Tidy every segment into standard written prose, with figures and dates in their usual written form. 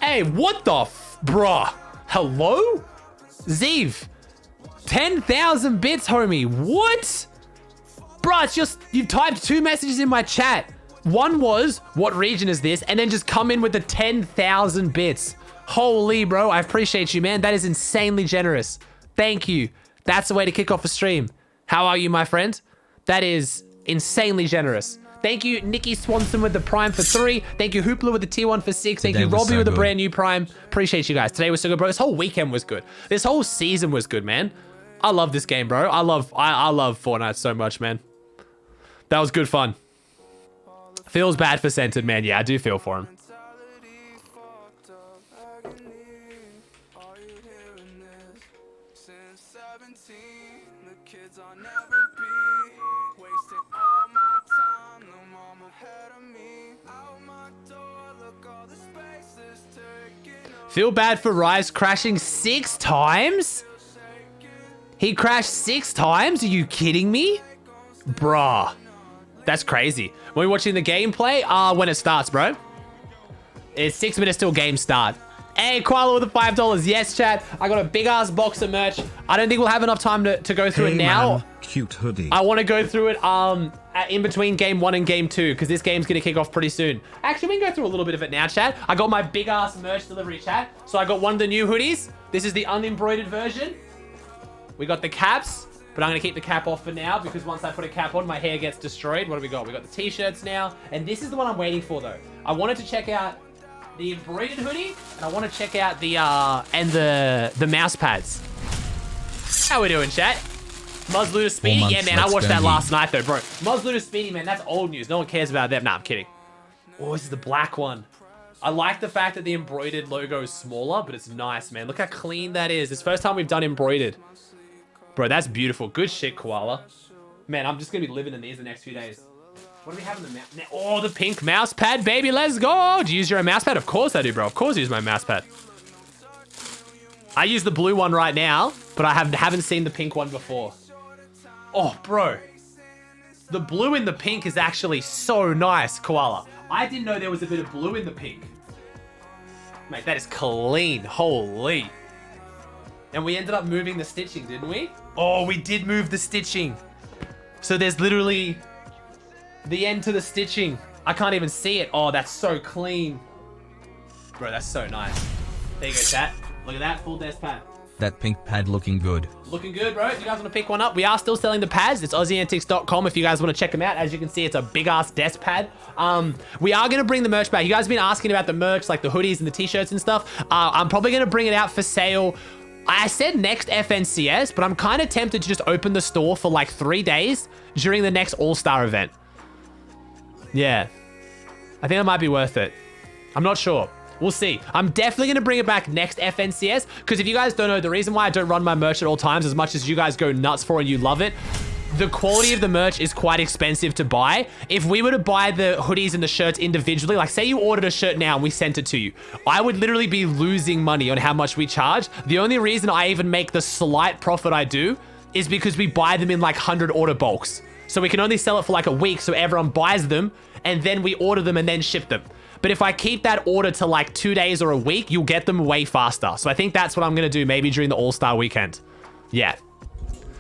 Hey, what the bruh? Hello? Zeev. 10,000 bits, homie. What? Bruh, it's just, you typed 2 messages in my chat. One was, what region is this? And then just come in with the 10,000 bits. Holy, bro. I appreciate you, man. That is insanely generous. Thank you. That's the way to kick off a stream. How are you, my friend? That is insanely generous. Thank you, Nikki Swanson with the Prime for 3. Thank you, Hoopla with the Tier 1 for 6. Thank you, Robbie with the brand new Prime. Appreciate you guys. Today was so good, bro. This whole weekend was good. This whole season was good, man. I love this game, bro. I love Fortnite so much, man. That was good fun. Feels bad for Centered, man. Yeah, I do feel for him. Feel bad for Rise crashing 6 times? He crashed 6 times? Are you kidding me? Bruh. That's crazy. When we're watching the gameplay, when it starts, bro. It's 6 minutes till game start. Hey, Koala with the $5. Yes, chat. I got a big ass box of merch. I don't think we'll have enough time to go through it now. Man, cute hoodie. I want to go through it in between game 1 and game 2 because this game's going to kick off pretty soon. Actually, we can go through a little bit of it now, chat. I got my big ass merch delivery, chat. So I got one of the new hoodies. This is the unembroidered version. We got the caps, but I'm going to keep the cap off for now because once I put a cap on, my hair gets destroyed. What do we got? We got the t-shirts now. And this is the one I'm waiting for, though. I wanted to check out the embroidered hoodie, and I want to check out the mouse pads. How we doing, chat? Muzzlooter Speedy? Yeah, man, I watched that last night, though, bro. Muzzlooter Speedy, man, that's old news. No one cares about them. Nah, I'm kidding. Oh, this is the black one. I like the fact that the embroidered logo is smaller, but it's nice, man. Look how clean that is. It's the first time we've done embroidered. Bro, that's beautiful. Good shit, Koala. Man, I'm just going to be living in these the next few days. What do we have in the mouse? Oh, the pink mouse pad, baby. Let's go. Do you use your own mouse pad? Of course I do, bro. Of course I use my mouse pad. I use the blue one right now, but I haven't seen the pink one before. Oh, bro. The blue in the pink is actually so nice, Koala. I didn't know there was a bit of blue in the pink. Mate, that is clean. Holy. And we ended up moving the stitching, didn't we? Oh, we did move the stitching. So there's literally the end to the stitching. I can't even see it. Oh, that's so clean. Bro, that's so nice. There you go, chat. Look at that, full desk pad. That pink pad looking good. Looking good, bro. If you guys want to pick one up, we are still selling the pads. It's AussieAntics.com if you guys want to check them out. As you can see, it's a big-ass desk pad. We are going to bring the merch back. You guys have been asking about the merch, like the hoodies and the t-shirts and stuff. I'm probably going to bring it out for sale. I said next FNCS, but I'm kind of tempted to just open the store for like 3 days during the next All-Star event. Yeah. I think it might be worth it. I'm not sure. We'll see. I'm definitely going to bring it back next FNCS because if you guys don't know, the reason why I don't run my merch at all times as much as you guys go nuts for and you love it, the quality of the merch is quite expensive to buy. If we were to buy the hoodies and the shirts individually, like say you ordered a shirt now and we sent it to you, I would literally be losing money on how much we charge. The only reason I even make the slight profit I do is because we buy them in like 100 order bulks. So we can only sell it for like a week so everyone buys them and then we order them and then ship them. But if I keep that order to like 2 days or a week, you'll get them way faster. So I think that's what I'm going to do maybe during the All-Star weekend. Yeah.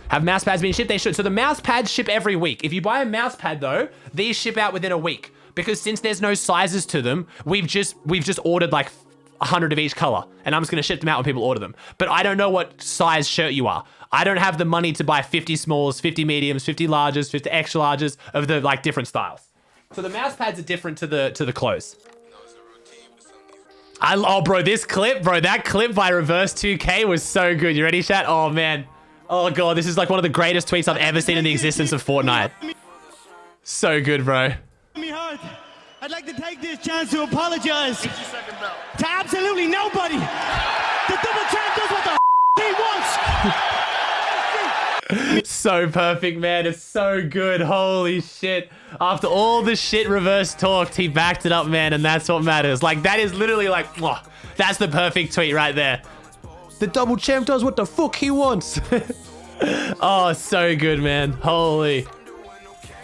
Have mouse pads been shipped? They should. So the mouse pads ship every week. If you buy a mouse pad though, these ship out within a week. Because since there's no sizes to them, we've just ordered like 100 of each color. And I'm just going to ship them out when people order them. But I don't know what size shirt you are. I don't have the money to buy 50 smalls, 50 mediums, 50 larges, 50 extra larges of the like different styles. So the mouse pads are different to the clothes. Oh, bro, that clip by Reverse 2K was so good. You ready, chat? Oh, man. Oh, God, this is like one of the greatest tweets I've ever seen in the existence of Fortnite. So good, bro. I'd like to take this chance to apologize to absolutely nobody. The double champ does what the he wants. So perfect, man. It's so good. Holy shit. After all the shit Reverse talked, he backed it up, man, and that's what matters. Like, that is literally like, oh, that's the perfect tweet right there. The double champ does what the fuck he wants. Oh, so good, man. Holy.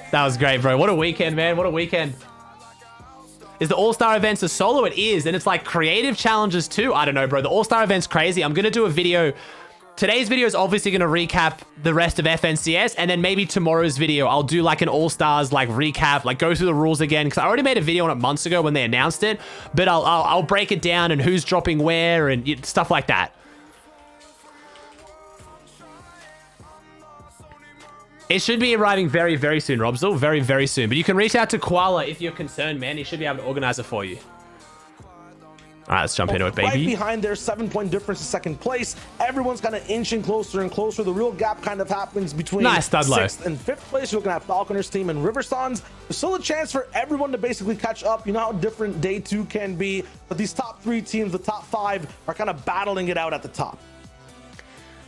That was great, bro. What a weekend, man. What a weekend. Is the All-Star events a solo? It is, and it's like creative challenges too. I don't know, bro. The All-Star event's crazy. I'm gonna do a video. Today's video is obviously gonna recap the rest of FNCS, and then maybe tomorrow's video I'll do like an All-Stars like recap, like go through the rules again, because I already made a video on it months ago when they announced it, but I'll break it down and who's dropping where and stuff like that. It should be arriving very, very soon, Robsdale. Very, very soon. But you can reach out to Koala if you're concerned, man. He should be able to organize it for you. All right, let's jump into it, baby. Right behind their 7-point difference in second place. Everyone's kind of inching closer and closer. The real gap kind of happens between nice, 6th and 5th place. You're looking at Falconer's team and Riversons. There's still a chance for everyone to basically catch up. You know how different day 2 can be. But these top 3 teams, the top 5, are kind of battling it out at the top.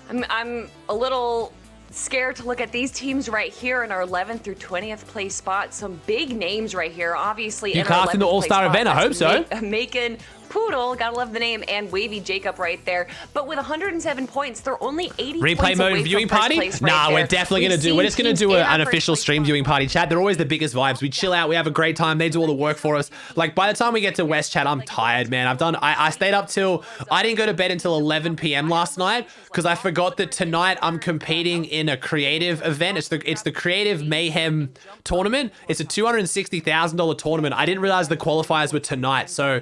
I'm a little scared to look at these teams right here in our 11th through 20th place spot. Some big names right here, obviously. You cast in the All-Star event, I hope so. Macon, Poodle, gotta love the name, and Wavy Jacob right there. But with 107 points, they're only 80 replay points mode away viewing from party? Right nah, there. we're definitely gonna do. We're just gonna do an official stream viewing party, chat. They're always the biggest vibes. We chill out, we have a great time. They do all the work for us. Like by the time we get to West, chat, I'm tired, man. I stayed up till I didn't go to bed until 11 p.m. last night because I forgot that tonight I'm competing in a creative event. It's the Creative Mayhem tournament. It's a $260,000 tournament. I didn't realize the qualifiers were tonight, so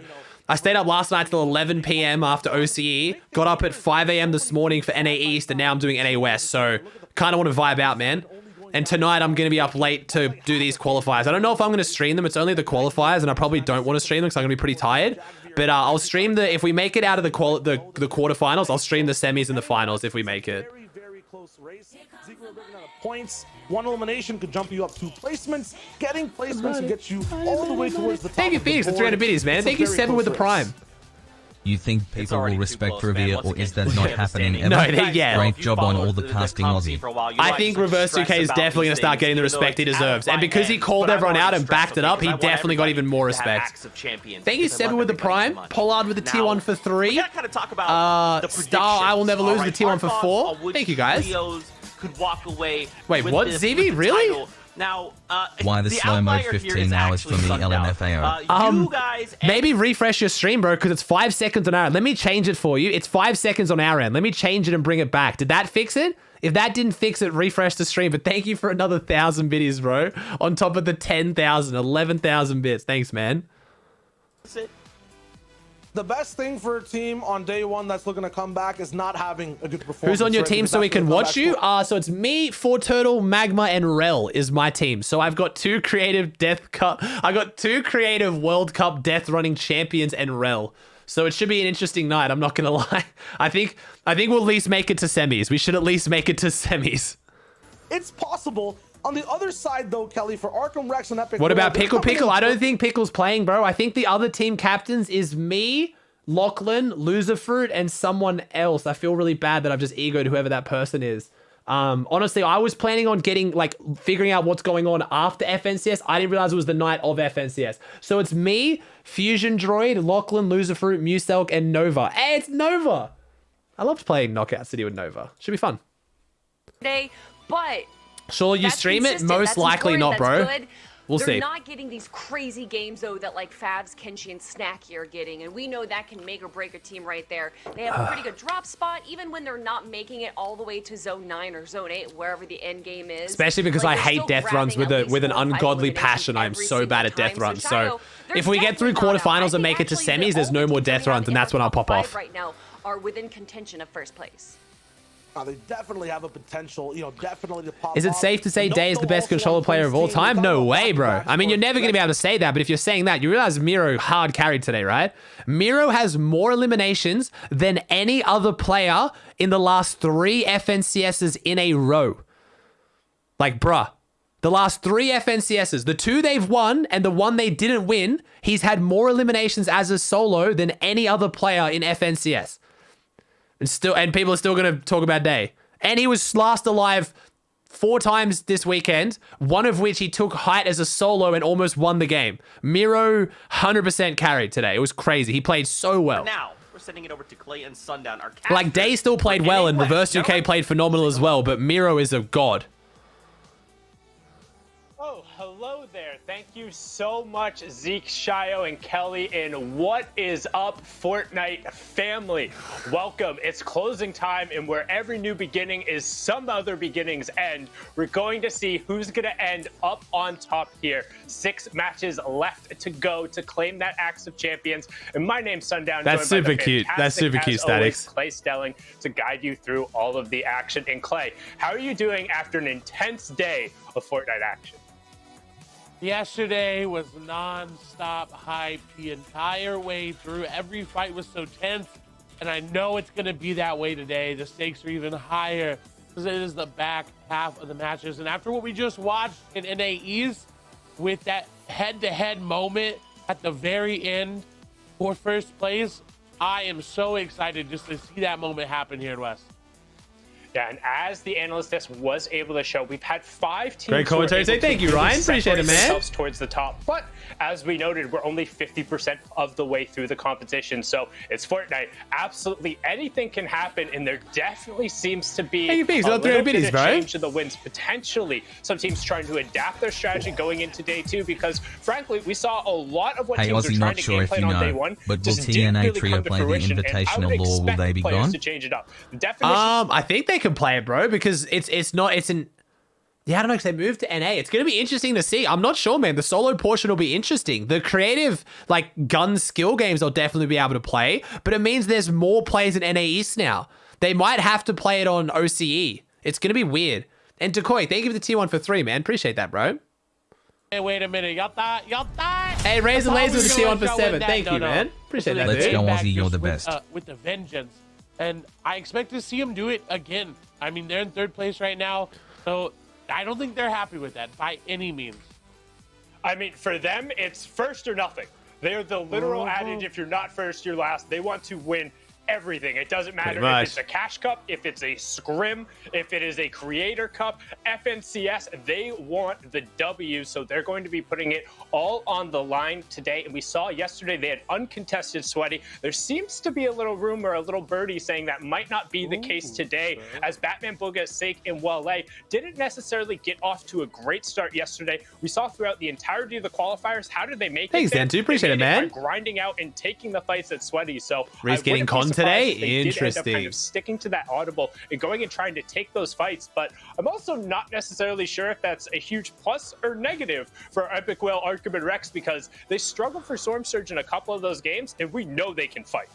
I stayed up last night till 11 p.m. after OCE, got up at 5 a.m. this morning for NA East, and now I'm doing NA West, so kind of want to vibe out, man. And tonight I'm going to be up late to do these qualifiers. I don't know if I'm going to stream them. It's only the qualifiers, and I probably don't want to stream them because I'm going to be pretty tired. But I'll stream if we make it out of the quarterfinals, I'll stream the semis and the finals if we make it. Very close race. Ziegler bringing out points. One elimination could jump you up 2 placements. Getting placements will get you all the way towards the top. Thank you, of the Phoenix, for board. 300 biddies, man. It's a Thank you, very 7 with the close prime. race. You think people will respect Revere, or is that not happening ever? No, yeah. Great job on all the casting, Aussie. I think Reverse 2K is definitely going to start getting the respect he deserves. And because he called everyone out and backed it up, he definitely got even more respect. Thank you, 7 with the prime. Pollard with the tier 1 for 3. Star, I will never lose the tier 1 for 4. Thank you, guys. Wait, what? ZV? Really? Now, why the slow-mo 15 hours for me, LMFAO? Maybe refresh your stream, bro, because it's 5 seconds on our end. Let me change it for you. It's 5 seconds on our end. Let me change it and bring it back. Did that fix it? If that didn't fix it, refresh the stream. But thank you for another 1,000 biddies, bro. On top of the 10,000, 11,000 bits. Thanks, man. The best thing for a team on day 1 that's looking to come back is not having a good performance. Who's on your right? team Because so we that's can gonna come watch back you? quick. So it's me, Four Turtle, Magma, and Rel is my team. So I've got 2 creative I got 2 creative World Cup death running champions and Rel. So it should be an interesting night. I'm not gonna lie. I think we'll at least make it to semis. We should at least make it to semis. It's possible. On the other side, though, Kelly, for Arkham Rex and Epic. What about they're Pickle? coming Pickle? in I don't think Pickle's playing, bro. I think the other team captains is me, Lachlan, Loserfruit, and someone else. I feel really bad that I've just egoed whoever that person is. Honestly, I was planning on figuring out what's going on after FNCS. I didn't realize it was the night of FNCS. So it's me, Fusion Droid, Lachlan, Loserfruit, Muselk, and Nova. Hey, it's Nova! I loved playing Knockout City with Nova. Should be fun. But Sure, you stream it? Most likely not, bro. We'll see. They're not getting these crazy games, though, that like Favs, Kenshi, and Snacky are getting. And we know that can make or break a team right there. They have a pretty good drop spot, even when they're not making it all the way to Zone 9 or Zone 8, wherever the end game is. Especially because I hate death runs with an ungodly passion. I'm so bad at death runs. So if we get through quarterfinals and make it to semis, there's no more death runs, and that's when I'll pop off. Right now are within contention of first place. They definitely have a potential, definitely to pop Is it off. safe to say And Day is the best also controller on player of all Prince time? team, No we way, got bro. back I mean, you're for never going to be able to say that, but if you're saying that, you realize Miro hard carried today, right? Miro has more eliminations than any other player in the last 3 FNCSs in a row. Like, bruh. The last 3 FNCSs, the 2 they've won and the 1 they didn't win, he's had more eliminations as a solo than any other player in FNCS. And people are still going to talk about Day. And he was last alive 4 times this weekend, one of which he took height as a solo and almost won the game. Miro 100% carried today. It was crazy. He played so well. Now, we're sending it over to Clay and Sundown. Our Like, Day still played well, and Reverse 2K played phenomenal as well, but Miro is a god. Oh, Hello there. Thank you so much, Zeke, Shio, and Kelly. And what is up, Fortnite family? Welcome. It's closing time, and where every new beginning is some other beginning's end, we're going to see who's going to end up on top here. 6 matches left to go to claim that Axe of Champions. And my name's Sundown. That's super cute. That's super cute, Statics. Clay Stelling to guide you through all of the action. And Clay, how are you doing after an intense day of Fortnite action? Yesterday was non-stop hype the entire way through. Every fight was so tense, and I know it's going to be that way today. The stakes are even higher because it is the back half of the matches. And after what we just watched in NAEs with that head-to-head moment at the very end for first place, I am so excited just to see that moment happen here in West. Yeah, and as the analyst desk was able to show, we've had 5 teams. Great commentary. Say thank you, Ryan. Appreciate it, man. Towards the top, but as we noted, we're only 50% of the way through the competition. So it's Fortnite. Absolutely anything can happen, and there definitely seems to be a little bit of change to the wins. Potentially, some teams trying to adapt their strategy going into day 2, because frankly, we saw a lot of what teams were trying to game plan on day 1. But will TNA Trio play the Invitational Law? Will they be gone? To change it up. I think they can play it, bro, because yeah, I don't know, because they moved to NA. It's going to be interesting to see. I'm not sure, man. The solo portion will be interesting. The creative, like, gun skill games they'll definitely be able to play, but it means there's more players in NA East now. They might have to play it on OCE. It's going to be weird. And Decoy, thank you for the tier 1 for 3, man. Appreciate that, bro. Hey, wait a minute. Got that? Hey, Razor Laser with the tier 1 for 7. Thank you, man. Appreciate that, Let's dude. go, Ozzy. You're the best. With the vengeance. And I expect to see them do it again. I mean, they're in 3rd place right now, so I don't think they're happy with that by any means. I mean, for them, it's first or nothing. They're the literal adage, if you're not first, you're last. They want to win everything. It doesn't matter if it's a cash cup, if it's a scrim, if it is a creator cup, FNCS, they want the W, so they're going to be putting it all on the line today. And we saw yesterday they had uncontested sweaty. There seems to be a little rumor, a little birdie saying that might not be the case today, as Batman Booga, Sake, and Wale didn't necessarily get off to a great start yesterday. We saw throughout the entirety of the qualifiers, how did they make it? Thanks, Dan, too. Appreciate it, man. Grinding out and taking the fights at sweaty. So Reese getting con today. Interesting. Kind of sticking to that audible and going and trying to take those fights, but I'm also not necessarily sure if that's a huge plus or negative for Epic Whale, Arkham, and Rex, because they struggled for Storm Surge in a couple of those games, and we know they can fight.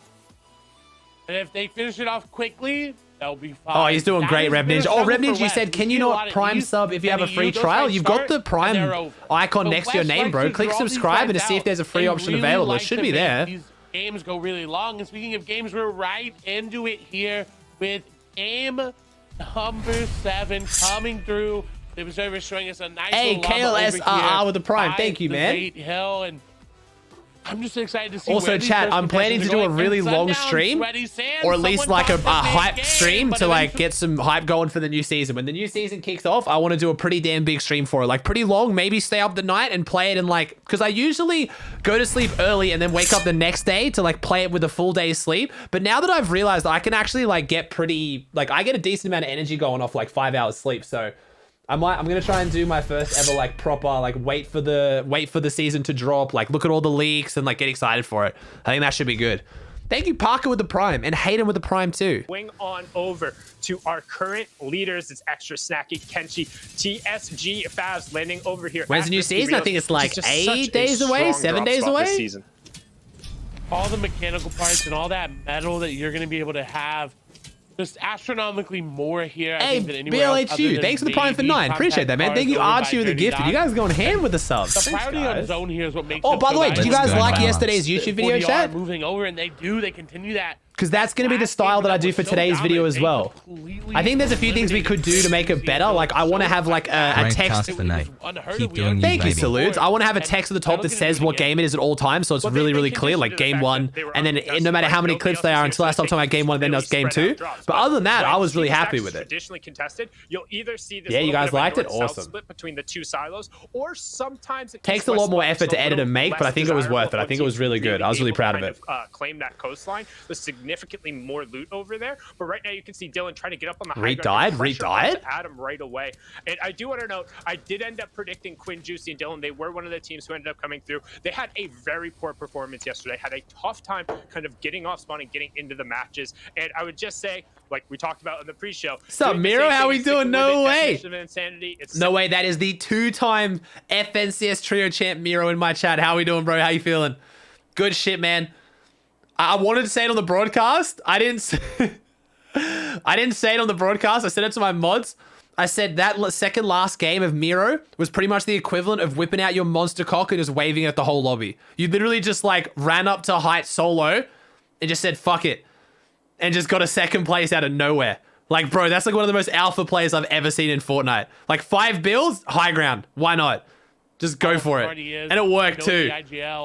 And if they finish it off quickly, they'll be fine. Oh, he's doing great, Rev Ninja. Oh, Rev Ninja, you said, can you not Prime sub if you have a free trial? You've got the Prime icon next to your name, bro. Click subscribe and to see if there's a free option available. It should be there. Games go really long, and speaking of games, we're right into it here with game number 7 coming through. The observer showing us a nice KLSRR with the Prime. Thank you, man. Hill, and I'm just excited to see. Also, chat, I'm planning to do a really long stream, or at least like a hype stream to like get some hype going for the new season. When the new season kicks off, I want to do a pretty damn big stream for it, like pretty long, maybe stay up the night and play it, and like, because I usually go to sleep early and then wake up the next day to like play it with a full day's sleep. But now that I've realized I can actually like get pretty, like I get a decent amount of energy going off like 5 hours sleep, so I'm gonna try and do my first ever like proper like wait for the season to drop, like look at all the leaks and like get excited for it. I think that should be good. Thank you, Parker, with the Prime, and Hayden with the Prime too. Swing on over to our current leaders. It's Extra Snacky, Kenchi, TSG, Favs landing over here. When's the new season? I think it's like 8 days away, 7 days away. All the mechanical parts and all that metal that you're gonna be able to have. Just astronomically more here. Hey, BLHU, thanks for the Prime for 9. Appreciate that, man. Thank you, Archie, with the gift. You guys going ham with the subs. The priority on zone here is what makes. Oh, by the way, did you guys like yesterday's YouTube video, chat? Moving over, and they continue that. Because that's going to be the style that I do for today's video as well. I think there's a few things we could do to make it better. Like, I want to have like a text. Thank you, Salutes. I want to have a text at the top that says what game it is at all times, so it's really, really clear, like game 1. And then no matter how many clips they are until I stop talking about game 1, then there's game 2. But other than that, I was really happy with it. Yeah, you guys liked it? Awesome. Between the two silos, or sometimes it takes a lot more effort to edit and make, but I think it was worth it. I think it was really good. I was really proud of it. Claim that coastline. The significantly more loot over there. But right now you can see Dylan trying to get up on the high Reed ground. died? Reed died? Adam right away. And I do want to note, I did end up predicting Quinn, Juicy, and Dylan. They were one of the teams who ended up coming through. They had a very poor performance yesterday, had a tough time kind of getting off spawn and getting into the matches. And I would just say, like we talked about in the pre-show. What's up, Miro? How we doing? No way. It's no way. That is the 2-time FNCS Trio champ Miro in my chat. How we doing, bro? How you feeling? Good shit, man. I wanted to say it on the broadcast. I didn't say it on the broadcast. I said it to my mods. I said that second last game of Miro was pretty much the equivalent of whipping out your monster cock and just waving at the whole lobby. You literally just like ran up to height solo and just said, fuck it. And just got a second place out of nowhere. Like, bro, that's like one of the most alpha plays I've ever seen in Fortnite. Like 5 builds, high ground. Why not? Just go for it. And it worked too.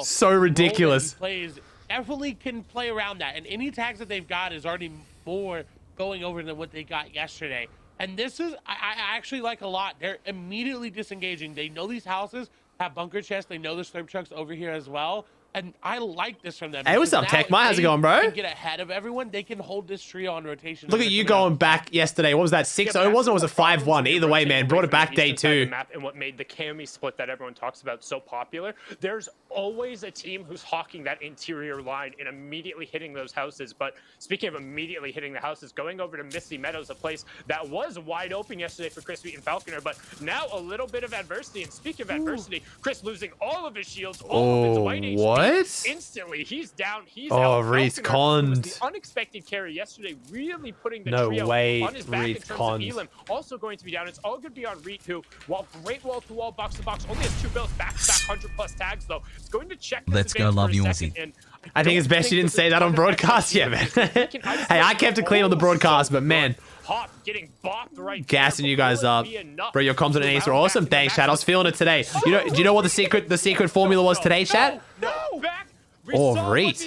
So ridiculous. Plays definitely can play around that. And any tags that they've got is already more going over than what they got yesterday. And this is, I actually like a lot. They're immediately disengaging. They know these houses have bunker chests. They know there's slurp trucks over here as well. And I like this from them. Hey, what's up, Techma? How's it going, bro? Can get ahead of everyone. They can hold this trio on rotation. Look at you going back yesterday. What was that? 6-0 was it? Or was it 5-1? Either way, man. Brought it back day 2. And what made the Cammy split that everyone talks about so popular. There's always a team who's hawking that interior line and immediately hitting those houses. But speaking of immediately hitting the houses, going over to Misty Meadows, a place that was wide open yesterday for Chris Wheat and Falconer, but now a little bit of adversity. And speaking of adversity, Chris losing all of his shields, all of his white HP. What? Instantly, he's down. He's out. Reed's conned. The unexpected carry yesterday, really putting the No trio way, on his back Reed's in terms conned. of Elim. Also going to be down. It's all good to be on Reed, who, while great wall-to-wall, box-to-box, only has 2 builds, back-to-back 100+ tags, though. It's going to check this Let's go, advantage love for a you, second, Aussie. and I think it's best you didn't say that on broadcast. Yeah, man. Hey, I kept it clean on the broadcast, but man. Hop getting bopped right Gassing there, you guys up. Bro, your comms on Ace are awesome. Thanks, chat. I was feeling it today. You know, do you know what the secret formula was today, chat? No! Back! Oh, Reed.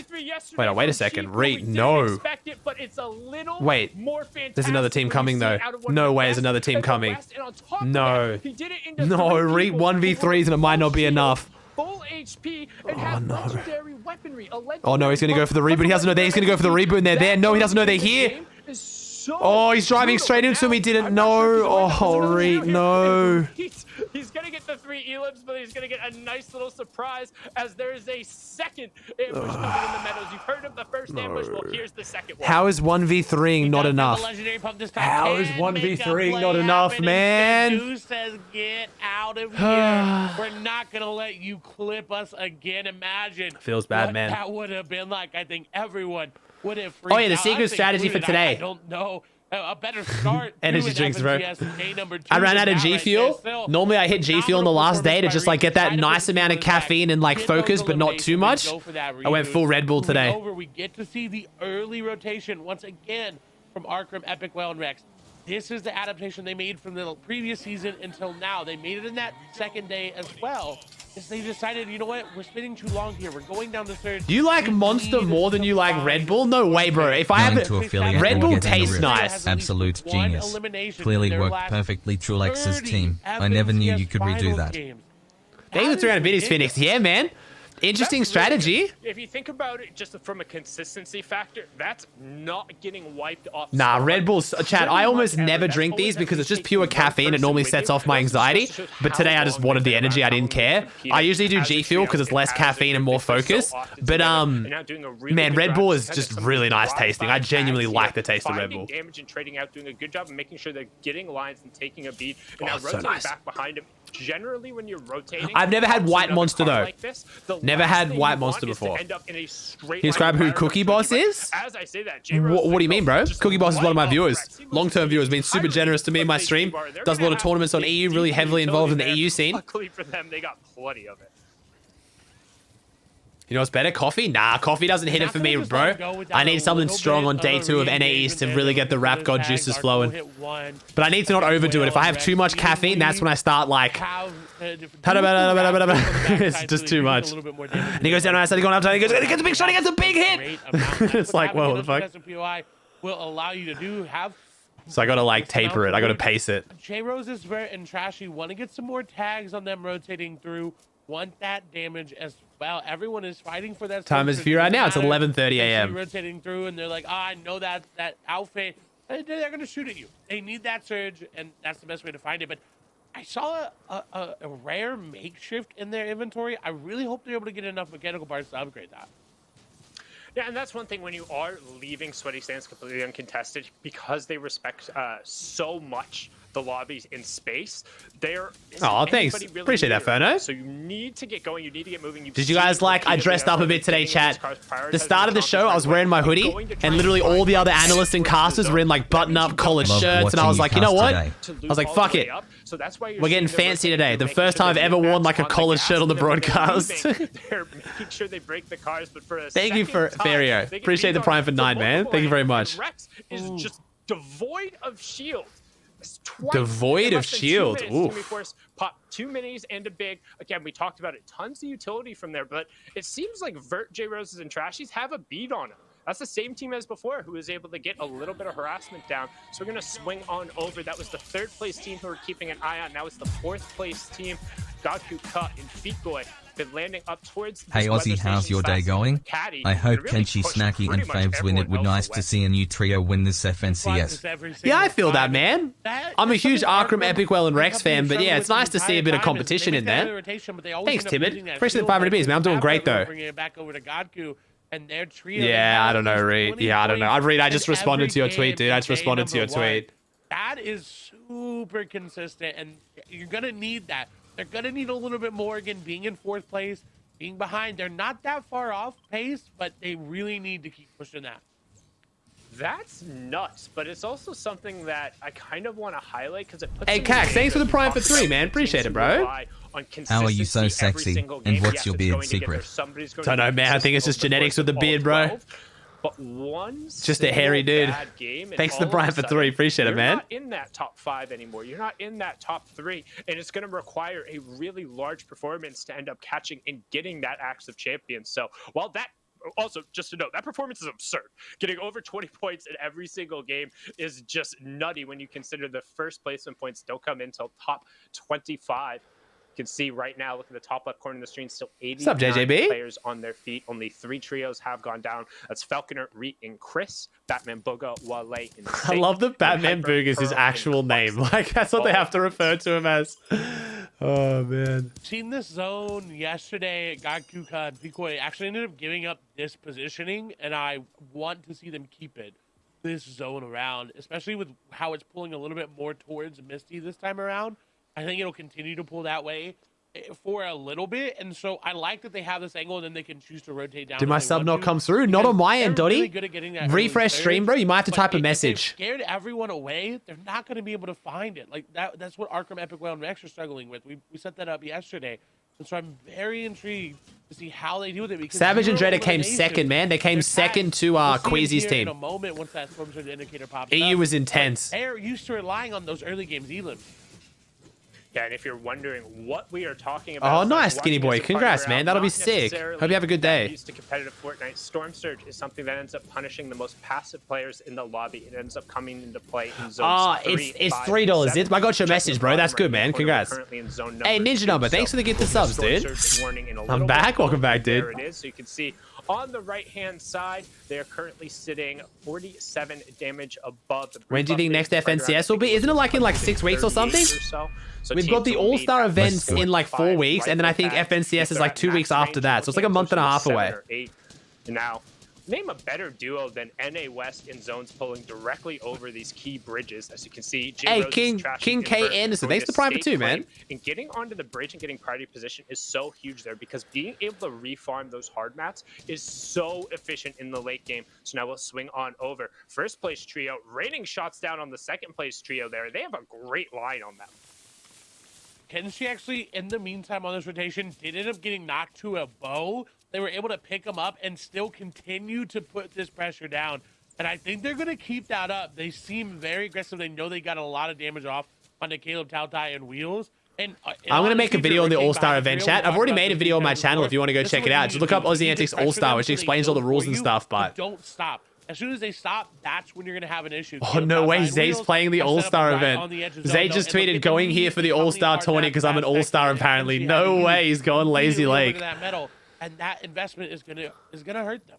Wait a second. Reed, no. Wait, there's another team coming, though. No way there's another team coming. No. No, Reed 1v3s and it might not be enough. Full HP and have legendary weaponry. Oh, no, he's going to go for the reboot. He doesn't know that he's going to go for the reboot and they're there. No, he doesn't know they're here. Oh, he's driving straight into him. He didn't know. Oh, Reed, no. He's going to get the 3 elims, but he's going to get a nice little surprise as there is a second ambush coming in the meadows. You've heard of the first ambush. Well, here's the second one. How is 1v3ing not enough? How is 1v3ing not enough, man? Who says get out of here? We're not going to let you clip us again. Imagine. Feels bad, what man. That would have been like. I think everyone would have freaked Oh, yeah, the out. secret strategy for today. I don't know. A better start. Energy drinks, bro. Number 2, I ran out of G Fuel. Normally I hit G Fuel on the last day to just like get that nice amount of caffeine and like focus, but not too much. I went full Red Bull today. We get to see the early rotation once again from Arkham, Epic, Well, and Rex. This is the adaptation they made from the previous season until now. They made it in that second day as well. Is they decided, you know what, we're spending too long here. We're going down the third. Do you like Monster more than you like Red Bull? No way, bro. If I have it, Red Bull tastes nice. Absolute genius. Clearly worked perfectly, Trulex's team. I never knew you could redo that. Thanks for 300 videos, Phoenix. Yeah, man. Interesting strategy. If you think about it just from a consistency factor, that's not getting wiped off. Nah, Red Bull's chat. I almost never drink these because it's just pure caffeine. It normally sets off my anxiety. But today I just wanted the energy. I didn't care. I usually do G Fuel because it's less caffeine and more focus. But man, Red Bull is just really nice tasting. I genuinely like the taste of Red Bull. Damage and trading out, doing a good job of making sure they're getting lines and taking a beat, and now rotating back behind him. Generally, when you're rotating, I've never had White Monster though. Never had White Monster before. Can you describe who Cookie Boss is? As I say that, what do you mean, bro? Cookie Boss is one of my viewers. Long-term viewers, been super generous to me in my stream. Does a lot of tournaments on EU, really heavily involved in the EU scene. Luckily for them, they got plenty of it. You know what's better? Coffee? Nah, coffee doesn't hit it for me, bro. I need something strong on day 2 of NA East to really get the rap god juices flowing. But I need to not overdo it. If I have too much caffeine, that's when I start like... It's just too much. And he goes down and I started going up to him. He goes, he gets a big shot, he gets a big hit! It's like, whoa, what the fuck? Will allow you to have... So I gotta like taper it. I gotta pace it. J-Rose is very and Trashy want to get some more tags on them rotating through. want that damage as well. Everyone is fighting for that. Time is for you right now. It's 11:30 a.m. Rotating through, and they're like, I know that outfit. They're going to shoot at you. They need that surge, and that's the best way to find it. But I saw a rare makeshift in their inventory. I really hope they're able to get enough mechanical parts to upgrade that. Yeah, and that's one thing when you are leaving Sweaty Sands completely uncontested, because they respect so much the lobbies in space. There. Oh, thanks. Really appreciate that, Ferno. So you need to get going. You need to get moving. Did you guys like? I dressed up a bit today, chat. The start of the show, I was wearing my hoodie, and literally all the other analysts and casters were in like button-up collared shirts, and I was like, you know what? I was like, fuck it. So that's why We're getting fancy today. The first time I've ever worn like a collared shirt on the broadcast. They're making sure they break the cars, but for a Thank you for Ferio. Appreciate the Prime for 9, man. Thank you very much. Rex is just devoid of shield. Devoid of shield. Pop 2 minis and a big. Again, we talked about it. Tons of utility from there, but it seems like Vert, J Roses, and Trashies have a beat on him. That's the same team as before, who was able to get a little bit of harassment down. So we're going to swing on over. That was the 3rd place team who we're keeping an eye on. Now it's the 4th place team. Gaku Cut and Feetgoy been landing up towards. Hey Aussie, how's your day going? I hope Kenshi, Snacky, and Favs win. It would nice to see a new trio win this FNCS. Yeah, I feel that, man. I'm a huge Arkham, Epicwell, and Rex fan, but yeah, it's nice to see a bit of competition in there. Thanks, Timid. Appreciate the 500 Bs, man. I'm doing great, though. Yeah, I don't know, Reed. Yeah, I don't know. I just responded to your tweet, dude. I just responded to your tweet. That is super consistent, and you're going to need that. They're going to need a little bit more, again, being in 4th place, being behind. They're not that far off pace, but they really need to keep pushing that. That's nuts, but it's also something that I kind of want to highlight because it puts. Hey, Cax, thanks for the Prime for 3, man. Appreciate it, bro. How are you so sexy? And what's your beard secret? Don't know, man. I think it's just genetics with the beard, bro. But one just a hairy dude. Thanks for the Prime for 3. Appreciate it, man. You're not in that top 5 anymore. You're not in that top 3, and it's going to require a really large performance to end up catching and getting that Axe of Champions. So while that. Also, just to note, that performance is absurd. Getting over 20 points in every single game is just nutty when you consider the first placement points don't come in until top 25. You can see right now, look at the top left corner of the screen, still 89 players on their feet. Only 3 trios have gone down. That's Falconer, Reet, and Chris. Batman, Boga, Wale, and I love that Batman Boog is his actual name. Like, that's what they have to refer to him as. Oh, man. Seen this zone yesterday. Gakuka and Pikoi actually ended up giving up this positioning, and I want to see them keep it. This zone around, especially with how it's pulling a little bit more towards Misty this time around. I think it'll continue to pull that way for a little bit, and so I like that they have this angle, and then they can choose to rotate down. Did my sub not come through? Not on my end, Dotty. Really refresh stream, bro. You might have to type a message. If they've scared everyone away, they're not going to be able to find it. Like that's what Arkham, Epicwell, and Rex are struggling with. We set that up yesterday, and so I'm very intrigued to see how they deal with it. Because Savage and Dreader came second, man. They came second to Queasy's team. In a moment, once that storm surge indicator pops EU was intense. They're used to relying on those early games, Elam. Yeah, and if you're wondering what we are talking about... Oh, nice, Skinny Boy. Congrats, man. That'll be sick. Hope you have a good day. Used to competitive Fortnite, Storm Surge is something that ends up punishing the most passive players in the lobby. It ends up coming into play in zones 3, it's $5, $3. I got your message, bro. That's good, man. Congrats. Hey, Ninja Number, thanks for the gifted subs, dude. I'm back. Welcome back, dude. There it is. So you can see on the right-hand side, they are currently sitting 47 damage above the... When do you think next FNCS will be? Isn't it like in like 6 weeks or something? So we've got the All-Star events in like 4 weeks, and then I think FNCS is like 2 weeks after that. So it's like a month and a half away. Now, name a better duo than NA West and Zones pulling directly over these key bridges. As you can see, hey, King K. Anderson, thanks for the Prime for 2, man. And getting onto the bridge and getting priority position is so huge there because being able to refarm those hard mats is so efficient in the late game. So now we'll swing on over. First place trio, raining shots down on the second place trio there. They have a great line on them. Kenshi actually, in the meantime on this rotation, did end up getting knocked to a bow. They were able to pick him up and still continue to put this pressure down. And I think they're going to keep that up. They seem very aggressive. They know they got a lot of damage off onto Caleb Tautai and Wheels. And I'm going to make a video on the All-Star event, chat. I've already made a video on my channel if you want to go check it out. Just look up Aussie Antics All-Star, which explains all the rules and stuff, but... Don't stop. As soon as they stop, that's when you're going to have an issue. Oh, no way. Zay's playing the All-Star event. Zay just tweeted, going here for the All-Star tourney because I'm an All-Star apparently. No way. He's going Lazy Lake. And that investment is gonna hurt them.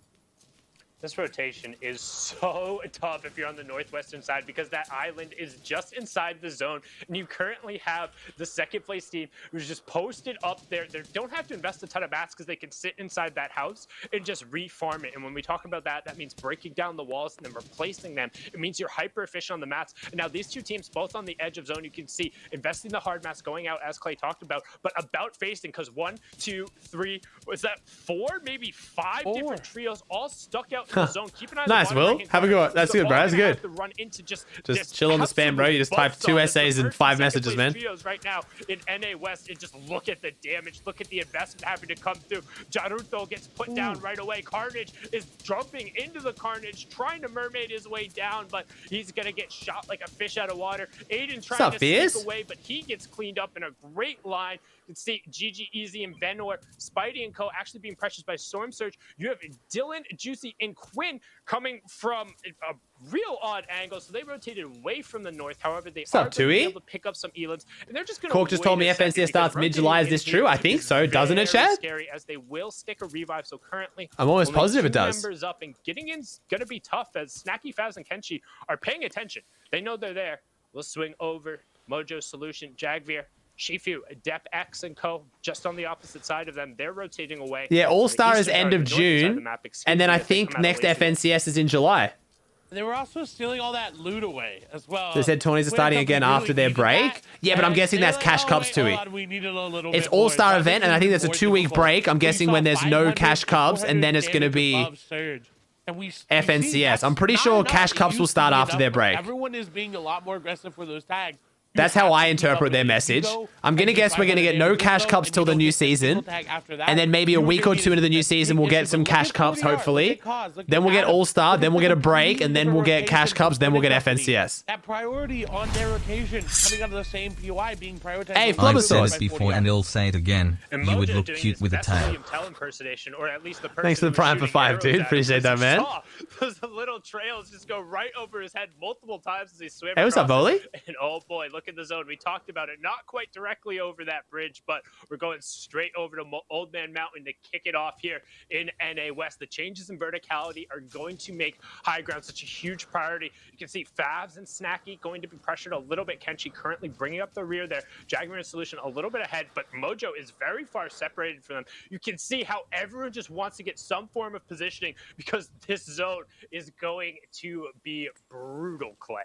This rotation is so tough if you're on the northwestern side because that island is just inside the zone, and you currently have the second place team who's just posted up there. They don't have to invest a ton of mats because they can sit inside that house and just refarm it. And when we talk about that, that means breaking down the walls and then replacing them. It means you're hyper efficient on the mats. And now these two teams, both on the edge of zone, you can see investing the hard mats going out as Clay talked about, but about facing because 1, 2, 3, was that 4, maybe 5 different trios all stuck out in the zone. Keep an eye on nice, Will. Have a good. That's good, bro. That's good. Just chill on the spam, bro. You just type 2 essays and 5 messages, man. Right now in NA West, and just look at the damage. Look at the investment having to come through. Jaruto gets put down right away. Carnage is jumping into the Carnage, trying to mermaid his way down, but he's gonna get shot like a fish out of water. Aiden trying to sneak away, but he gets cleaned up in a great line. You can see GG Easy and Venor, Spidey and Co. actually being pressured by Storm Surge. You have Dylan, Juicy, and Quinn coming from a real odd angle, so they rotated away from the north. However, they are able to pick up some Elans, and they're just going to. Cork just told me FNCS starts mid-July. Is this true? I think so. Doesn't it, Chad? Scary as they will stick a revive. So currently, I'm almost positive it does. Members up and getting in's going to be tough as Snacky, Faz, and Kenshi are paying attention. They know they're there. We'll swing over Mojo Solution, Jagveer, Shifu, Dep X, and Co. just on the opposite side of them. They're rotating away. Yeah, All-Star is end of June, and then I think next FNCS is in July. They were also stealing all that loot away as well. They said tourneys are starting again after their break. Yeah, but I'm guessing that's Cash Cups too. It's All-Star event, and I think there's a 2-week break. I'm guessing when there's no Cash Cups, and then it's going to be FNCS. I'm pretty sure Cash Cups will start after their break. Everyone is being a lot more aggressive for those tags. That's how I interpret their message. I'm going to guess we're going to get no Cash Cups till the new season. And then maybe a week or 2 into the new season, we'll get some Cash Cups, hopefully. Then we'll get All-Star, then we'll get a break, and then we'll get Cash Cups, then we'll get FNCS. That priority on their rotation coming out of the same POI being prioritized. Hey, I've said it before and I'll say it again. You would look cute with a tag. Thanks for the prime for 5, dude. Appreciate that, man. Those little trails just go right over his head multiple times as he swam. Hey, what's up, Volley? And oh boy, look at the zone. We talked about it, not quite directly over that bridge, but we're going straight over to Old Man Mountain to kick it off here in NA West. The changes in verticality are going to make high ground such a huge priority. You can see Favs and Snacky going to be pressured a little bit. Kenshi currently bringing up the rear there. Jagmer and Solution a little bit ahead, but Mojo is very far separated from them. You can see how everyone just wants to get some form of positioning because this zone is going to be brutal, Clay.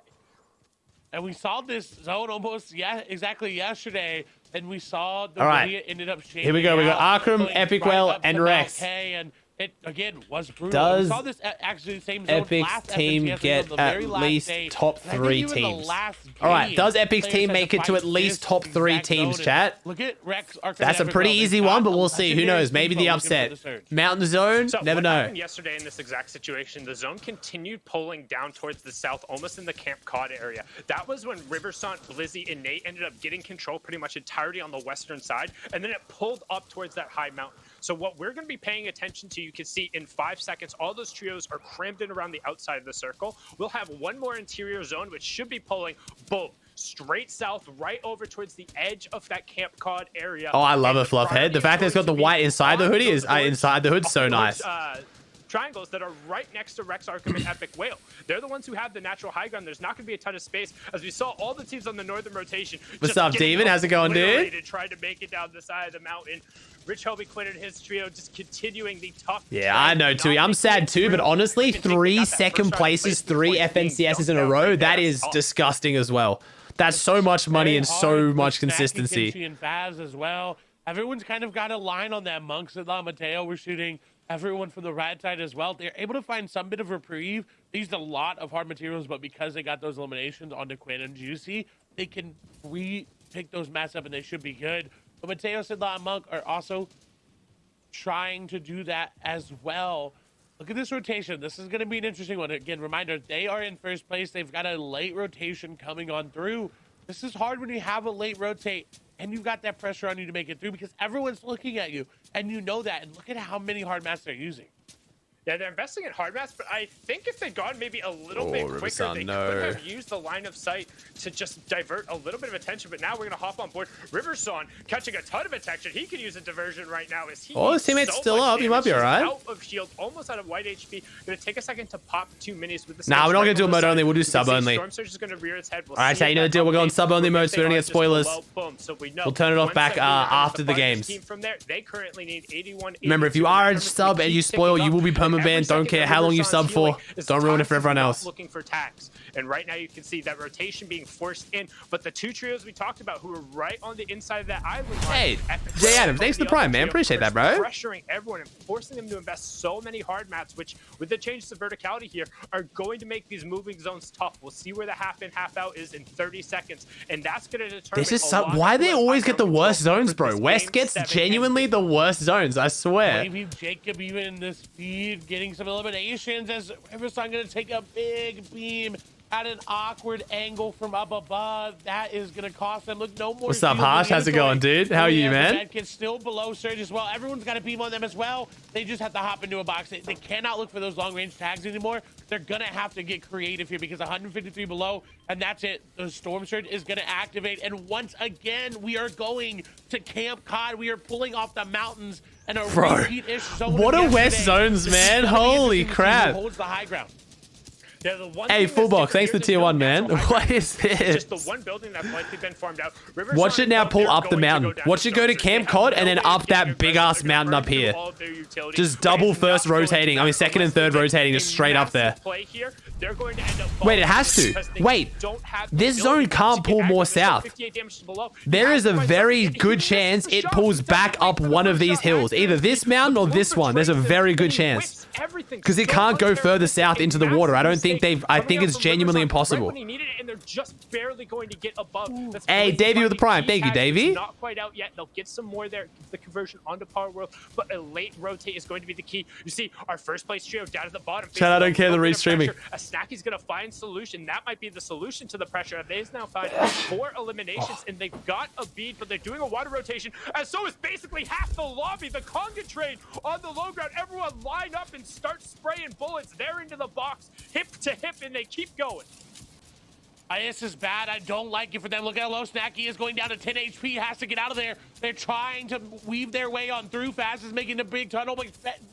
And we saw this zone almost, exactly yesterday. And we saw the way it ended up changing. Here we go. We got Arkham, Epic Whale, and Rex. And it, again, was brutal. Does we saw this actually the same zone Epic's team get at least top 3 teams? All right, does Epic's team make it to at least top 3 teams, chat? Look at Rex. That's a pretty easy one, but we'll see. Who knows? Maybe the upset. Mountain Zone, never know. Yesterday in this exact situation, the zone continued pulling down towards the south, almost in the Camp Cod area. That was when Riversont, Blizzy, and Nate ended up getting control pretty much entirely on the western side, and then it pulled up towards that high mountain. So what we're going to be paying attention to, you can see in 5 seconds, all those trios are crammed in around the outside of the circle. We'll have one more interior zone, which should be pulling, boom, straight south, right over towards the edge of that Camp Cod area. Oh, I love a fluff head. The fact that it's got the white inside the hoodie is inside the hood, so nice. Triangles that are right next to Rex, Arkham, and Epic Whale. They're the ones who have the natural high ground. There's not going to be a ton of space. As we saw all the teams on the northern rotation. What's up, Demon? How's it going, dude? Trying to make it down the side of the mountain. Rich Hobie Quinn and his trio just continuing the tough. Yeah, I know, Tui. I'm sad too, but honestly, 3 second places, 3 FNCSs in a row, that is disgusting as well. That's so much money and so much consistency. And Faz as well. Everyone's kind of got a line on that. Monks and La Mateo were shooting everyone from the right side as well. They're able to find some bit of reprieve. They used a lot of hard materials, but because they got those eliminations onto Quinn and Juicy, they can pick those mats up and they should be good. But Mateo, Sidla, and Monk are also trying to do that as well. Look at this rotation. This is going to be an interesting one. Again, reminder, they are in first place. They've got a late rotation coming on through. This is hard when you have a late rotate and you've got that pressure on you to make it through because everyone's looking at you and you know that. And look at how many hard mats they're using. Yeah, they're investing in hard mats, but I think if they'd gone maybe a little bit quicker, Riverson, they could have used the line of sight to just divert a little bit of attention. But now we're going to hop on board. Riverson catching a ton of attention. He could use a diversion right now. As he his teammate's still up. He might be all right. Out of shield, almost out of white HP. Going to take a second to pop 2 minis with the. Nah, we're not going to do a mode only. We'll do sub only. Storm Surge is going to rear its head. All right, so you know the deal. We're going sub only mode, so we don't get spoilers. So We'll turn it off back after the games. From there, they currently need 81. Remember, if you are a sub and you spoil, you will be perma banned. Don't care how long you sub for. Don't ruin it for everyone else. Looking for tags, and right now you can see that rotation being forced in. But the 2 trios we talked about, who are right on the inside of that island. Hey, Jay Adams, thanks for the prime, man. Appreciate that, bro. Pressuring everyone and forcing them to invest so many hard mats, which with the changes to verticality here are going to make these moving zones tough. We'll see where the half in, half out is in 30 seconds, and that's going to determine. This is why they always get the worst zones, bro. West gets genuinely the worst zones. I swear. Maybe Jacob even in the speed getting some eliminations as Riverson going to take a big beam at an awkward angle from up above. That is going to cost them. Look, no more. What's up, Harsh? How's it going, dude? How are you, man? Kid's still below Surge as well. Everyone's got a beam on them as well. They just have to hop into a box. They cannot look for those long-range tags anymore. They're going to have to get creative here because 153 below, and that's it. The Storm Surge is going to activate. And once again, we are going to Camp Cod. We are pulling off the mountains and a repeat-ish zone. What are West zones, man? Holy crap. Holds the high ground. Yeah, the one hey, full box, thanks for tier 1, man. What is this? Just the one building that's likely been farmed out. Watch it now pull up the mountain. Watch it go to Camp Cod and then up that big-ass mountain up here. Just double first rotating. I mean, second and third rotating just straight up there. Wait, it has to. Wait, this zone can't pull more south. There is a very good chance it pulls back up one of these hills. Either this mountain or this one. There's a very good chance. Because it can't go further south into the water. I don't think I think it's genuinely impossible. Hey, Davey with the prime. Thank you, Davey. Not quite out yet. They'll get some more there. The conversion onto Power World, but a late rotate is going to be the key. You see, our first place trio down at the bottom. Chat, I don't care the restreaming. A Snacky's going to find solution. That might be the solution to the pressure. They've now found 4 eliminations, and they've got a bead, but they're doing a water rotation, and so is basically half the lobby. The conga train on the low ground. Everyone line up and start spraying bullets. They're into the box, hip to hip, and they keep going. This is bad. I don't like it for them. Look how low Snacky is going down to 10 HP. Has to get out of there. They're trying to weave their way on through. Fast is making a big tunnel, but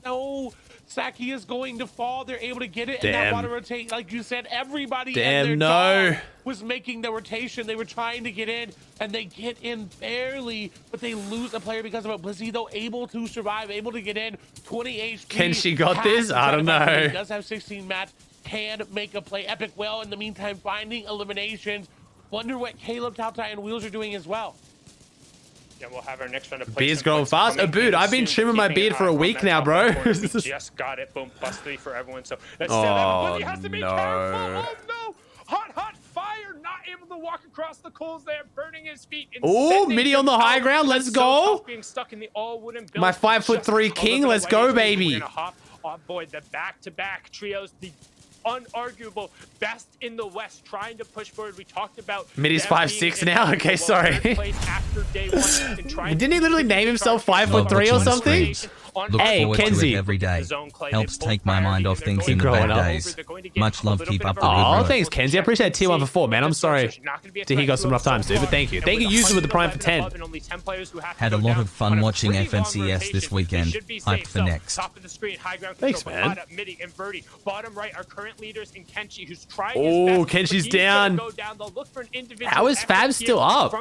no. Snacky is going to fall. They're able to get it. Damn. And that water rotate, like you said, everybody Damn, no. was making the rotation. They were trying to get in, and they get in barely, but they lose a player because of it. Blizzy, though, able to survive, able to get in. 20 HP. Can she got this? I don't know. He does have 16 mats. Can make a play. Epic well in the meantime finding eliminations. Wonder what Caleb, Tautai, and Wheels are doing as well. Yeah, we'll have our next round of beard's growing fast. Dude, I've been trimming my beard for a week now, bro. Just got it. Boom, plus 3 for everyone. So that's still has to be careful. Oh no! Hot fire! Not able to walk across the coals there, burning his feet. Oh, midi on the high ground. Let's go. Being stuck in the all wooden building. My 5'3" king. Let's go, baby. We're gonna hop on board the back-to-back trios. The unarguable best in the West, trying to push forward. We talked about Midi's 5'6" now. Okay, sorry. Didn't he literally name himself 5'3" or something? Look hey, forward Kenzie. to it every day. Helps take my mind off things in the bad days. Much love, keep up the good Oh, work. thanks, Kenzie. I appreciate tier 1 for 4, man. I'm sorry to he got some rough times, dude, but thank you. Thank you, User, with the prime for 10. Had a lot of fun watching FNCS this weekend. Hyped for next. Thanks, man. Bottom right are current leaders in Kenshi, who's trying oh, Kenshi's down. How is Fabs still up?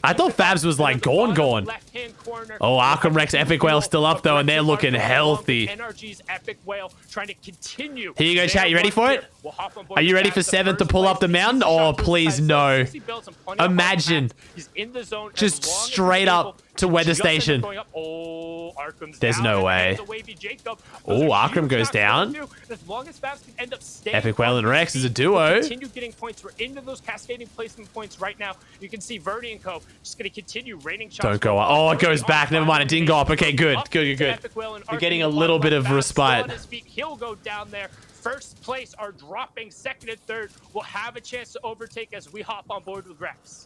I thought Fabs was like gone. Oh, Arkham Rex Epic Whale still up though, and they're looking healthy. NRG's Epic Whale trying to continue. Here you go, chat. You ready for it? Are you ready for 7th to pull up the mountain? Oh, please no. Imagine just straight up to weather station. There's no way. Oh, Arkham goes down. Epic Whale and Rex is a duo. Continue getting points. We're into those cascading placement points right now. You can see Verdi and Co. just going to continue raining shots. Don't go up. Oh, it goes back. Never mind. It didn't go up. Okay, good. You're getting a little bit of respite. He'll go down there. First place are dropping. Second and third will have a chance to overtake as we hop on board with Rex.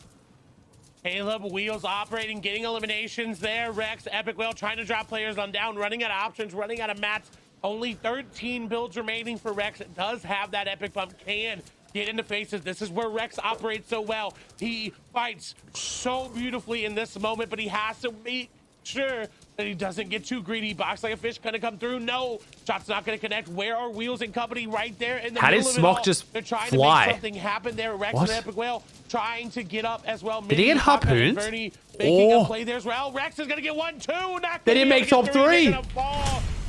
Caleb, Wheels operating, getting eliminations there. Rex, Epic Whale trying to drop players on down, running out of options, running out of mats. Only 13 builds remaining for Rex. It does have that epic bump, can get into faces. This is where Rex operates so well. He fights so beautifully in this moment, but he has to make sure that he doesn't get too greedy. Box like a fish gonna come through. No, shot's not gonna connect. Where are Wheels and company? Right there in the How middle did of it Smoke all. just They're trying fly? to make something happen there. Rex What? and Epic Whale trying to get up as well. Did he get harpooned? Bernie making Oh. a play there as well. Rex is gonna get 1-2. They didn't make top three.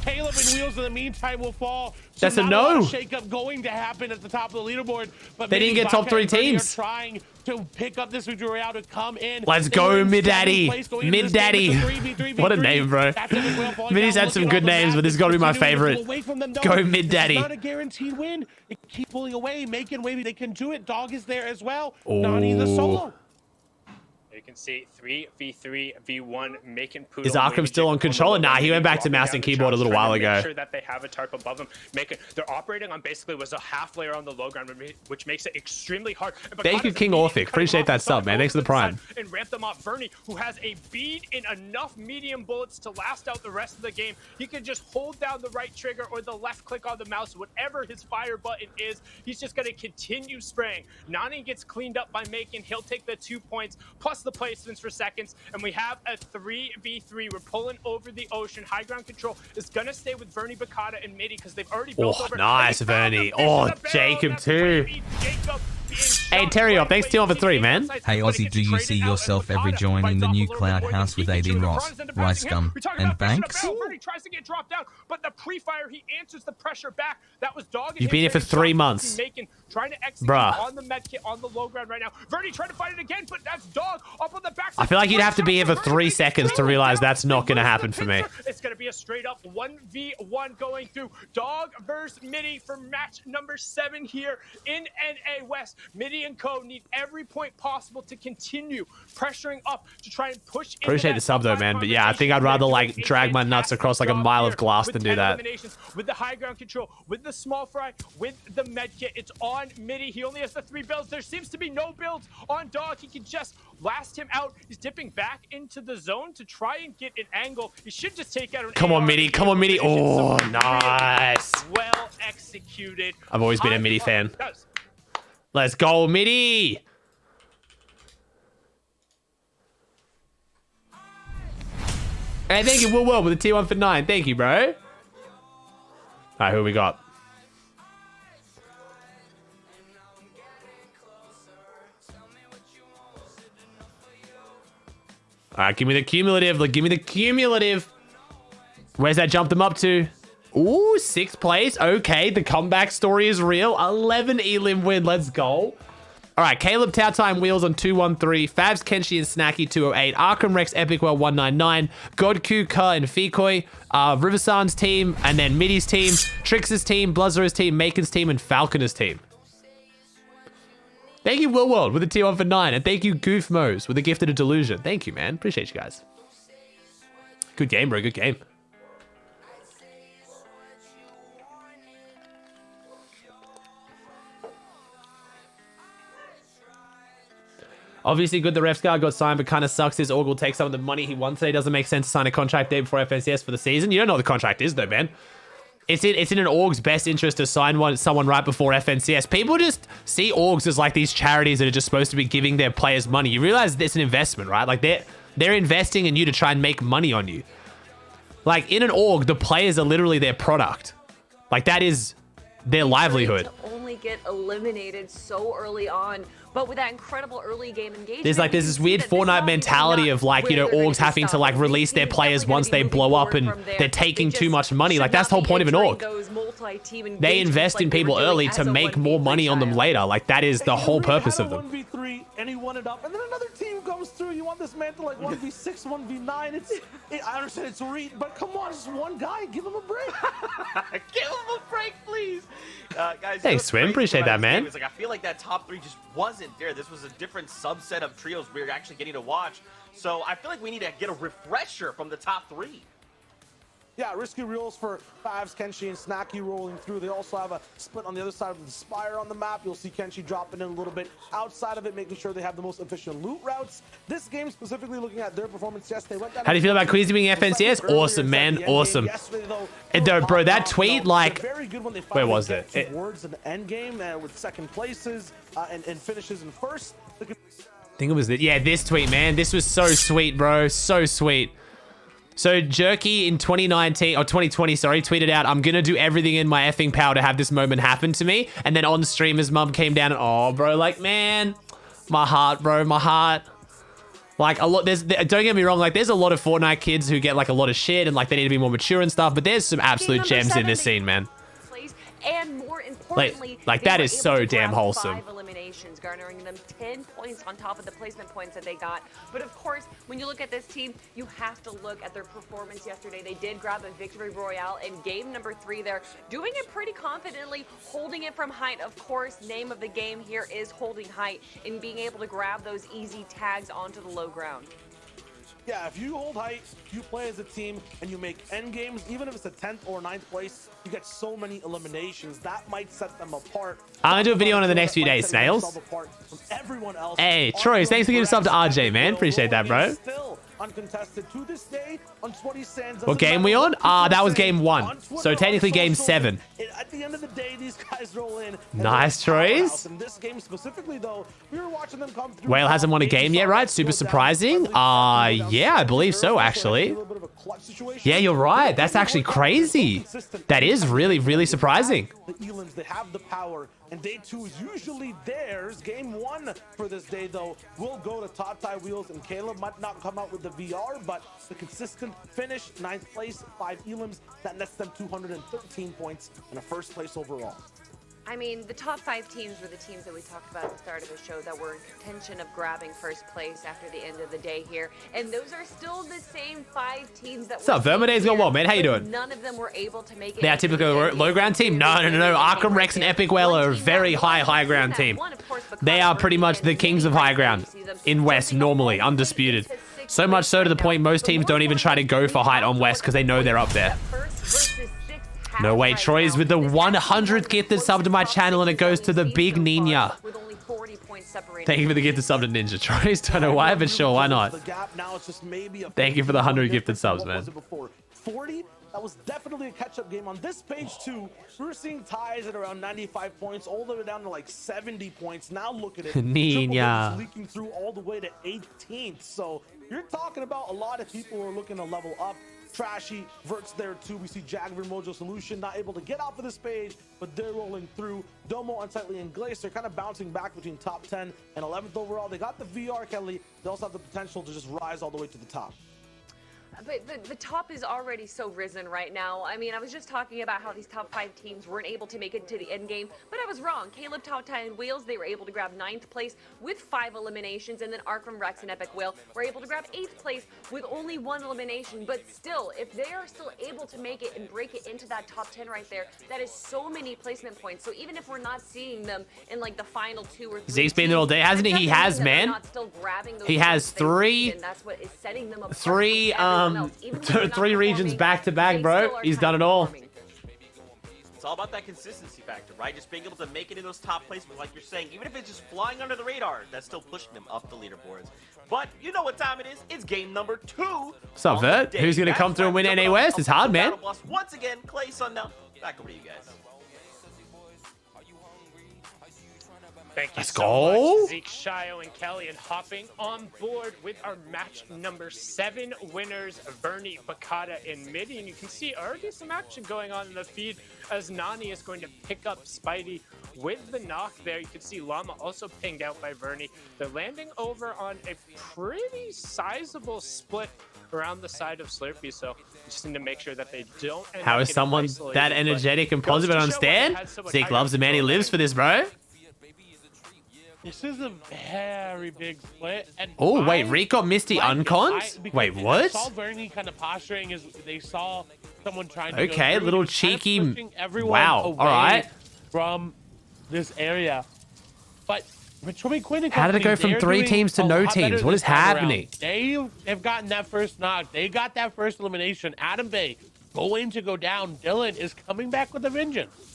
Caleb and Wheels in the meantime will fall. So That's a not no. lot of shake-up going to happen at the top of the leaderboard. But They didn't maybe get top Baka three and Bernie teams. are trying to pick up this victory royale to come in. Let's They go, were in Mid seventh Daddy. place going into Mid this game. Daddy. It's a 3v3v3. What a name, bro. That's Epic Whale falling Midi's down, had some looking good all the names, but this has got to be my continuing to pull favorite. away from them, though. Go Mid This Daddy. is not a guaranteed win. They keep pulling away, making way. They can do it. Dog is there as well. Oh. Nani the solo. You can see 3v3 v1 making Poodle. Is Arkham still on controller? Nah, he went back to mouse and keyboard a little while ago. Make sure that they have a tarp above them. They're operating on basically was a half layer on the low ground, which makes it extremely hard. Thank you, King Orphic. Appreciate that sub, man. Thanks for the prime. And ramp them off. Vernie, who has a bead in enough medium bullets to last out the rest of the game. He can just hold down the right trigger or the left click on the mouse, whatever his fire button is. He's just going to continue spraying. Nani gets cleaned up by Macon. He'll take the 2 points plus the placements for seconds, and we have a 3v3. We're pulling over the ocean. High ground control is going to stay with Vernie, Bakata, and Midi because they've already built over. Nice, Vernie. Oh, Jacob too. Hey, Terry, thanks to you for 3, man. Hey Ozzy, do you see yourself ever joining the new cloud house with Aiden Ross, Rice Gum, and Banks? Vernie tries to get dropped down, but the pre-fire, he answers the pressure back. That was Dog. You've been here for 3 months. Trying to execute Bruh. on the medkit on the low ground right now. Vernie trying to fight it again, but that's Dog up on the back. I feel like you'd have to be here for 3 seconds to realize that's not going to happen for me. It's going to be a straight up 1v1 going through Dog versus Midi for match number 7 here in NA West. Midi and Co need every point possible to continue pressuring up to try and push. Appreciate the sub though, man. But yeah, I think I'd rather like drag my nuts across like a mile of glass than do that. With the high ground control, with the small fry, with the med kit, it's on Midi. He only has the 3 builds. There seems to be no builds on Dog. He can just last him out. He's dipping back into the zone to try and get an angle. He should just take out an Come on, AR. Midi. Come on, Midi. Oh, Really nice. well executed. I've always been a Midi fan. Does. Let's go, Midi. Hey, thank you, Will with a tier 1 for 9. Thank you, bro. All right, who we got? All right, give me the cumulative. Like, give me the cumulative. Where's that jump them up to? Ooh, 6th place. Okay, the comeback story is real. 11 elim win. Let's go. All right, Caleb Tao Time Wheels on 213. Fabs, Kenshi, and Snacky 208. Arkham Rex, Epicwell 199. Godku, Ka, and Fikoi. Riversan's team, and then Midi's team. Trix's team, Bluzer's team, Macon's team, and Falconer's team. Thank you, Will World, with a tier 1 for 9. And thank you, Goof Mose, with a gifted a delusion. Thank you, man. Appreciate you guys. Good game, bro. Good game. Obviously, good the refs guard got signed, but kind of sucks his Org will take some of the money he wants today. Doesn't make sense to sign a contract day before FNCS for the season. You don't know what the contract is, though, man. It's in an Org's best interest to sign someone right before FNCS. People just see Orgs as like these charities that are just supposed to be giving their players money. You realize it's an investment, right? Like they're investing in you to try and make money on you. Like in an Org, the players are literally their product. Like that is their livelihood. To only get eliminated so early on. But with that incredible early game engagement, There's this weird Fortnite mentality of like, you know, Orgs having to like release their players once they blow up and they're taking too much money. Like that's the whole point of an Org. They invest in people early to make more money on them later. Like that is the whole purpose of them. 1v3 and he won it up, and then another team comes through. You want this man to like 1v6, 1v9. I understand it's Reed, but come on, just one guy. Give him a break. Give him a break, please. Guys, Thanks, Swim. Appreciate that, man. Like, I feel like that top 3 just wasn't there. This was a different subset of trios we were actually getting to watch. So I feel like we need to get a refresher from the top 3. Yeah, risky reels for Favs, Kenshi, and Snacky rolling through. They also have a split on the other side of the Spire on the map. You'll see Kenshi dropping in a little bit outside of it, making sure they have the most efficient loot routes. This game specifically looking at their performance, yes, they went down. How do you feel about Queasy being FNCS? Awesome, man. Awesome. And bro, that tweet, like, where was it? Towards an end game with second places and finishes in first. I think it was this tweet, man. This was so sweet, bro. So sweet. So Jerky in 2019 or 2020, sorry, tweeted out, "I'm gonna do everything in my effing power to have this moment happen to me." And then on stream, his mum came down and, oh, bro, like, man, my heart, bro, my heart. Like, a lot, don't get me wrong, like, there's a lot of Fortnite kids who get, like, a lot of shit and, like, they need to be more mature and stuff, but there's some absolute gems in this scene, man. And more importantly, like that is so damn wholesome. 5 eliminations, garnering them 10 points on top of the placement points that they got. But of course, when you look at this team, you have to look at their performance yesterday. They did grab a victory royale in game number 3 there, doing it pretty confidently, holding it from height. Of course, name of the game here is holding height and being able to grab those easy tags onto the low ground. Yeah, if you hold height, you play as a team, and you make end games, even if it's a 10th or 9th place, you get so many eliminations. That might set them apart. I'm gonna do a video on it the next few days, Snails. Hey, Troy, thanks for giving a sub to RJ, man. Appreciate that, bro. Still uncontested to this day on Sweaty Sands. What game we on? That was game 1. So technically game 7. At the end of the day, these guys roll in. Nice, Troyes. In this game specifically, though, we were watching them come through. Whale hasn't won a game yet, right? Super surprising. Yeah, I believe so, actually. Yeah, you're right. That's actually crazy. That is really, really surprising. The Elans, they have the power, and day 2 is usually theirs. Game 1 for this day, though, will go to Tatai Wheels, and Caleb might not come out with the VR, but the consistent finish, 9th place, 5 elims, that nets them 213 points and a 1st place overall. I mean, the top 5 teams were the teams that we talked about at the start of the show that were in contention of grabbing 1st place after the end of the day here. And those are still the same 5 teams that What's up, Verminay's going well, man? How you doing? None of them were able to make it. They are typical low ground team? No. Arkham Rex and Epic Whale are a very high ground team. They are pretty much the kings of high ground in West, normally, undisputed. So much so to the point most teams don't even try to go for height on West because they know they're up there. No way, Troy's with the 100th gifted sub to my channel, and it goes to the big Nina. Thank you for the gifted sub to Ninja. Troy's, don't know why, but sure, why not? Thank you for the 100 gifted subs, man. 40? That was definitely a catch-up game. On this page, too, we were seeing ties at around 95 points, all the way down to like 70 points. Now look at it. Nina. Leaking through all the way to 18th. So you're talking about a lot of people who are looking to level up. Trashy, Vert's there too. We see Jagger, Mojo Solution not able to get off of this page, but they're rolling through. Domo, Unsightly, and Glacier kind of bouncing back between top 10 and 11th overall. They got the VR, Kelly. They also have the potential to just rise all the way to the top. But the top is already so risen right now. I mean, I was just talking about how these top 5 teams weren't able to make it to the end game, but I was wrong. Caleb, Tautai, and Wheels, they were able to grab 9th place with 5 eliminations, and then Arkham, Rex, and Epic Whale were able to grab 8th place with only 1 elimination. But still, if they are still able to make it and break it into that top 10 right there, that is so many placement points. So even if we're not seeing them in like the final 2 or 3 Zeke's been there all day, hasn't he? He has, man. He has 3 regions back to back, bro. He's done it all. It's all about that consistency factor, right? Just being able to make it in those top placements, like you're saying, even if it's just flying under the radar, that's still pushing them up the leaderboards. But you know what time it is? It's game number 2. What's up, Vert? Who's gonna come through and win NA West? It's hard, man. Once again, Clay Sundown. Back over to you guys. Thank you Let's so go. much, Zeke, Shio, and Kelly, and hopping on board with our match number 7 winners, Vernie, Bakata, and Midi. And you can see already some action going on in the feed as Nani is going to pick up Spidey with the knock there. You can see Llama also pinged out by Vernie. They're landing over on a pretty sizable split around the side of Slurpee, so just need to make sure that they don't end How up is getting someone isolated, that energetic and positive and understand? Zeke loves the man, he lives for this, bro. This is a very big split. Oh, wait, Reek got Misty uncons? Wait, what? I saw Vernie kind of posturing as they saw someone trying to Okay, go through. little He's kind of cheeky. pushing everyone Wow, away all right. from this area. But Troy Quinn and How did it go company, from 3 they're teams to doing a no lot better teams? What this is time around. happening? They've gotten that first knock. They got that first elimination. Adam Bay going to go down. Dylan is coming back with a vengeance.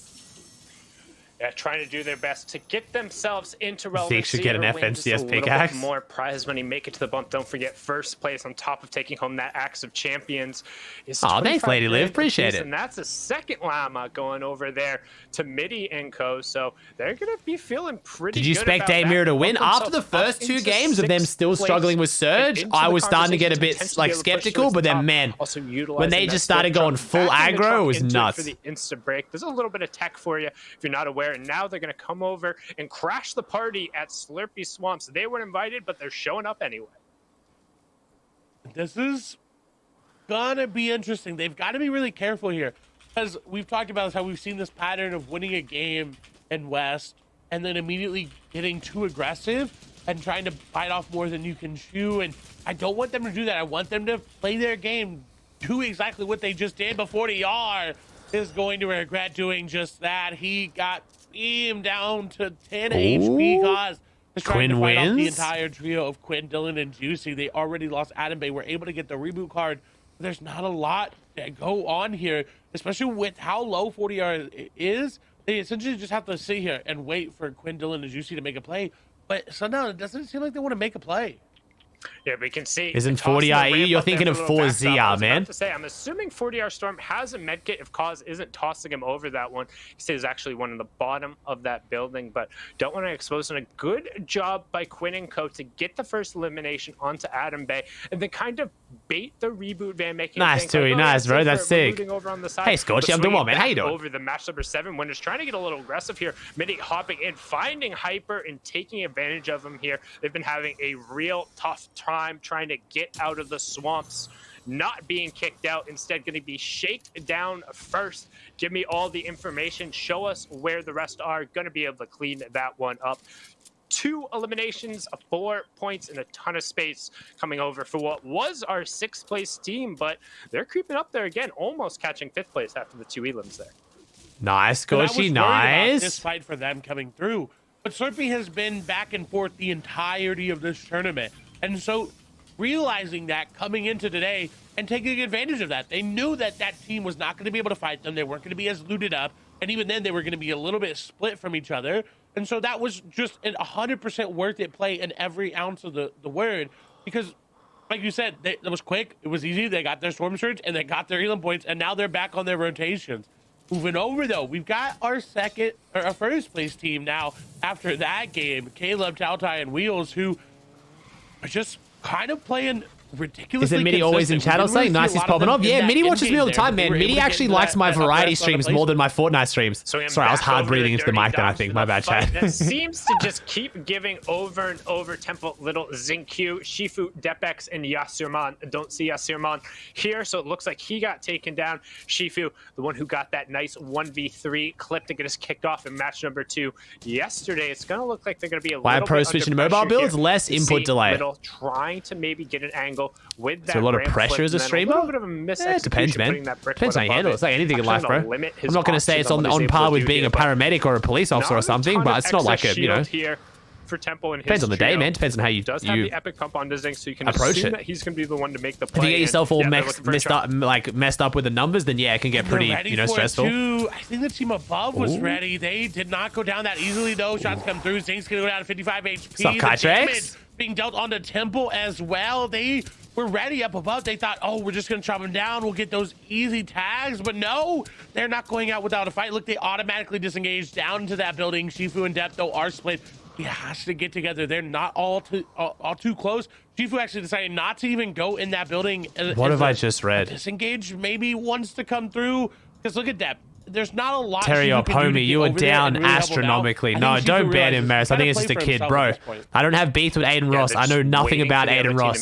Yeah, trying to do their best to get themselves into relevancy. Zeke should get an FNCS pickaxe. More prize money, make it to the bump. Don't forget, first place on top of taking home that Axe of Champions is oh, thanks, Lady Liv. Appreciate it. And that's a second llama going over there to Midi and Co. So they're going to be feeling pretty good. Did you expect Amir to win? After the first 2 games of them still struggling with Surge, I was starting to get a bit like skeptical, but then man, when they just started going full aggro, it was nuts. For the insta break, there's a little bit of tech for you if you're not aware. And now they're going to come over and crash the party at Slurpy Swamps. They weren't invited, but they're showing up anyway. This is gonna be interesting. They've got to be really careful here, because we've talked about how we've seen this pattern of winning a game in West and then immediately getting too aggressive and trying to bite off more than you can chew. And I don't want them to do that. I want them to play their game, do exactly what they just did. But 40R is going to regret doing just that. He got beamed down to 10 HP cause Quinn wins. The entire trio of Quinn, Dylan, and Juicy. They already lost Adam Bay. We're able to get the reboot card. There's not a lot to go on here, especially with how low 40R is. They essentially just have to sit here and wait for Quinn, Dylan, and Juicy to make a play. But somehow it doesn't seem like they want to make a play. Yeah, we can see. Isn't 40RE? You're thinking of 4ZR, man. To say, I'm assuming 40R Storm has a medkit if Cause isn't tossing him over that one. He says actually one in the bottom of that building, but don't want to expose him. A good job by Quinn and Co to get the first elimination onto Adam Bay and then kind of bait the reboot van, making nice, Tui. Nice, bro. That's sick. Hey, Scorchy, I'm doing well, man. How you doing? Over the match number 7, Winners trying to get a little aggressive here. Midi hopping in, finding Hyper and taking advantage of him here. They've been having a real tough time trying to get out of the swamps, not being kicked out, instead going to be shaked down first. Give me all the information, show us where the rest are. Going to be able to clean that one up. 2 eliminations, 4 points, and a ton of space coming over for what was our 6th place team, but they're creeping up there again, almost catching 5th place after the 2 elims there. Nice, Scorchy, nice. This fight for them coming through, but Slurpy has been back and forth the entirety of this tournament, and so realizing that coming into today and taking advantage of that. They knew that that team was not going to be able to fight them. They weren't going to be as looted up. And even then, they were going to be a little bit split from each other. And so that was just an 100% worth it play in every ounce of the word. Because, like you said, it was quick. It was easy. They got their Storm Surge and they got their Elam points. And now they're back on their rotations. Moving over, though, we've got our first place team now after that game. Caleb, Tautai, and Wheels, who are just kind of playing ridiculously. Isn't Midi always in chat or something? Nice, he's popping up. Yeah, Midi watches me all the time, man. Midi actually likes my variety streams more than my Fortnite streams. Sorry, I was hard breathing into the mic then, I think. My bad, chat. That seems to just keep giving over and over tempo. Little Zinkyu, Shifu, Depex, and Yasirman. Don't see Yasirman here, so it looks like he got taken down. Shifu, the one who got that nice 1v3 clip to get us kicked off in match number 2 yesterday. It's going to look like they're going to be a little bit switching to mobile builds, less input delay. Little trying to maybe get an angle with that. So a lot of pressure as a streamer? A bit of a it depends, man. Depends how you handle it. It's like anything in life, bro. I'm I'm not going to say it's on par with being a paramedic or a police officer or something, but it's not like a, you know, here for Temple and depends on the day, man. Depends on how you does have the epic pump on Dizink, so you can approach assume it. that he's going to be the one to make the play. If you get yourself all messed up with the numbers, then yeah, it can get pretty, you know, stressful. I think the team above was ready. They did not go down that easily, though. Shots come through. Zink's going to go down to 55 HP. What's up, Kytrex? Being dealt onto Temple as well. They were ready up above. They thought, oh, we're just going to chop them down. We'll get those easy tags. But no, they're not going out without a fight. Look, they automatically disengaged down into that building. Shifu and Depth, though, are split. He has to get together. They're not all too close. Shifu actually decided not to even go in that building. What have I just read? Disengage maybe wants to come through. Because look at Depth. There's not a lot. Terry up, homie, you are down really astronomically. No, don't ban him, Maris. I think it's just a kid, bro. I don't have beef with Aiden Ross. I know nothing about Aiden Ross.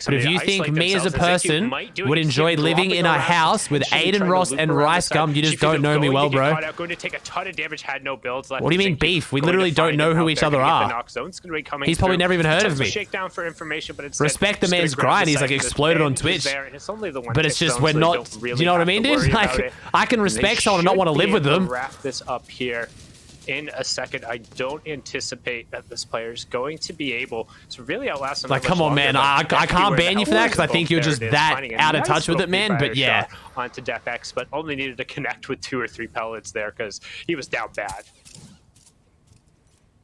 But if you think me as a person would enjoy living in a house with Aiden Ross and Rice Gum, you just don't know me well, bro. Going to take a ton of damage, had no builds left. What do you mean beef? We literally don't know who each other are. He's probably never even heard of me. Respect the man's grind. He's like exploded on Twitch. But it's just we're not. Do you know what I mean, dude? Like I can respect someone and not want to live with them. Wrap this up here. in a second. I don't anticipate that this player is going to be able to really outlast him. Like, come on, man. I can't ban you for that because I think you're just that out of touch with it, man. But yeah. Onto DefX, but only needed to connect with 2 or 3 pellets there because he was down bad.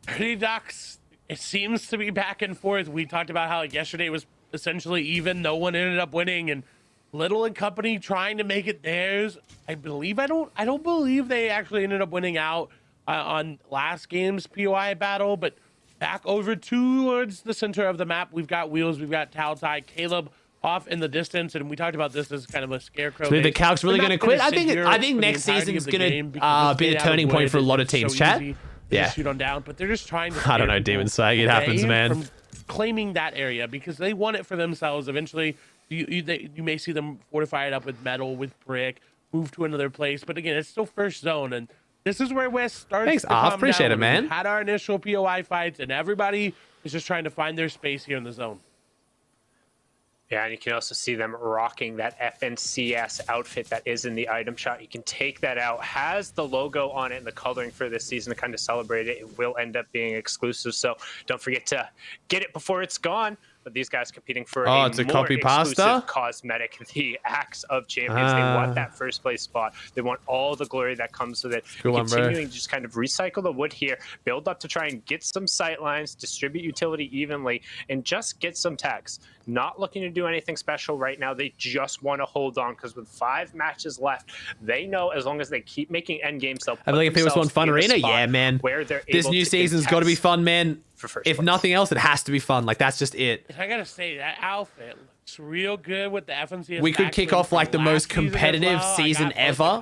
Pretty Ducks, it seems to be back and forth. We talked about how yesterday was essentially even. No one ended up winning, and Little and company trying to make it theirs. I don't believe they actually ended up winning out on last game's POI battle, but back over towards the center of the map, we've got Wheels, we've got Taltai, Caleb off in the distance, and we talked about this as kind of a scarecrow. So the Calc's really going to quit. I think next season is going to be a turning point for a lot of teams. Chat. Yeah. Shoot on down, but they're just trying to. I don't know, Demon Swag. It happens, man. From claiming that area because they want it for themselves. Eventually, you may see them fortify it up with metal, with brick, move to another place. But again, it's still first zone, and this is where West starts. Thanks, Off. Appreciate it, man. We had our initial POI fights, and everybody is just trying to find their space here in the zone. Yeah, and you can also see them rocking that FNCS outfit that is in the item shot. You can take that out. Has the logo on it and the coloring for this season to kind of celebrate it. It will end up being exclusive, so don't forget to get it before it's gone. But these guys competing for it's a copy pasta cosmetic, the Axe of Champions. They want that first place spot. They want all the glory that comes with it. Continuing to just kind of recycle the wood here, build up to try and get some sight lines, distribute utility evenly, and just get some tags. Not looking to do anything special right now. They just want to hold on because with 5 matches left, they know as long as they keep making end games, they'll I think if people want fun arena, yeah, man. This new season's got to be fun, man. If nothing else, it has to be fun. Like, that's just it. I gotta say, that outfit looks real good with the FNCS. We could kick off like the most competitive season ever.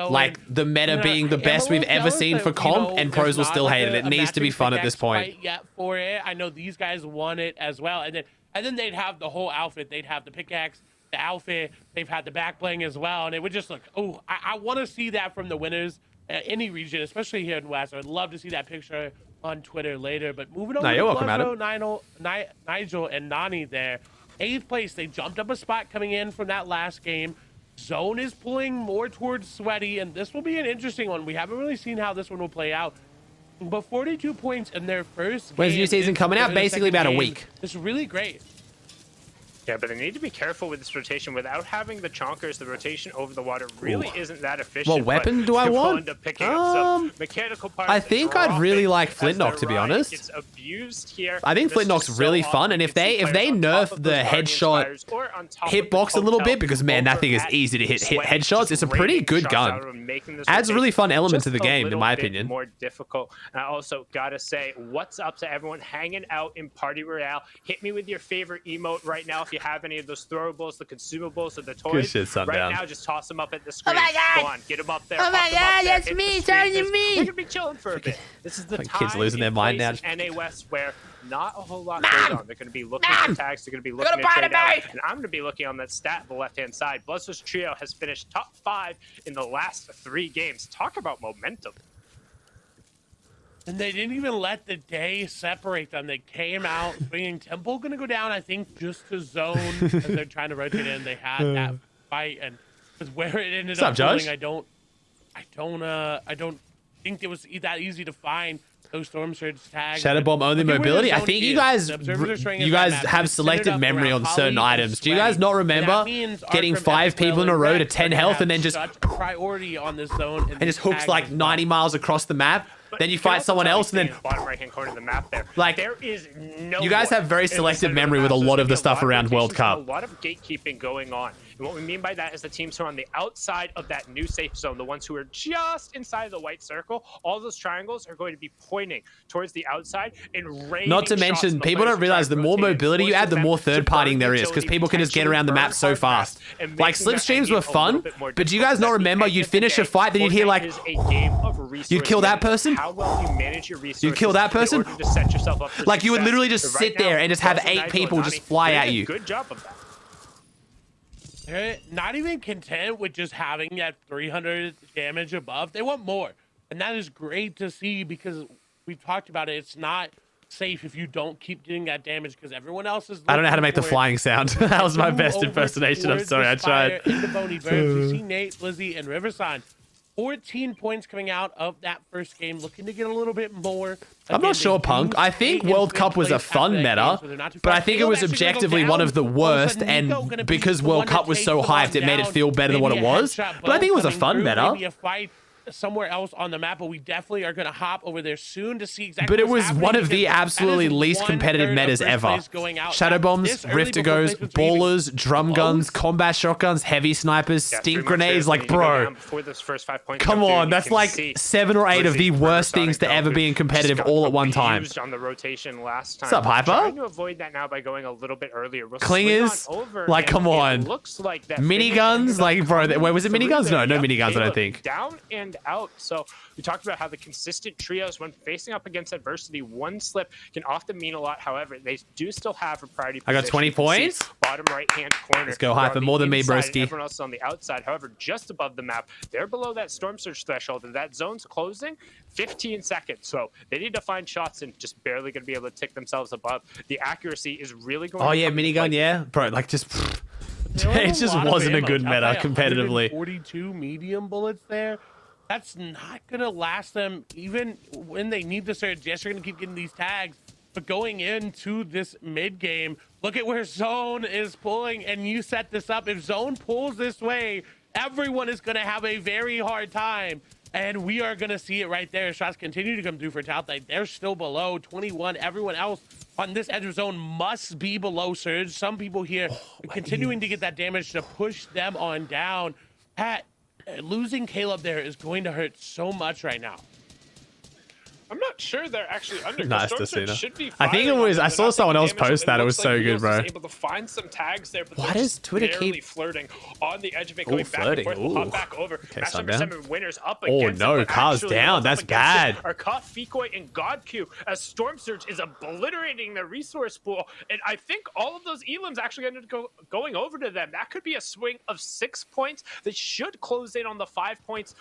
Like the meta being the best we've ever seen for comp, and pros will still hate it. It needs to be fun at this point. For it, I know these guys want it as well, and then they'd have the whole outfit. They'd have the pickaxe, the outfit. They've had the back bling as well, and it would just look. Oh, I want to see that from the winners, any region, especially here in West. I'd love to see that picture on Twitter later. But moving over to Nigel and Nani there. 8th place. They jumped up a spot coming in from that last game. Zone is pulling more towards Sweaty, and this will be an interesting one. We haven't really seen how this one will play out. But 42 points in their first game. When's the new season coming out? Basically about a week. It's really great. Yeah, but they need to be careful with this rotation. Without having the chonkers, the rotation over the water really isn't that efficient. What weapon do I want? Mechanical parts, I think I'd really like Flintknock, to be honest. It's abused here. I think Flintknock's really fun, and if they nerf the headshot hitbox a little bit, because man, that thing is easy to hit headshots. It's a pretty good gun. Adds a really fun element to the game, in my opinion. More difficult. And I also gotta say, what's up to everyone hanging out in Party Royale? Hit me with your favorite emote right now if you have any of those throwables, the consumables, or the toys. Good shit, Sundown. Right now, just toss them up at the screen. Oh my God. Go on, get them up there. Oh my God, that's me, turning me. We're gonna be chilling for a bit. This is the time kids losing their mind now. NA West where not a whole lot goes on. They're going to be looking for tags. They're going to be looking to trade out. And I'm going to be looking on that stat on the left-hand side. Bloodsource Trio has finished top 5 in the last 3 games. Talk about momentum. And they didn't even let the day separate them. They came out bringing Temple going to go down, I think, just to zone as they're trying to rotate in. They had that fight, and where it ended up going, I don't think it was that easy to find those Storm Surge tags. Shadow Bomb only mobility. I think you guys have selective memory on certain items. Do you guys not remember getting 5 people in a row to 10 health and then just priority on this zone and just hooks like 90 miles across the map? Then you fight someone else, and then bottom right-hand corner of the map there. Like, there is no. You guys have very selective memory with a lot of the stuff around World Cup. A lot of gatekeeping going on, and what we mean by that is the teams who are on the outside of that new safe zone, the ones who are just inside the white circle. All those triangles are going to be pointing towards the outside and raining. Not to mention, people don't realize the more mobility you add, the more third partying there is, because people can just get around the map so fast. Like slipstreams were fun, but do you guys not remember? You'd finish a fight, then you'd hear like, you'd kill that person. How well you manage your resources. You'd kill that person. To set yourself up for like you would success. literally just sit there and just have 8 people just fly at you. Good job of that. They're not even content with just having that 300 damage above. They want more, and that is great to see because we've talked about it. It's not safe if you don't keep doing that damage because everyone else is. I don't know how to make the flying sound. That was my best impersonation. I'm sorry, I tried. You see Nate, Lizzie, and Riverside 14 points coming out of that first game, looking to get a little bit more. I'm not sure, Punk. I think World Cup was a fun meta, but I think it was objectively one of the worst, and because World Cup was so hyped, it made it feel better than what it was. But I think it was a fun meta. Maybe a fight somewhere else on the map, but we definitely are going to hop over there soon to see exactly. But it was one of the absolutely least competitive metas ever. Shadow bombs, Riftigos, ballers, drum guns, combat shotguns, heavy snipers, stink grenades. Like, bro, come on, that's like 7 or 8 of the worst things to ever be in competitive all at one time. On the rotation last time. What's up, Hyper? Trying to avoid that now by going a little bit earlier. Clingers, like, come on. Miniguns, like, bro, wait, was it miniguns? No miniguns, I don't think. Down and out. So we talked about how the consistent trios, when facing up against adversity, one slip can often mean a lot. However, they do still have a priority position. I got 20 points. Bottom right hand corner. Let's go, Hyper. More than me, broski. Everyone else is on the outside. However, just above the map, they're below that storm surge threshold, and that zone's closing 15 seconds. So they need to find shots and just barely going to be able to tick themselves above. The accuracy is really going. Oh yeah, minigun, yeah, bro. Like just. It just wasn't a good meta competitively. 42 medium bullets there. That's not going to last them even when they need the surge. Yes, you're going to keep getting these tags. But going into this mid game, look at where Zone is pulling, and you set this up. If Zone pulls this way, everyone is going to have a very hard time. And we are going to see it right there. Shots continue to come through for Taotai. They're still below 21. Everyone else on this edge of Zone must be below surge. Some people here continuing to get that damage to push them on down. Pat, losing Caleb there is going to hurt so much right now. I'm not sure they're actually under. Nice to see that. I think it was. I saw someone else post that. It was so good, bro. Able to find some tags there, but why does Twitter keep flirting on the edge of it, going back and forth? We'll hop back over. Okay, match number 7 winners up oh against no, Car's down. That's bad. Are Cuff, Fikoi, and GodQ as Storm Surge is obliterating their resource pool, and I think all of those elims actually ended up going over to them. That could be a swing of 6 points. They should close in on the 5 points.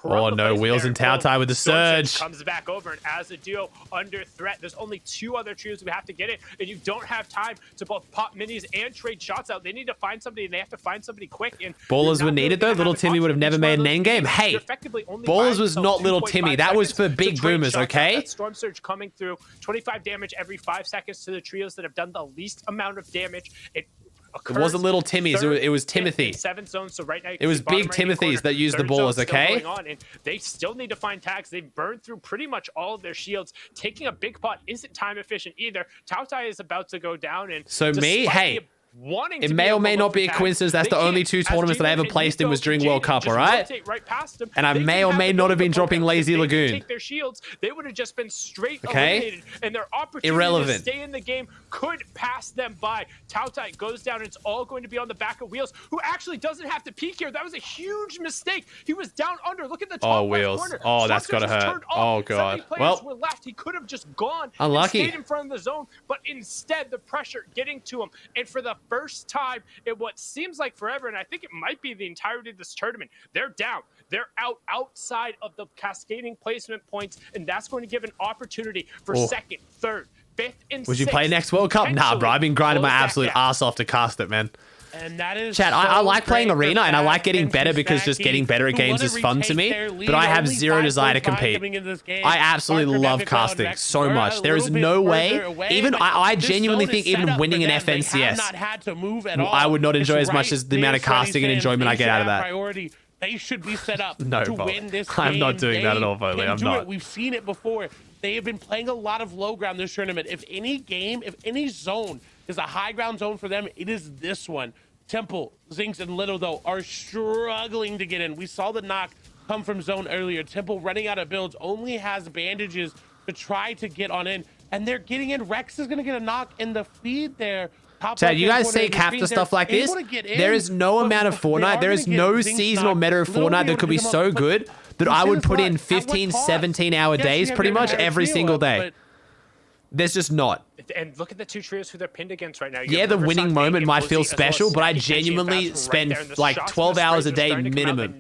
Oh no, Wheels and Taotai with the surge. Comes back over, and as a duo under threat, there's only 2 other trios who have to get it, and you don't have time to both pop minis and trade shots out. They need to find somebody, and they have to find somebody quick. And ballers were needed though. Little Timmy would have never made an end game. Hey, ballers was not little Timmy. That was for big boomers, okay? Storm Surge coming through, 25 damage every 5 seconds to the trios that have done the least amount of damage. It wasn't little Timmy's. It was Timothy. 7th zone, so right now it was big Timothy's that used the ballers, okay? And they still need to find tags. They've burned through pretty much all of their shields. Taking a big pot isn't time efficient either. Taotai is about to go down, and so me, hey, it may or may not be a coincidence. That's the only 2 tournaments that I ever placed in was during World Cup, all right? And I may or may not have been dropping Lazy Lagoon. Take their shields, they would have just been straight eliminated, and their opportunity to stay in the game could pass them by. Taotai goes down, and it's all going to be on the back of Wheels, who actually doesn't have to peek here. That was a huge mistake. He was down under. Look at the top Wheels. corner. Oh, that's gotta hurt. Oh god. Well, were left. He could have just gone. Unlucky. And stayed in front of the zone, but instead the pressure getting to him, and for the first time in what seems like forever, and I think it might be the entirety of this tournament, they're down. They're outside of the cascading placement points, and that's going to give an opportunity for 2nd, 3rd, 5th, and 6th. Would you play next World Cup? Nah, bro. I've been grinding my absolute ass off to cast it, man. And that is Chat, I like playing Arena, and I like getting better because just getting better at games is fun to me, but I have zero desire to compete. I absolutely love casting so much. There is no way, even I genuinely think even winning an FNCS, I would not enjoy as much as the amount of casting and enjoyment I get out of that. They should be set up no, to win this game. I'm not doing that at all, Foley. I'm not. We've seen it before. They have been playing a lot of low ground this tournament. If any game, if any zone is a high ground zone for them, it is this one. Temple, Zinx, and Little, though, are struggling to get in. We saw the knock come from zone earlier. Temple, running out of builds, only has bandages to try to get on in. And they're getting in. Rex is going to get a knock in the feed there. Chad, you guys say cap to stuff like this? There is no amount of Fortnite. There is no seasonal meta of Fortnite that could be so good that I would put in 15, 17-hour days pretty much every single day. There's just not. And look at the 2 trios who they're pinned against right now. Yeah, the winning moment might feel special, but I genuinely spend like 12 hours a day minimum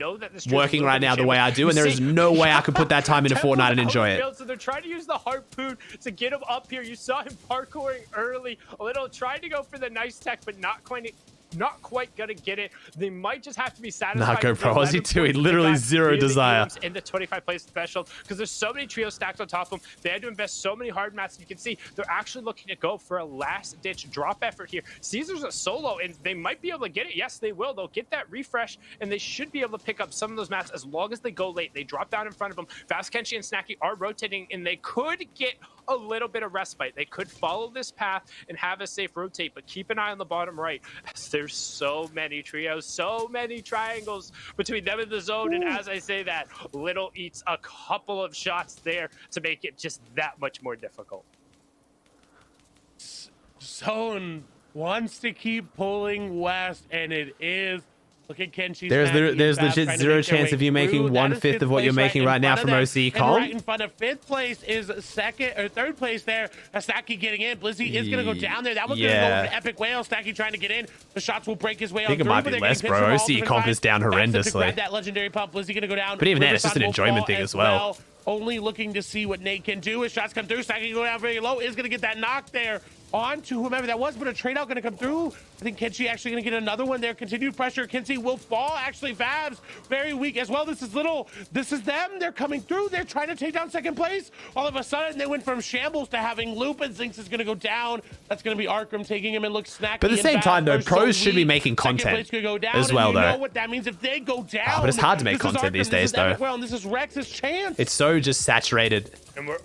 working right now the way I do, and there is no way I could put that time into Fortnite and enjoy it. So they're trying to use the harpoon to get him up here. You saw him parkouring early. A little trying to go for the nice tech, but not quite not quite gonna get it. They might just have to be satisfied. Nah, go pro Aussie too. He literally zero desire in the 25 place special because there's so many trios stacked on top of them. They had to invest so many hard mats. You can see they're actually looking to go for a last-ditch drop effort here. Caesar's a solo, and they might be able to get it. Yes, they will. They'll get that refresh, and they should be able to pick up some of those mats as long as they go late. They drop down in front of them. Fast, Kenshi, and Snacky are rotating, and they could get a little bit of respite. They could follow this path and have a safe rotate, but keep an eye on the bottom right, as there's so many trios, so many triangles between them and the zone. And as I say that, Little eats a couple of shots there to make it just that much more difficult. Zone wants to keep pulling west, and it is. Look at Kenshi. There's legit zero chance of you making 1/5 of what you're making right now from OC Calm. Right in front of 5th place is third place there. Snacky getting in. Blizzy is going to go down there. That was going to go over to Epic Whale. Snacky trying to get in. The shots will break his way out. I think it might be less, bro. OC Comp is down horrendously. Grab that legendary pump. Blizzy going to go down. But even then, it's just an enjoyment thing as well. Only looking to see what Nate can do. His shots come through. Snacky go down very low. Is going to get that knock there onto whomever that was, but a trade out going to come through. I think Kenshi actually going to get another one there. Continued pressure. Kenshi will fall. Actually, Fabs very weak as well. This is Little. This is them. They're coming through. They're trying to take down second place. All of a sudden, they went from shambles to having Loop, and Zinx is going to go down. That's going to be Arkham taking him and looks Snacky. But at the same time, though, pros should be making content as well, though. You know what that means if they go down. But it's hard to make content these days, though. Well, and this is Rex's chance. It's so just saturated.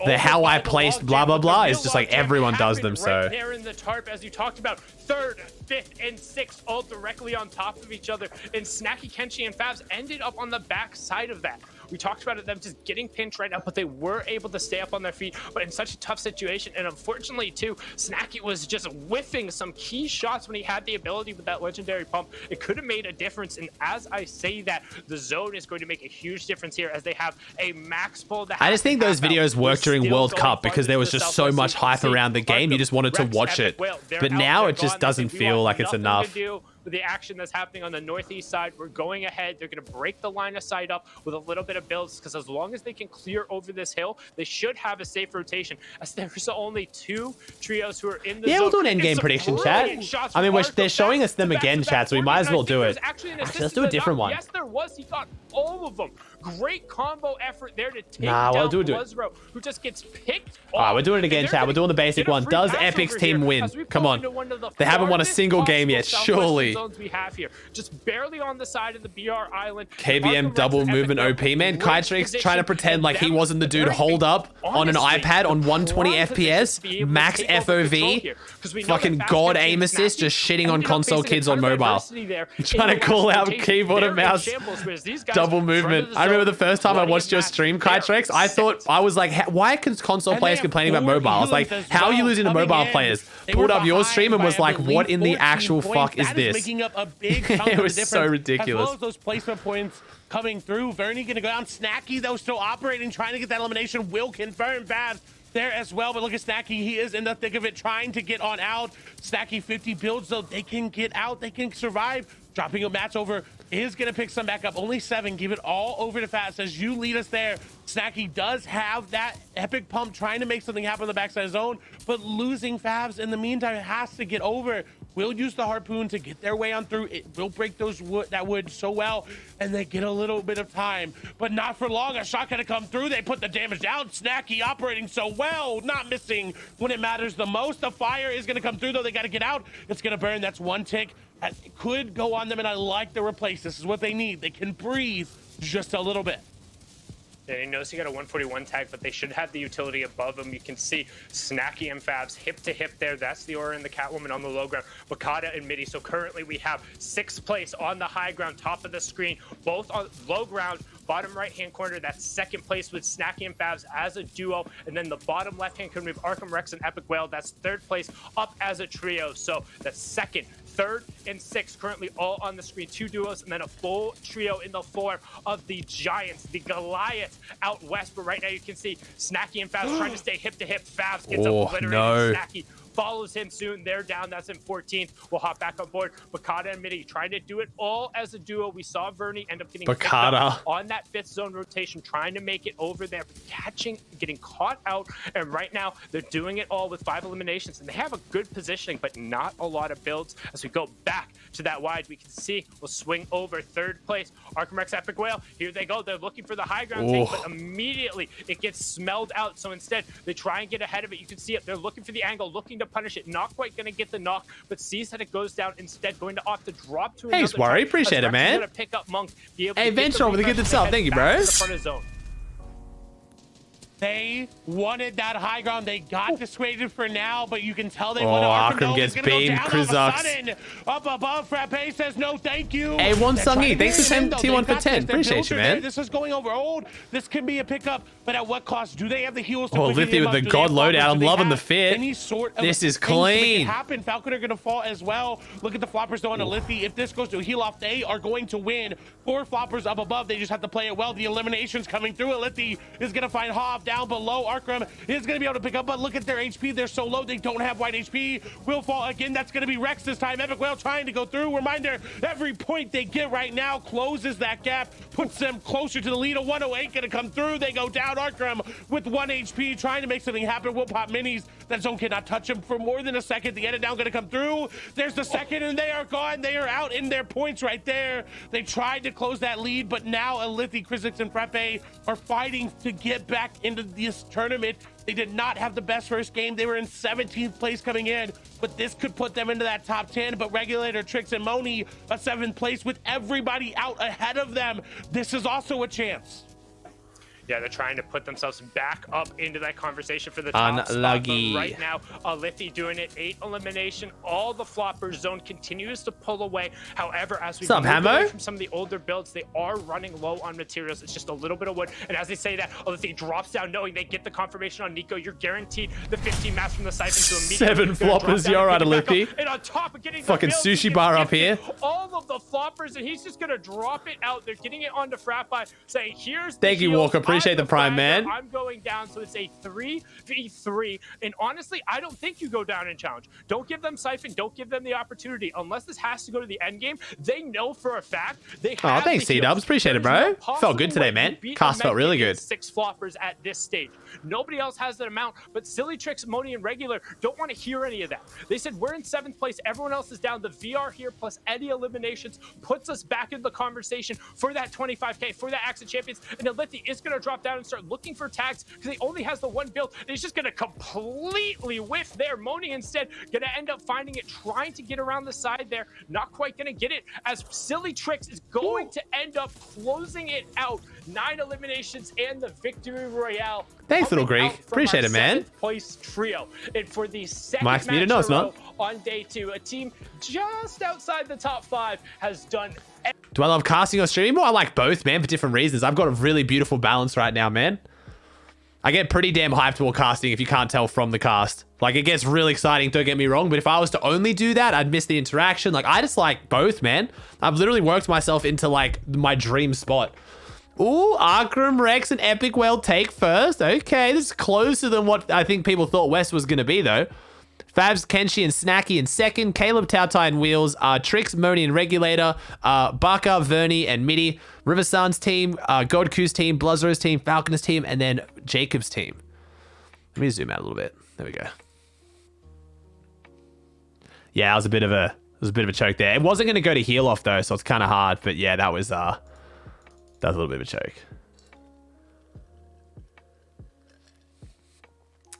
The how I placed blah blah blah is just like everyone does them. So right there in the tarp, as you talked about, 3rd, 5th, and 6th all directly on top of each other, and Snacky, Kenshi, and Fabs ended up on the back side of that. We talked about it, them just getting pinched right now, but they were able to stay up on their feet, but in such a tough situation. And unfortunately, too, Snacky was just whiffing some key shots when he had the ability with that legendary pump. It could have made a difference. And as I say that, the zone is going to make a huge difference here as they have a max pull. I just think those videos worked during World Cup because there was just so much hype around the game. You just wanted to watch it. But now it just doesn't feel like it's enough. The action that's happening on the northeast side, we're going ahead. They're going to break the line of sight up with a little bit of builds, because as long as they can clear over this hill, they should have a safe rotation, as there's only 2 trios who are in the zone. Yeah, we'll do an endgame prediction, chat. I mean, they're showing us them again, chat, so we might as well do it. Actually, let's do a different one. Yes, there was. He got all of them. Great combo effort there to take down Blizro, who just gets picked off. All right, we're doing it again, chat. We're doing the basic one. Does Epic's team win? Come on. They haven't won a single game yet, surely. We have here, just barely on the side of the BR Island. KBM double movement OP, man. Kytrix trying to pretend like he wasn't the dude holed up on an iPad on 120 FPS, max FOV, fucking god aim assist, just shitting on console kids on mobile. Trying to call out keyboard and mouse double movement. I remember the first time I watched your stream, Kytrix, I was like, why can console players complaining about mobile? I was like, how are you losing to mobile players? Pulled up your stream and was like, what in the actual fuck is this? It was so ridiculous. As well as those placement points coming through. Vernie gonna go down. Snacky, though, still operating, trying to get that elimination. Will confirm Babs there as well, but look at Snacky. He is in the thick of it, trying to get on out. Snacky 50 builds, though. They can get out. They can survive. Dropping a match over is going to pick some back up. Only 7. Give it all over to Fast as you lead us there. Snacky does have that epic pump, trying to make something happen on the backside zone, but losing Fabs in the meantime. It has to get over. Will use the harpoon to get their way on through. It will break that wood so well, and they get a little bit of time, but not for long. A shot gonna come through. They put the damage down. Snacky operating so well, not missing when it matters the most. The fire is gonna come through, though. They gotta get out. It's gonna burn. That's 1 tick. It could go on them, and I like the replace. This is what they need. They can breathe just a little bit. Yeah, he knows he got a 141 tag, but they should have the utility above them. You can see Snacky and Fabs hip to hip there. That's the Aura and the Catwoman on the low ground. Bakata and Midi. So currently we have 6th place on the high ground, top of the screen, both on low ground, bottom right-hand corner. That's 2nd place with Snacky and Fabs as a duo. And then the bottom left-hand corner, we have Arkham Rex and Epic Whale. That's 3rd place up as a trio. So that's 2nd, 3rd, and 6th currently all on the screen. 2 duos and then a full trio in the form of the Giants, the Goliath out west. But right now you can see Snacky and Fabs trying to stay hip to hip. Fabs gets obliterated. Snacky follows him soon. They're down. That's in 14th. We'll hop back on board. Bakata and Midi trying to do it all as a duo. We saw Vernie end up getting Bakata on that 5th zone rotation, trying to make it over there, getting caught out. And right now, they're doing it all with 5 eliminations. And they have a good positioning, but not a lot of builds. As we go back to that wide, we can see we'll swing over 3rd place. Arkham Epic Whale, here they go. They're looking for the high ground take, but immediately it gets smelled out. So instead, they try and get ahead of it. You can see it. They're looking for the angle, looking to punish it. Not quite going to get the knock, but sees that it goes down instead, going to opt to drop to another. Thanks, Worry. Appreciate it, man. Pick up Monk, be able hey, Venture over the good itself. Thank you, bros. They wanted that high ground. They got dissuaded for now, but you can tell they want to Arkham gets beamed. Krizux. Up above, Frappe says no thank you. A1 Sungy, thanks for saying T1 for 10. Appreciate you, man. This is going over old. This can be a pickup, but at what cost? Do they have the heals to Lithy with the God loadout. I'm loving the fit. This is clean. Happen. Falcon are going to fall as well. Look at the floppers though on a Lithy. If this goes to a heal off, they are going to win. 4 floppers up above. They just have to play it well. The eliminations coming through. A Lithy is going to find Hav down below. Arkham is going to be able to pick up, but look at their HP. They're so low. They don't have white HP. Will fall again. That's going to be Rex this time. Epic Whale trying to go through. Reminder, every point they get right now closes that gap, puts them closer to the lead. A 108 going to come through. They go down. Arkham with 1 HP trying to make something happen. Will pop minis. That zone cannot touch him for more than a second. The edit down going to come through. There's the second, and they are gone. They are out in their points right there. They tried to close that lead, but now Alithi, Krizix, and Frappe are fighting to get back into this tournament. They did not have the best first game. They were in 17th place coming in, but this could put them into that top 10. But Regulator, Trix, and Moni, a 7th place with everybody out ahead of them. This is also a chance. Yeah, they're trying to put themselves back up into that conversation for the top spot. But right now, Alithi doing it, 8 elimination. All the floppers zone continues to pull away. However, as we move away from some of the older builds, they are running low on materials. It's just a little bit of wood. And as they say that, Alithi drops down knowing they get the confirmation on Nico. You're guaranteed the 15 maps from the Siphon to immediately 7 floppers, you're right, Alithi. And on top of getting fucking sushi bar up here. All of the floppers, and he's just going to drop it out. They're getting it onto Frappe, saying, here's the Thank you, Walker. Appreciate the prime, man. I'm going down, so it's a 3v3. And honestly, I don't think you go down in challenge. Don't give them Siphon. Don't give them the opportunity. Unless this has to go to the end game, they know for a fact they have. Oh, thanks, C-Dubs. Appreciate it, bro. Felt good today, man. Cast felt really good. 6 floppers at this stage. Nobody else has that amount, but Silly Tricks, Moni, and Regular don't want to hear any of that. They said, we're in 7th place. Everyone else is down. The VR here plus any eliminations puts us back in the conversation for that 25K, for that Axe of Champions. And Alithi is going to drop down and start looking for tags because he only has the 1 build. And he's just going to completely whiff there. Moni instead going to end up finding it, trying to get around the side there. Not quite going to get it, as Silly Tricks is going to end up closing it out. 9 eliminations and the victory royale. Thanks, Little Greek. Appreciate it, man. 7th place trio. And for the second Max match no, it's not. on day 2, a team just outside the top 5 has done. Do I love casting or streaming more? I like both, man, for different reasons. I've got a really beautiful balance right now, man. I get pretty damn hyped toward casting if you can't tell from the cast. Like, it gets really exciting, don't get me wrong, but if I was to only do that, I'd miss the interaction. Like, I just like both, man. I've literally worked myself into, like, my dream spot. Ooh, Arkham, Rex, and Epic Whale take first. Okay, this is closer than what I think people thought West was going to be, though. Fabs, Kenshi, and Snacky in second. Caleb, Tautai, and Wheels. Trix, Moni, and Regulator. Baka, Vernie, and Midi. Riversun's team. Godku's team. Bluzzo's team. Falcon's team. And then Jacob's team. Let me zoom out a little bit. There we go. Yeah, it was a bit of a choke there. It wasn't going to go to heal off, though, so it's kind of hard. But yeah, that was a little bit of a choke.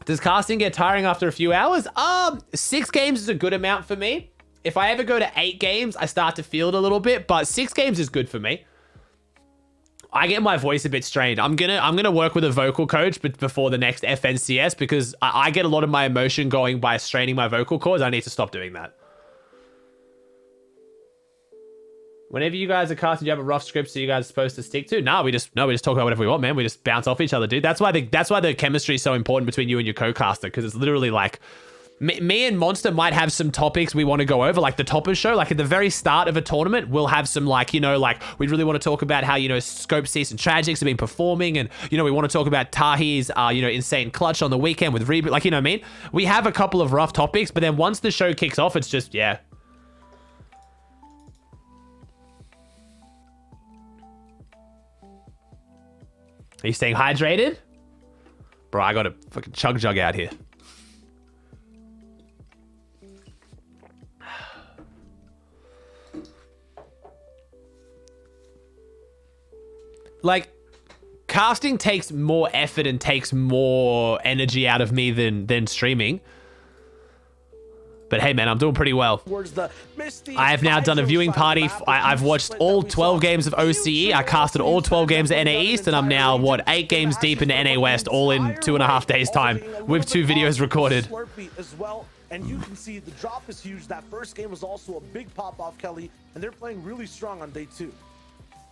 Does casting get tiring after a few hours? 6 games is a good amount for me. If I ever go to 8 games, I start to feel it a little bit, but 6 games is good for me. I get my voice a bit strained. I'm gonna work with a vocal coach before the next FNCS because I get a lot of my emotion going by straining my vocal cords. I need to stop doing that. Whenever you guys are casting, you have a rough script so you guys are supposed to stick to? No, we just talk about whatever we want, man. We just bounce off each other, dude. That's why the chemistry is so important between you and your co-caster, because it's literally like Me and Monster might have some topics we want to go over, like the Toppers show. Like at the very start of a tournament, we'll have some like, you know, like we really want to talk about how, you know, Scope Cease and Tragics have been performing. And, you know, we want to talk about Tahi's, you know, insane clutch on the weekend with Reboot. Like, you know what I mean? We have a couple of rough topics, but then once the show kicks off, it's just, yeah. Are you staying hydrated? Bro, I got a fucking chug jug out here. Like, casting takes more effort and takes more energy out of me than streaming. But hey, man, I'm doing pretty well. I have now done a viewing party. I've watched all 12 games of OCE. I casted all 12 games of NA East, and I'm now, what, 8 games deep into NA West, all in 2.5 days' time, with 2 videos recorded. And you can see the drop is huge. That first game was also a big pop-off, Kelly, and they're playing really strong on day 2.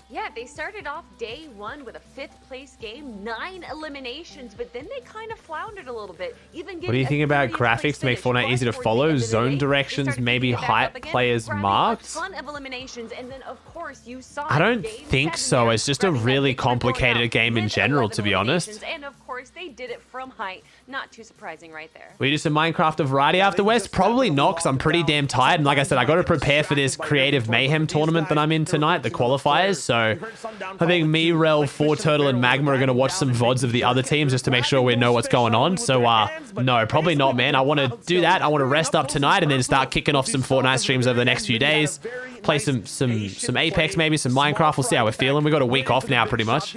Yeah, they started off day 1 with a 5th place game, 9 eliminations, but then they kind of floundered a little bit. Even what do you think about graphics to make Fortnite easy to follow? Zone directions, maybe height players marked? A ton of eliminations, and then of course you saw I don't think so. It's just a really complicated game in general, to be honest. And of course they did it from height. Not too surprising right there. Will you do some Minecraft of variety after West? Probably not, because I'm pretty damn tired. And like I said, I got to prepare for this Creative Mayhem tournament that I'm in tonight, the qualifiers. So I think me, Rel, 4 Turtle, and Magma are going to watch some VODs of the other teams just to make sure we know what's going on. So no, probably not, man. I want to do that. I want to rest up tonight and then start kicking off some Fortnite streams over the next few days. Play some Apex, maybe some Minecraft. We'll see how we're feeling. We got a week off now, pretty much.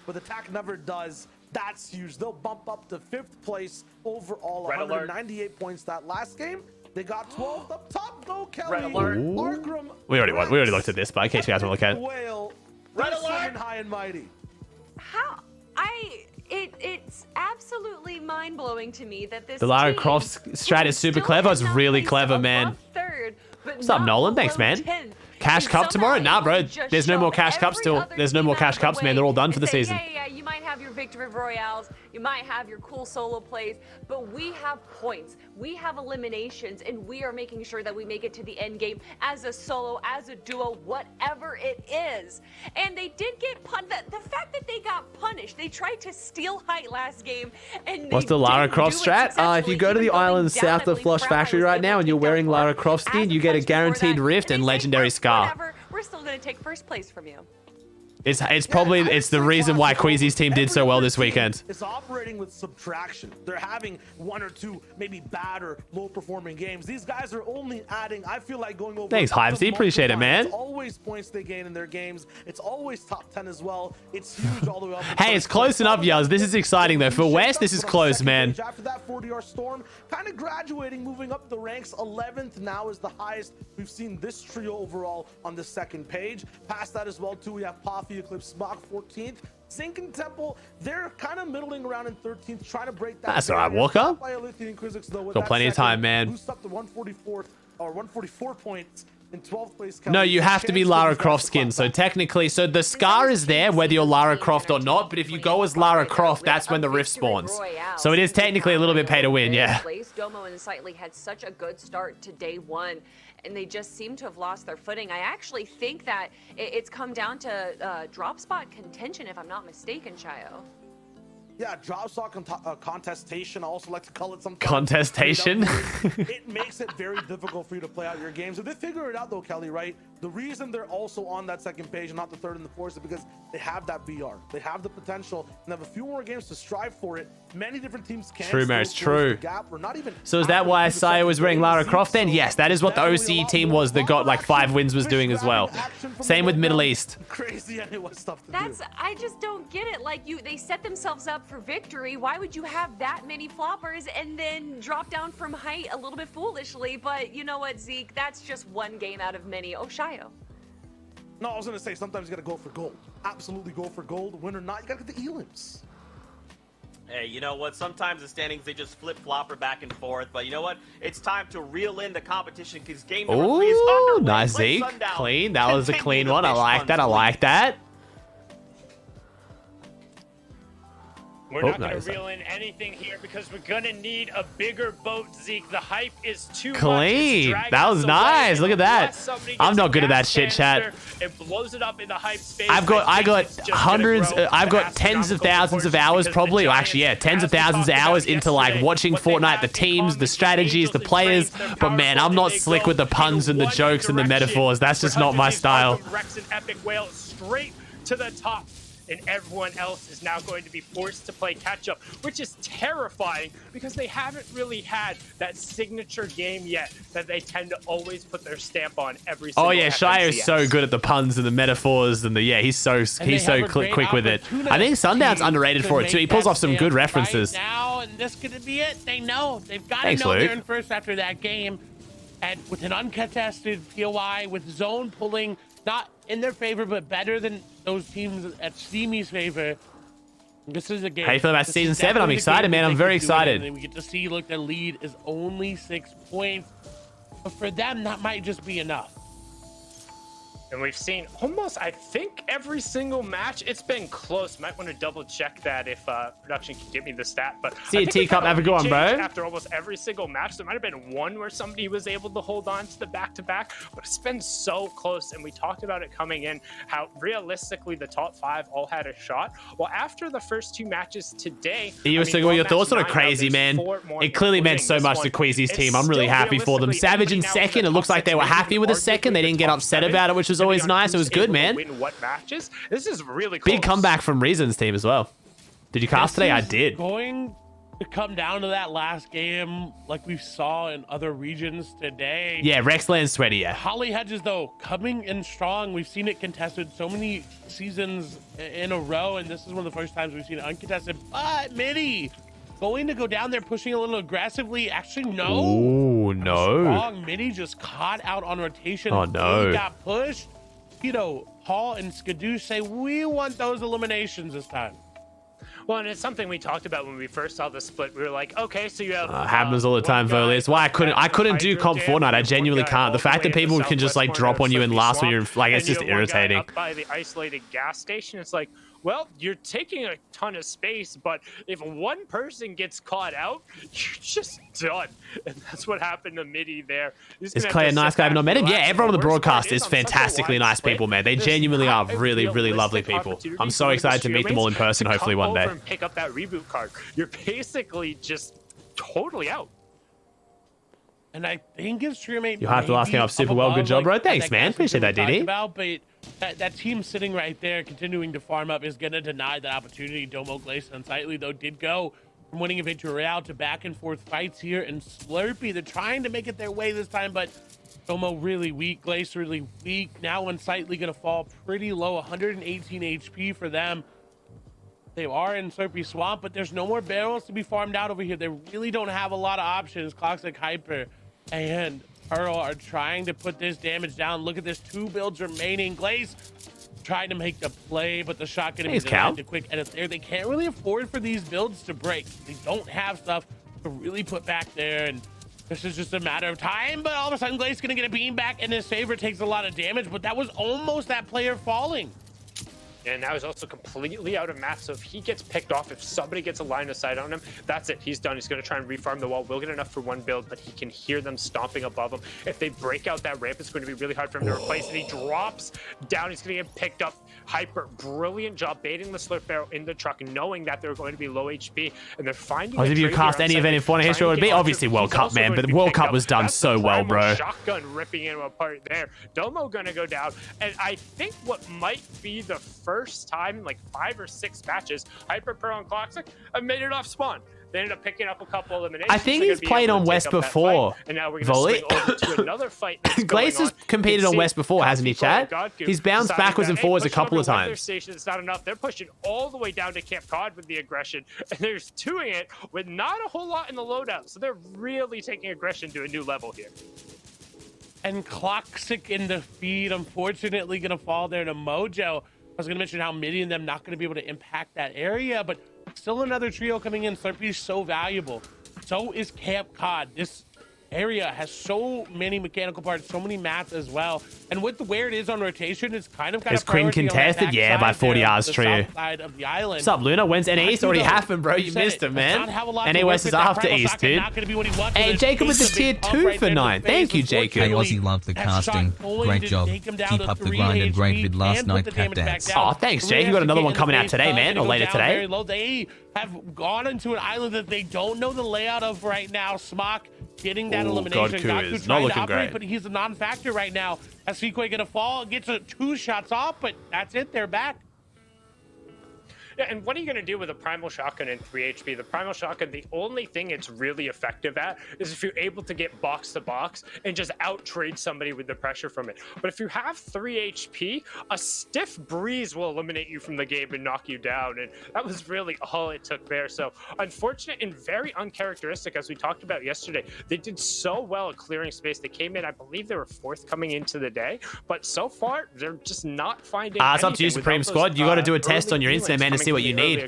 But attack never does. That's huge. They'll bump up to 5th place overall. 198 points that last game. They got 12th up top. Go Kelly. We already looked at this, but in case you guys want to look at it. Whale. Red alert. High and mighty. It's absolutely mind-blowing to me that this the Lara Croft strat is super clever. It's really clever, man. What's up, Nolan? Thanks, man. Cash Cup tomorrow? Nah, bro. There's no more Cash Cups still. There's no more Cash Cups, man. They're all done for the season. Yeah, you might have your Victory Royales, you might have your cool solo plays, but we have points, we have eliminations, and we are making sure that we make it to the end game as a solo, as a duo, whatever it is. And they did get punished. The fact that they got punished, they tried to steal height last game, and what's the Lara Croft strat? If you go to the island south of Flush Factory right now and you're wearing Lara Croft skin, you get a guaranteed rift and legendary scar. We're still going to take 1st place from you. It's the reason why Queasy's team did so well this weekend. It's operating with subtraction. They're having 1 or 2 maybe bad or low performing games. These guys are only adding, I feel like, going over. Thanks, Hivesy. Appreciate it, man. It's always points they gain in their games. It's always top 10 as well. It's huge all the way up. Hey, it's close enough, Yuz. This is exciting though. For West, this is close, man. After that 40R Storm, kind of graduating, moving up the ranks. 11th now is the highest we've seen this trio overall on the 2nd page. Past that as well too, we have Poffy, Eclipse, Smog 14th. Zinc and Temple, they're kind of middling around in 13th, trying to break that. That's all right, Walker. Got plenty of time, man. Boost up to 144 points in 12th place. No, you have to be Lara Croft skin. So technically, the scar is there whether you're Lara Croft or not. But if you go as Lara Croft, that's when the rift spawns. So it is technically a little bit pay to win, yeah. Domo and Sightly had such a good start to day 1. And they just seem to have lost their footing. I actually think that it's come down to drop spot contention, if I'm not mistaken, Chayo. Yeah, drop spot contestation. I also like to call it sometimes. Contestation? It makes it very difficult for you to play out your games. If they figure it out though, Kelly, right? The reason they're also on that 2nd page and not the 3rd and the 4th is because they have that BR. They have the potential and have a few more games to strive for it. Many different teams can. True, man, it's true. Not even so is that why Saya was wearing Lara Croft then? Yes, that is what the OCE team was that got like 5 wins was doing as well. Same with Middle East. Crazy anyone stuff to do. I just don't get it. Like they set themselves up for victory. Why would you have that many floppers and then drop down from height a little bit foolishly? But you know what, Zeke? That's just one game out of many. Oh, Shayo. No, I was going to say, sometimes you got to go for gold. Absolutely go for gold. Win or not, you got to get the elims. Hey, you know what? Sometimes the standings, they just flip-flopper back and forth. But you know what? It's time to reel in the competition because game number 3 is underway. Nice, Zeke. Clean. That was a clean one. I like that. I like that. We're not going to reel in anything here because we're going to need a bigger boat, Zeke. The hype is too clean. much. That was nice. Look at that. I'm not good at that shit, chat. It blows it up in the hype space. I got hundreds, I've got tens of thousands of hours probably. Well, actually, yeah, tens of thousands of hours into like watching Fortnite, the teams, the strategies, the players. But man, I'm not slick with the puns and the jokes and the metaphors. That's just not my style. Rex and Epic Whale straight to the top. And everyone else is now going to be forced to play catch-up, which is terrifying because they haven't really had that signature game yet that they tend to always put their stamp on every single Shire is so good at the puns and the metaphors and the he's so quick with it. I think Sundown's underrated for it too. He pulls off some good references. Right now, and this could be it. They know. They've got to know they're in first after that game. And with an uncontested POI, with Zone pulling not in their favor, but better than those teams at Steamy's favor. This is a game. How you feel about season 7? I'm excited, man. I'm very excited. And we get to see, look, their lead is only 6 points. But for them, that might just be enough. And we've seen almost, I think, every single match. It's been close. Might want to double check that if production can give me the stat. But see a teacup, have a go on, bro. After almost every single match, there might have been one where somebody was able to hold on to the back-to-back, but it's been so close. And we talked about it coming in, how realistically the top 5 all had a shot. Well, after the first 2 matches today, you were saying, well, your thoughts on it crazy, man. It clearly meant so much to Queasy's team. I'm really happy for them. Savage in second. It looks like they were happy with a second. They didn't get upset about it, which was always nice. It was good, man. Win what matches? This is really close. Big comeback from Reason's team as well. Did you cast today? I did. Going to come down to that last game like we saw in other regions today. Yeah, Rexland's sweaty, yeah. Holly Hedges, though, coming in strong. We've seen it contested so many seasons in a row, and this is one of the first times we've seen it uncontested. But Midi going to go down there, pushing a little aggressively. Actually, no. Oh, no. Strong. Midi just caught out on rotation. Oh, no. He got pushed. Hall and Skadoo say we want those eliminations this time. Well, and it's something we talked about when we first saw the split. We were like, okay, so you have happens all the time, Volley. It's why I couldn't do comp Fortnite. I genuinely can't. The fact that people can just like drop on you and last when you're like, it's just irritating. Up by the isolated gas station, it's like, well, you're taking a ton of space, but if one person gets caught out, you're just done. And that's what happened to Midi there. Is Clay a nice guy but not met him? Yeah, everyone on the broadcast is fantastically nice people, man. They genuinely are really, really lovely people. I'm so excited to meet them all in person, hopefully one day. And pick up that reboot card. You're basically just totally out. And I think his teammate. You have to last game up super well. Good job, bro. Thanks, man. Appreciate that, DD. But that team sitting right there, continuing to farm up, is going to deny that opportunity. Domo, Glace, and Unsightly, though, did go from winning a victory royale to back and forth fights here. And Slurpee, they're trying to make it their way this time, but Domo really weak. Glace really weak. Now Unsightly going to fall pretty low, 118 HP for them. They are in Slurpee Swamp, but there's no more barrels to be farmed out over here. They really don't have a lot of options. Cloxic, Hyper, and Pearl are trying to put this damage down. Look at this, 2 builds remaining. Glaze trying to make the play, but the shot going to be denied too quick. And it's there. They can't really afford for these builds to break. They don't have stuff to really put back there. And this is just a matter of time. But all of a sudden, Glaze going to get a beam back in his favor. Takes a lot of damage, but that was almost that player falling. And now he's also completely out of map, so if he gets picked off, if somebody gets a line of sight on him, that's it. He's done. He's going to try and refarm the wall. Will get enough for one build, but he can hear them stomping above him. If they break out that ramp, it's going to be really hard for him to replace it. He drops down. He's going to get picked up. Hyper, brilliant job baiting the slurp barrel in the truck, knowing that they're going to be low HP, and they're finding. If you cast any event in Fortnite history, it would be obviously World Cup, man. But the World Cup was done so well, bro. Shotgun ripping him apart there. Domo going to go down, and I think what might be the first time in like 5 or 6 matches, Hyper, Pearl, and Cloxic have made it off spawn. They ended up picking up a couple eliminations. I think he's played on West before. And now we're going to swing over to another fight. Glace has competed on West before, hasn't he, Chad? He's bounced backwards and forwards a couple of times. It's not enough. They're pushing all the way down to Camp Cod with the aggression, and they're doing it with not a whole lot in the loadout. So they're really taking aggression to a new level here. And Cloxic in the feed, unfortunately, going to fall there to Mojo. I was going to mention how Midi and them not going to be able to impact that area, but still another trio coming in. Slurpee's so valuable. So is Camp Cod. This area has so many mechanical parts, so many mats as well. And with where it is on rotation, it's kind of Is Quinn contested? Yeah, by 40 hours true. What's up, Luna? When's NA East already happened, bro? You missed it, man. NA West is after East, dude. Hey, Jacob with the tier 2 for 9. Thank you, Jacob. Hey, Aussie, love the casting. Great job. Keep up the grind and great vid last night, Cat Dance. Oh, thanks, Jake. You got another one coming out today, man, or later today. They have gone into an island that they don't know the layout of right now. Smock getting that elimination. Godku is not looking great, but he's a non-factor right now. As Sequoia gonna fall, gets 2 shots off, but that's it. They're back. Yeah, and what are you going to do with a Primal Shotgun in 3 HP? The Primal Shotgun, the only thing it's really effective at is if you're able to get box to box and just out-trade somebody with the pressure from it. But if you have 3 HP, a stiff breeze will eliminate you from the game and knock you down, and that was really all it took there. So unfortunate and very uncharacteristic, as we talked about yesterday. They did so well at clearing space. They came in, I believe they were 4th coming into the day, but so far, they're just not finding it's up to you, Supreme Squad. You got to do a test on your internet, man, to see what you need.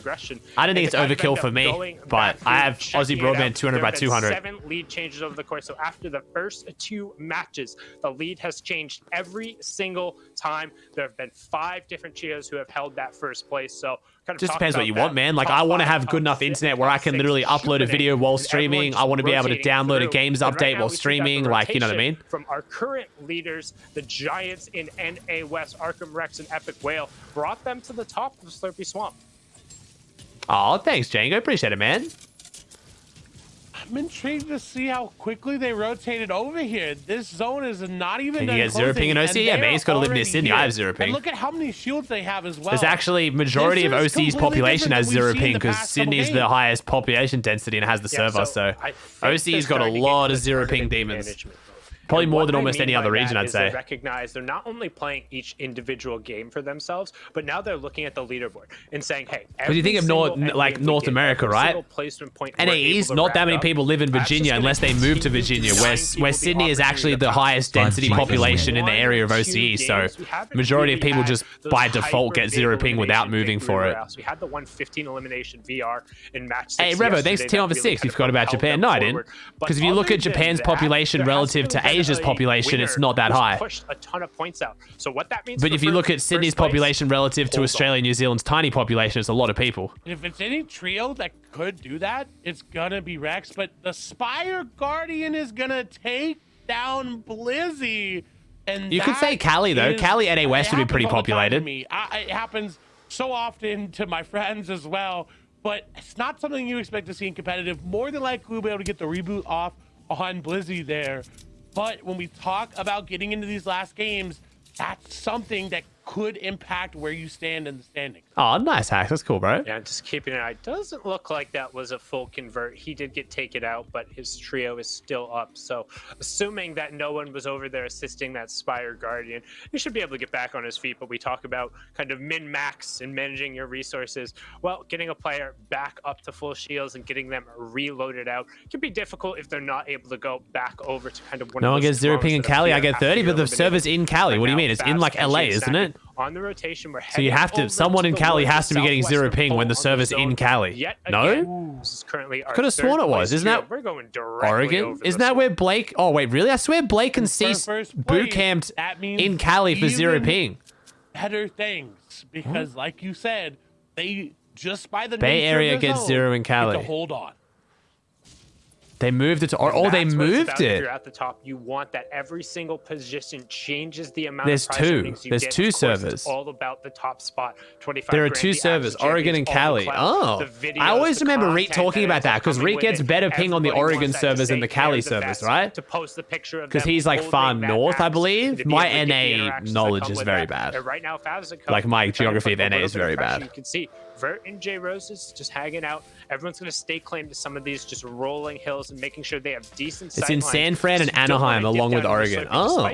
I don't think it's overkill for me, but I have Aussie Broadband 200 by 200. 7 lead changes over the course. So after the first 2 matches, the lead has changed every single time. There have been 5 different trios who have held that first place. So kind of just depends what you want, man. Like, I want to have good enough internet where I can literally upload a video while streaming. I want to be able to download a games update while streaming. Like, you know what I mean? From our current leaders, the Giants in NA West, Arkham Rex and Epic Whale, brought them to the top of Slurpy Swamp. Oh, thanks, Django. Appreciate it, man. I'm intrigued to see how quickly they rotated over here. This zone is not even. Can you get 0 ping in OC? Yeah, man, he's got to live near Sydney. I have 0 ping. And look at how many shields they have as well. There's actually majority of OC's population has 0 ping because Sydney's the highest population density and has the server. So OC's got a lot of 0 ping demons. Probably more than almost any other region, I'd say. They recognize they're not only playing each individual game for themselves, but now they're looking at the leaderboard and saying, hey, because you think of North America, right? NA East, not that many people live in Virginia unless they move to Virginia, where Sydney is actually the highest density population in the area of OCE. So majority of people just by default get 0 ping without moving for it. We had the 115 elimination VR in match 6. Hey, Revo, thanks to Team for 6. You forgot about Japan. No, I didn't. Because if you look at Japan's population relative to Asia's population, it's not that high. Pushed a ton of points out. So what that means, but if you look at Sydney's population relative to Australia and New Zealand's tiny population, it's a lot of people. If it's any trio that could do that, it's gonna be Rex. But the Spire Guardian is gonna take down Blizzy. And you could say Cali though. Cali NA West would be pretty populated. It happens so often to my friends as well. But it's not something you expect to see in competitive. More than likely, we'll be able to get the reboot off on Blizzy there. But when we talk about getting into these last games, that's something that could impact where you stand in the standings. Oh, nice hack. That's cool, bro. Yeah, just keeping an eye. Doesn't look like that was a full convert. He did get taken out, but his trio is still up. So assuming that no one was over there assisting that Spire Guardian, he should be able to get back on his feet. But we talk about kind of min-max and managing your resources. Well, getting a player back up to full shields and getting them reloaded out can be difficult if they're not able to go back over to kind of one. No one gets 0 ping in Cali. I get 30, but the server's in Cali. What do you mean? It's in like LA, isn't it? On the rotation, we're so you have to. Someone in Cali has to be getting 0 ping when the server's in Cali. No, this is currently our could have sworn it was. Isn't that we're going directly Oregon? Isn't that where Blake? Oh wait, really? I swear Blake and Cease boot camped in Cali for 0 ping. Better things, because like you said, they just by the Bay Area gets 0 in Cali. To hold on. They moved it to, or they moved it. If you're at the top, you want that every single position changes the amount. There's of two. There's two servers. It's all about the top spot. 25. There are 2 servers, Oregon and Cali. Oh, I always remember Reet talking about that because Reet gets better ping on the Oregon servers than the Cali servers, right? To post the picture of because he's like far north, I believe. My NA knowledge is very bad. Right now, like my geography of NA is very bad. You can see Vert and J Roses just hanging out. Everyone's going to stay claim to some of these just rolling hills and making sure they have decent. It's in San Fran and Anaheim along with Oregon. Oh,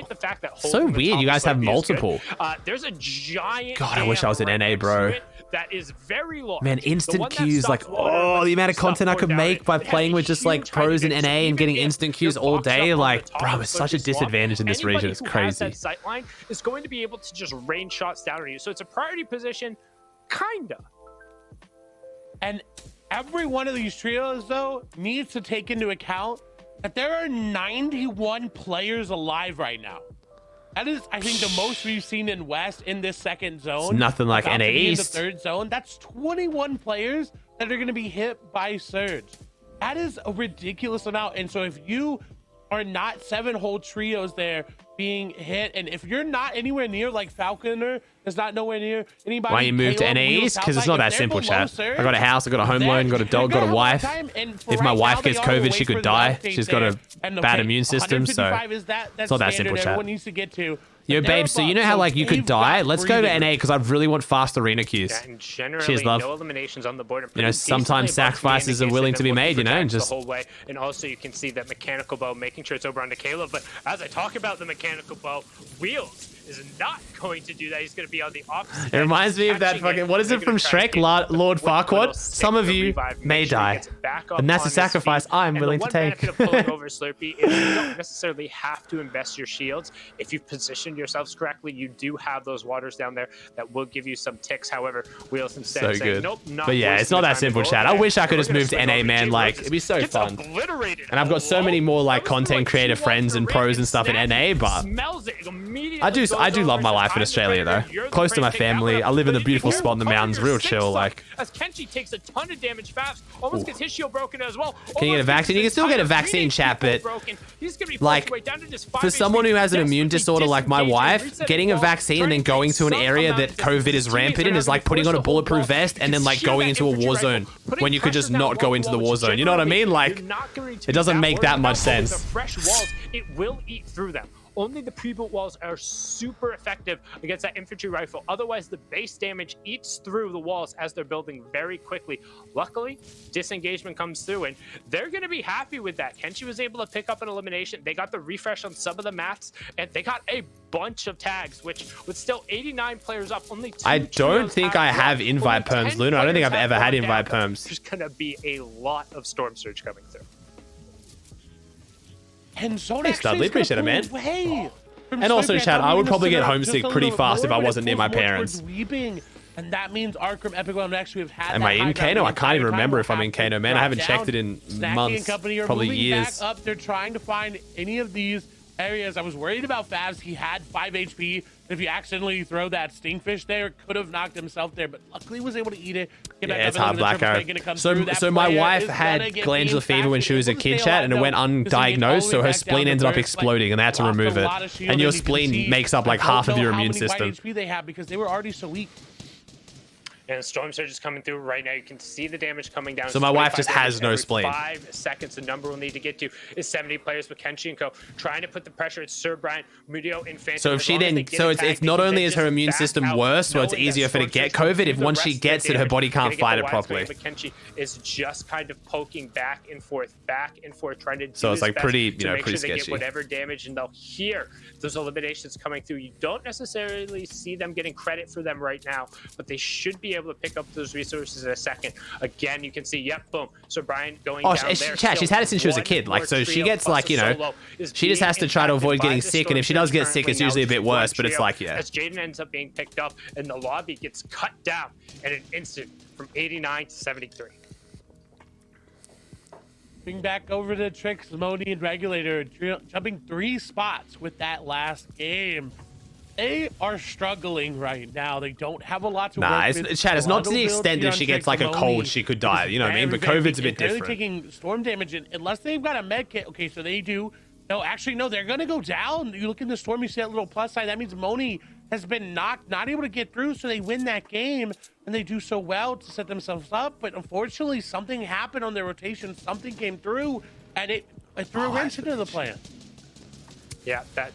so weird. You guys have multiple. There's a giant. God, I wish I was in NA, bro. That is very large. Man, instant queues, like, oh, the amount of content I could make by playing with just like pros in NA and getting instant queues all day. Like, bro, it's such a disadvantage in this region. It's crazy. That sight line is going to be able to just rain shots down on you. So it's a priority position, kinda. And every one of these trios, though, needs to take into account that there are 91 players alive right now. That is, I think, the most we've seen in West in this second zone. It's nothing like NA East. The third zone. That's 21 players that are going to be hit by Surge. That is a ridiculous amount. And so if you are not 7 whole trios there being hit, and if you're not anywhere near like Falconer is not nowhere near anybody. Why you moved to NA East? Because it's not that simple, chat. I got a house, I got a home loan, got a dog, got a wife. If my wife gets COVID, she could die. She's got a bad immune system, so it's not that simple, chat. Everyone needs to get to. Yo, babe, so you know how like you could die? Let's go to NA because I really want fast arena queues. Yeah, and generally, cheers, love. No eliminations on the board. You know, sometimes sacrifices are willing to be made, you know, and just the whole way. And also you can see that mechanical bow making sure it's over onto Caleb. But as I talk about the mechanical bow, Wheels is not going to do that. He's going to be on the opposite. It reminds me of that fucking, what is it from Shrek? Lord Farquaad? Some of you may die. And that's a sacrifice I'm willing to take. The one benefit of pulling over Slurpee is you don't necessarily have to invest your shields. If you've positioned yourselves correctly, you do have those waters down there that will give you some ticks. However, Wheels instead so saying, good. nope, not but yeah, it's not that simple, chat. I wish I could just move to NA, man. Like, it'd be so fun. And I've got so many more like content creator friends and pros and stuff in NA, but I do love my life in Australia though. Close to my family. I live in a beautiful spot in the mountains, real chill. Like, as Kenshi takes a ton of damage fast, almost gets his shield broken as well. Can you get a vaccine? You can still get a vaccine, chat, but like for someone who has an immune disorder like my wife, getting a vaccine and then going to an area that COVID is rampant in is like putting on a bulletproof vest and then like going into a war zone when you could just not go into the war zone. You know what I mean? Like, it doesn't make that much sense. Fresh walls, it will eat through them. Only the pre-built walls are super effective against that infantry rifle. Otherwise, the base damage eats through the walls as they're building very quickly. Luckily, disengagement comes through, and they're going to be happy with that. Kenshi was able to pick up an elimination. They got the refresh on some of the maps, and they got a bunch of tags, which with still 89 players up, only 2 I don't think I have invite perms, Luna. I don't think I've ever had invite perms. There's going to be a lot of Storm Surge coming through. And Zone hey, Studley, appreciate it, man. And also, chat, I would probably get homesick pretty fast if I wasn't near my parents. And that means Arkham Epic One next we've had. Am I in Kano? I can't even remember if I'm in Kano, man. I haven't checked it in months, probably years. Back up. They're trying to find any of these areas. I was worried about Favs. He had 5 HP. If you accidentally throw that Stingfish there, could have knocked himself there, but luckily was able to eat it. Yeah, it's hard, Black Arrow. So my wife had glandular fever when she was a kid, chat, and it went undiagnosed, so her spleen ended up exploding, and they had to remove it. And your spleen makes up like half of your immune system. HP they have because they were already so weak. And Storm Surge is coming through right now. You can see the damage coming down. So my wife just has no spleen. 5 seconds. The number we'll need to get to is 70 players with Kenshi and Co. Trying to put the pressure at Sir Brian, Mudio, and Phantom. So if she then, so it's not only is her immune system worse, so it's easier for her to get COVID. If once she gets it, her body can't fight it properly. But Kenshi is just kind of poking back and forth, trying to do so it's like pretty, you know, pretty sketchy. They get whatever damage, and they'll hear those eliminations coming through. You don't necessarily see them getting credit for them right now, but they should be able to pick up those resources in a second. Again, you can see, yep, boom. So Brian going down there. Chat, she's had it since she was a kid. Like, so she gets like, you know, she just has to try to avoid getting sick. And if she does get sick, it's usually a bit worse. But it's like, yeah. As Jaden ends up being picked up, and the lobby gets cut down in an instant from 89 to 73. Bring back over to Trix, Moni, and Regulator, jumping 3 spots with that last game. They are struggling right now. They don't have a lot to work with. Chat, it's not to the extent that if she gets like a cold, she could die. You know what I mean? But COVID's a bit different. They're taking storm damage, unless they've got a med kit. Okay, so they do. No, actually, no, they're going to go down. You look in the storm, you see that little plus sign. That means Moni has been knocked, not able to get through, so they win that game, and they do so well to set themselves up. But unfortunately, something happened on their rotation. Something came through, and it threw a wrench into the plan. Yeah, that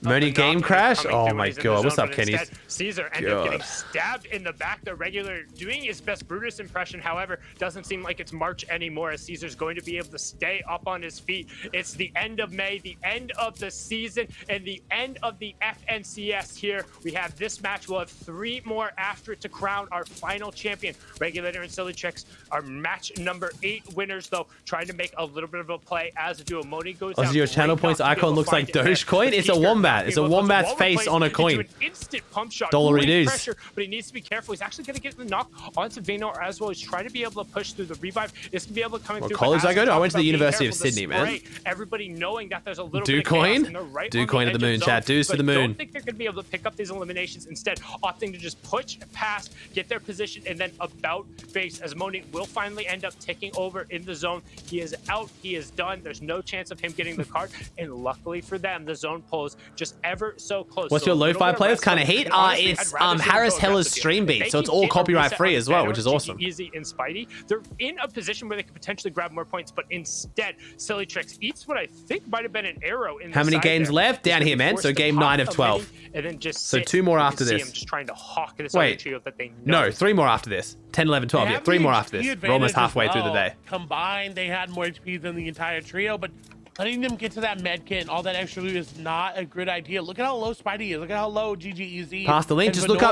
Moni game crash? Oh my god, what's up, Kenny? Caesar ended up getting stabbed in the back. The Regular doing his best Brutus impression, however, doesn't seem like it's March anymore, as Caesar's going to be able to stay up on his feet. It's the end of May, the end of the season, and the end of the FNCS here. We have this match. We'll have 3 more after it to crown our final champion. Regulator and Silly Tricks are match number 8 winners, though, trying to make a little bit of a play as a duo. Moni goes down. Your channel points icon looks like like Dogecoin? It's a wombat. It's a wombat's face on a coin. Instant pump shot. Dollary dues. Pressure, but he needs to be careful. He's actually going to get the knock onto Vaynor as well. He's trying to be able to push through the revive. It's going to be able to come through. What college I go to? I went to the University of Sydney, man. Everybody knowing that there's a little bit of chaos and they're right on the edge to the moon, of zone, chat. Dues to the I moon. don't think they're going to be able to pick up these eliminations. Instead, opting to just push past, get their position, and then about face as Moni will finally end up taking over in the zone. He is out. He is done. There's no chance of him getting the card. And luckily for them, the zone pulls just ever so close. What's your lo-fi playlist kind of heat? It's Harris Heller's stream beat, so it's all copyright free as well, which is awesome. Easy and Spidey. They're in a position where they could potentially grab more points, but instead, Silly Tricks eats what I think might have been an arrow in the How many side games there. left? Down here, man. So game 9 of 12. And then just so 2 more after this. Him just trying to hawk this Wait, trio that they know. no, 3 more after this. 10, 11, 12. Yeah, 3 more after this. We're almost halfway through the day. Combined, they had more HP than the entire trio, but letting them get to that med kit and all that extra loot is not a good idea. Look at how low Spidey is. Look at how low GGEZ. Pass the link. Just look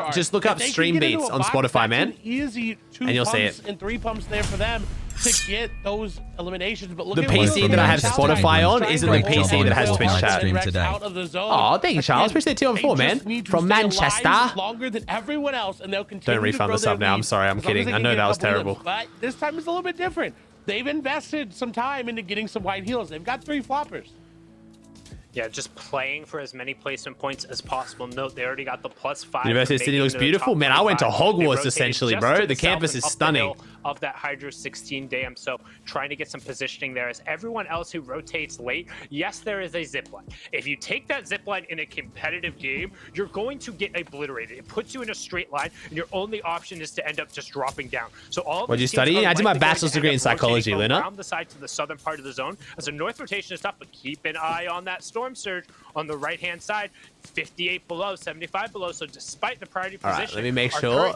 up stream beats on Spotify, man. Easy 2 and you'll see pumps it. and 3 pumps there for them to get those eliminations. But look The at PC that I have Spotify on isn't the PC that has Twitch chat. Oh, thank you, Charles. Appreciate 2 and 4, man. From Manchester. Longer than everyone else, and they'll continue. Don't refund the sub now. I'm sorry. I'm kidding. I know that was terrible. But this time it's a little bit different. They've invested some time into getting some white heals. They've got 3 floppers. Yeah, just playing for as many placement points as possible. Note they already got the +5. University of Sydney looks beautiful. Man, I went to Hogwarts essentially, bro. The campus is stunning. Of that Hydro 16 dam, so trying to get some positioning there as everyone else who rotates late. Yes, there is a zip line. If you take that zip line in a competitive game, you're going to get obliterated. It puts you in a straight line, and your only option is to end up just dropping down. So all. What'd you study? I did my bachelor's degree in psychology, Luna. Around the side to the southern part of the zone, as a north rotation is tough, but keep an eye on that storm surge on the right-hand side. 58 below, 75 below. So despite the priority position, all right, let me make sure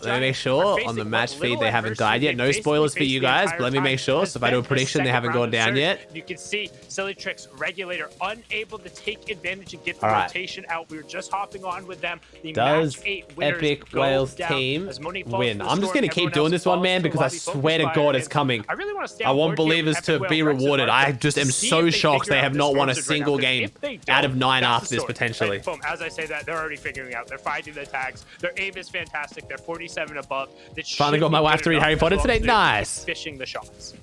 on the match feed they haven't died yet. No spoilers for you guys, but let me make sure. So if I do a prediction, they haven't gone down yet. You can see Silly Tricks Regulator unable to take advantage and get the rotation out. We were just hopping on with them. The Does Epic Wales team win? I'm just gonna keep doing this one, man, because I swear to God it's coming. I want believers to be rewarded. I just am so shocked they have not won a single game out of 9 after this potentially. As I say that, they're already figuring out. They're finding the tags. Their aim is fantastic. They're 47 above. Finally got my wife to read Harry Potter today. Nice. Fishing the shots.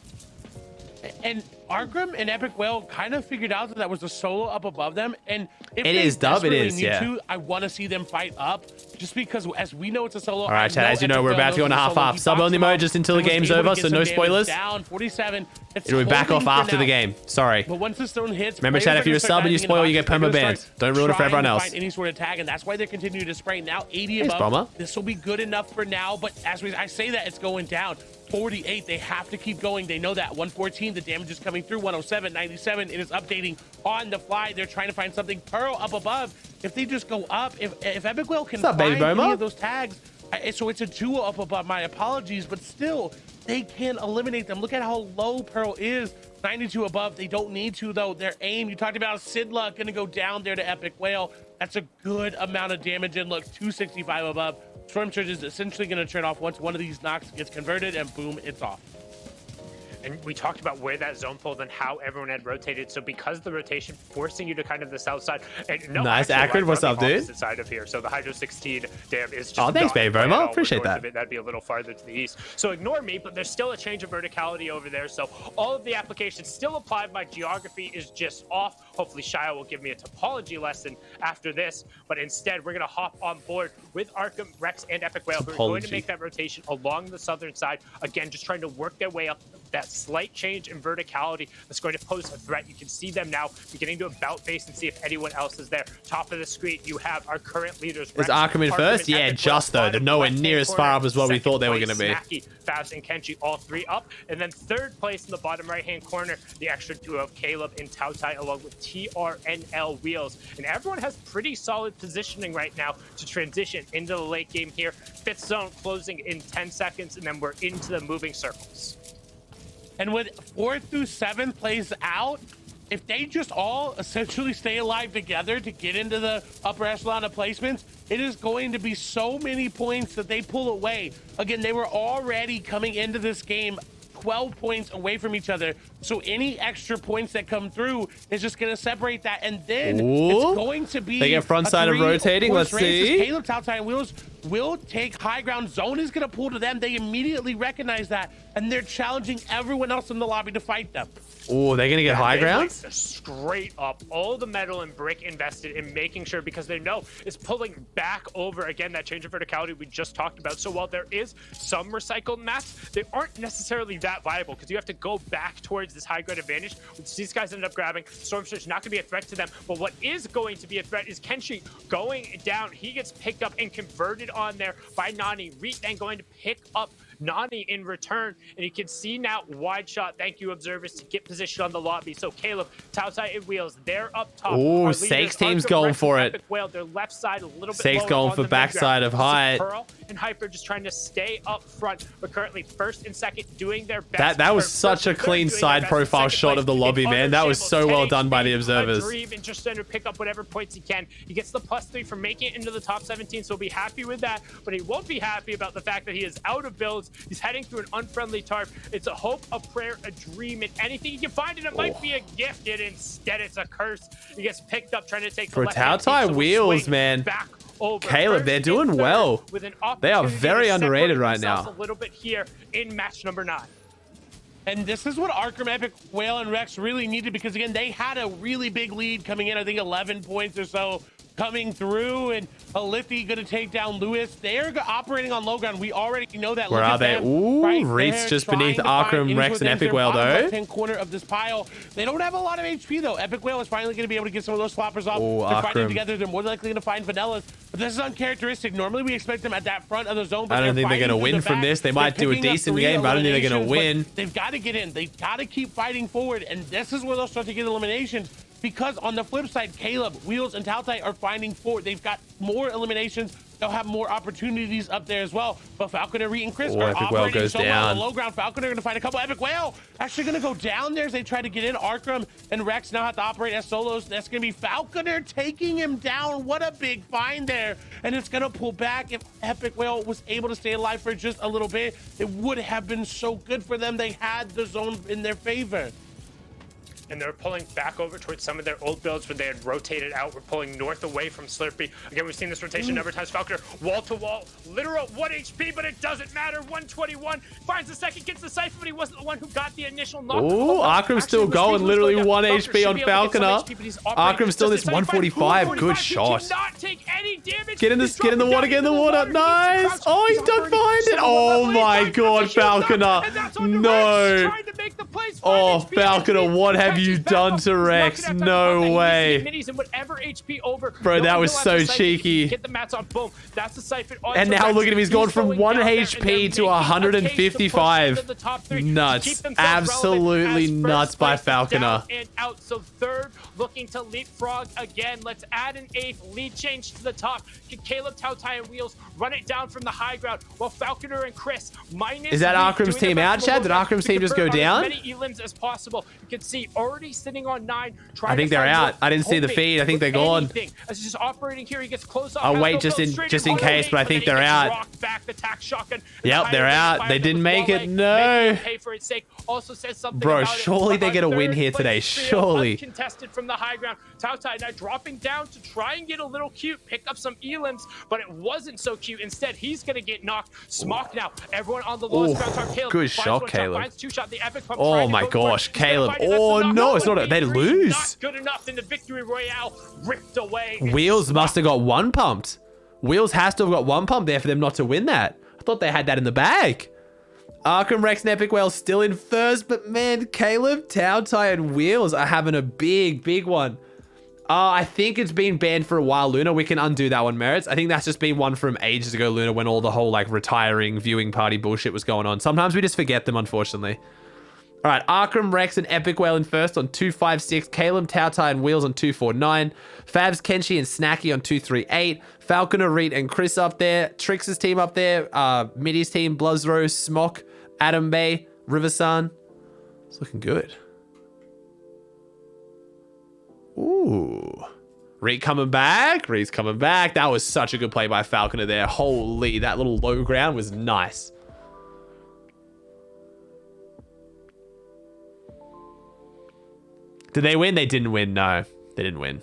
And Argrim and Epic Whale kind of figured out that was a solo up above them. And if it is dub, it is, yeah. I want to see them fight up just because as we know it's a solo. All right, Chad, as you know, we're about to go on a half. Sub only mode just until the game's over, so no spoilers. Down 47. It'll be back off after the game. Sorry. But once the stone hits, remember, Chad, if you're a sub and you spoil, you get perma banned. Don't ruin it for everyone else. Any sort of tag, and that's why they're continuing to spray now 80 above. This will be good enough for now, but as I say that, it's going down. 48, they have to keep going. They know that. 114, the damage is coming through. 107, 97, it is updating on the fly. They're trying to find something. Pearl up above. If they just go up, if Epic Whale can find any of those tags, so it's a 2 up above, my apologies, but still, they can eliminate them. Look at how low Pearl is. 92 above. They don't need to, though. Their aim, you talked about Sidla going to go down there to Epic Whale. That's a good amount of damage. And look, 265 above. Storm Surge is essentially going to turn off once one of these knocks gets converted, and boom, it's off. And we talked about where that zone pulled and how everyone had rotated. So because the rotation forcing you to kind of the south side. And no, nice, Akron. What's up, dude? Side of here. So the Hydro 16 dam is just. Oh, thanks, babe. Very much. Appreciate that. That'd be a little farther to the east. So ignore me, but there's still a change of verticality over there. So all of the applications still applied. My geography is just off. Hopefully, Shia will give me a topology lesson after this. But instead, we're going to hop on board with Arkham, Rex, and Epic Whale, who are going to make that rotation along the southern side. Again, just trying to work their way up. That slight change in verticality that's going to pose a threat. You can see them now beginning to about face and see if anyone else is there. Top of the screen, you have our current leaders. Is Arkham in first? Yeah, just though. They're nowhere near as far up as what we thought they were going to be. Snacky, Fabs, and Kenshi, all 3 up. And then third place in the bottom right-hand corner, the extra duo of Caleb and Tautai, along with TRNL Wheels. And everyone has pretty solid positioning right now to transition into the late game here. 5th zone closing in 10 seconds, and then we're into the moving circles. And with 4th through 7th plays out, if they just all essentially stay alive together to get into the upper echelon of placements, it is going to be so many points that they pull away. Again, they were already coming into this game 12 points away from each other. So any extra points that come through is just going to separate that. And then it's going to be they get front side of rotating. Let's see. Caleb, Tautai, and Wheels will take high ground. Zone is going to pull to them. They immediately recognize that, and they're challenging everyone else in the lobby to fight them. Oh, they're gonna get high ground? Like straight up all the metal and brick invested in making sure, because they know it's pulling back over again that change of verticality we just talked about. So while there is some recycled mats, they aren't necessarily that viable because you have to go back towards this high ground advantage, which these guys end up grabbing. Stormsurge not gonna be a threat to them, but what is going to be a threat is Kenshi going down. He gets picked up and converted on there by Nani. Reet then going to pick up Nani in return, and you can see now wide shot. Thank you, observers, to get position on the lobby. So Caleb, Tautai, and Wheels, they're up top. Oh, Sake's team's going for it. Whale, their left side a little bit. Sake's going for backside of height. Pearl and Hyper just trying to stay up front, but currently first and second doing their best. That was such a clean side profile shot of the lobby, man. That was so well done by the observers. Dream and just trying to pick up whatever points he can. He gets the +3 for making it into the top 17, so he'll be happy with that, but he won't be happy about the fact that he is out of builds. He's heading through an unfriendly tarp. It's a hope, a prayer, a dream, and anything he can find, and it might be a gift, and instead it's a curse. He gets picked up trying to take for Tautai Wheels, man. Caleb, they're doing well. They are very underrated right now. A little bit here in match number 9. And this is what Arkham, Epic, Whale, and Rex really needed, because again, they had a really big lead coming in. I think 11 points or so coming through, and Alithi gonna take down Lewis. They're operating on low ground. We already know that. Where are they? Ooh, right Reed's just beneath Arkham, Rex, and Epic Whale, though. Left-hand corner of this pile. They don't have a lot of HP, though. Epic Whale is finally gonna be able to get some of those sloppers off. They're fighting together. They're more likely gonna find Vanillas, but this is uncharacteristic. Normally, we expect them at that front of the zone. But I don't think they're gonna win from this. They might do a decent game, but I don't think they're gonna win. They've got to get in. They've got to keep fighting forward, and this is where they'll start to get eliminations. Because on the flip side, Caleb, Wheels, and Tautai are finding forward. They've got more eliminations. They'll have more opportunities up there as well. But Falcon, Reet, and Chris are operating so well on the low ground. Falcon are going to find a couple. Epic Whale actually going to go down there as they try to get in. Arkham and Rex now have to operate as solos. That's going to be Falconer taking him down. What a big find there. And it's going to pull back. If Epic Whale was able to stay alive for just a little bit, it would have been so good for them. They had the zone in their favor. And they're pulling back over towards some of their old builds when they had rotated out. We're pulling north away from Slurpee. Again, we've seen this rotation a number of times. Falconer, wall to wall, literal 1 HP, but it doesn't matter. 121, finds the second, gets the Cypher, but he wasn't the one who got the initial knock. Oh, Arkham's still going, literally 1 HP on Falconer. Arkham's still this 145. Good shot. Get in this, get in the water, get in the water. Nice. Oh, he's done behind it. Oh my God, Falconer. No. Oh, Falconer, what have you done to Rex? No way. Bro, that was so cheeky. And now look at him. He's gone from 1 HP to 155. Nuts. Absolutely nuts by Falconer. And out. So third, looking to leapfrog again. Let's add an 8th. Lead change to the top. Caleb, Tautai, and Wheels run it down from the high ground. While Falconer and Chris minus. Is that Arkham's team out, Chad? Did Arkham's team just go down? As many elims as possible. You can see already sitting on 9. I think they're out. I didn't see the feed. I think they're gone. As he's just operating here, he gets close up. I'll wait just in case, but I think they're out. Yep, they're out. They didn't make it. No. Bro, surely they're gonna win here today. Surely. Contested from the high ground. Tautai now dropping down to try and get a little cute, pick up some elims, but it wasn't so cute. Instead, he's gonna get knocked. Smock now. Everyone on the lowest ground. Caleb. Good shot, Caleb. The epic pump, oh my gosh, Caleb. Oh no, it's not. They lose. Not good enough in the victory royale. Ripped away. Wheels must have got 1 pumped. Wheels has to have got 1 pump there for them not to win that. I thought they had that in the bag. Arkham, Rex, and Epic Whale still in first, but man, Caleb, Tautai, and Wheels are having a big one. I think it's been banned for a while, Luna. We can undo that one, Merits. I think that's just been one from ages ago, Luna, when all the whole like retiring viewing party bullshit was going on. Sometimes we just forget them, unfortunately. All right, Arkham, Rex, and Epic Whale in first on 256. Caleb, Tautai, and Wheels on 249. Fabs, Kenshi, and Snacky on 238. Falconer, Reet, and Chris up there. Trix's team up there. Middy's team, Bluzro, Smock, Adam Bay, Riversun. It's looking good. Ooh. Reet coming back. Reet's coming back. That was such a good play by Falconer there. Holy, that little low ground was nice. Did they win? They didn't win. No, they didn't win.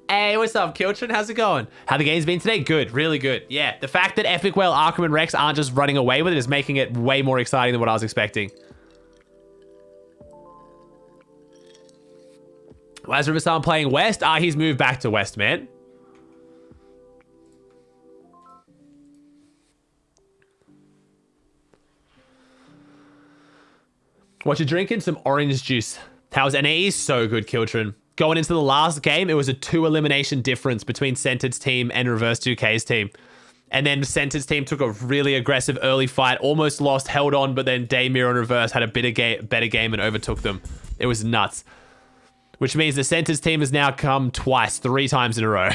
Hey, what's up, Kiltron? How's it going? How the game's been today? Good, really good. Yeah, the fact that Epic Whale, Arkham, and Rex aren't just running away with it is making it way more exciting than what I was expecting. Why is Riverside playing West? He's moved back to West, man. What you drinking? Some orange juice. How's NAE? So good, Kiltron. Going into the last game, it was a 2 elimination difference between Centered's team and Reverse 2K's team. And then Centered's team took a really aggressive early fight, almost lost, held on, but then Daymir and Reverse had a better game and overtook them. It was nuts. Which means the Centered's team has now come twice, 3 times in a row.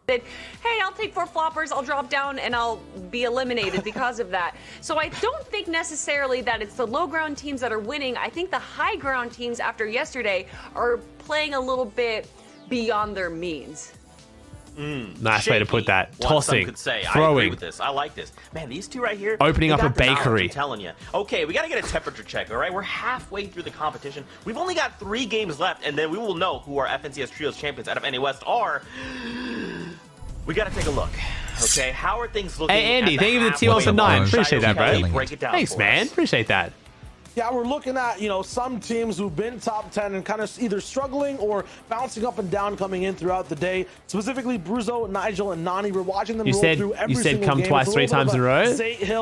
That, hey, I'll take 4 floppers, I'll drop down, and I'll be eliminated because of that. So I don't think necessarily that it's the low ground teams that are winning. I think the high ground teams after yesterday are playing a little bit beyond their means. Nice shaky, way to put that. Tossing, could say. throwing. I agree with this. I like this. Man, these two right here. Opening up a the knowledge, bakery. I'm telling you. Okay, we got to get a temperature check, all right? We're halfway through the competition. We've only got 3 games left, and then we will know who our FNCS Trios champions out of NA West are. We got to take a look. Okay, how are things looking? Hey, Andy, thank you for the T-Wall for 9. Appreciate that, bro. Break it down. Thanks, man. Appreciate that. Yeah, we're looking at, some teams who've been top 10 and kind of either struggling or bouncing up and down coming in throughout the day. Specifically, Bruzo, Nigel, and Nani. We're watching them roll through every single game. You said come twice, 3 times in a row?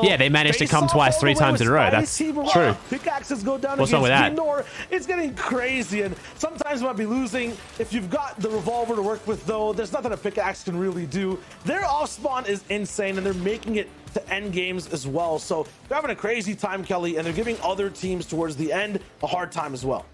Yeah, they managed to come twice, 3 times in a row. That's true. Pickaxes go down What's wrong with that? It's getting crazy, and sometimes you might be losing. If you've got the revolver to work with, though, there's nothing a pickaxe can really do. Their off spawn is insane, and they're making it to end games as well. So they're having a crazy time, Kelly, and they're giving other teams towards the end a hard time as well.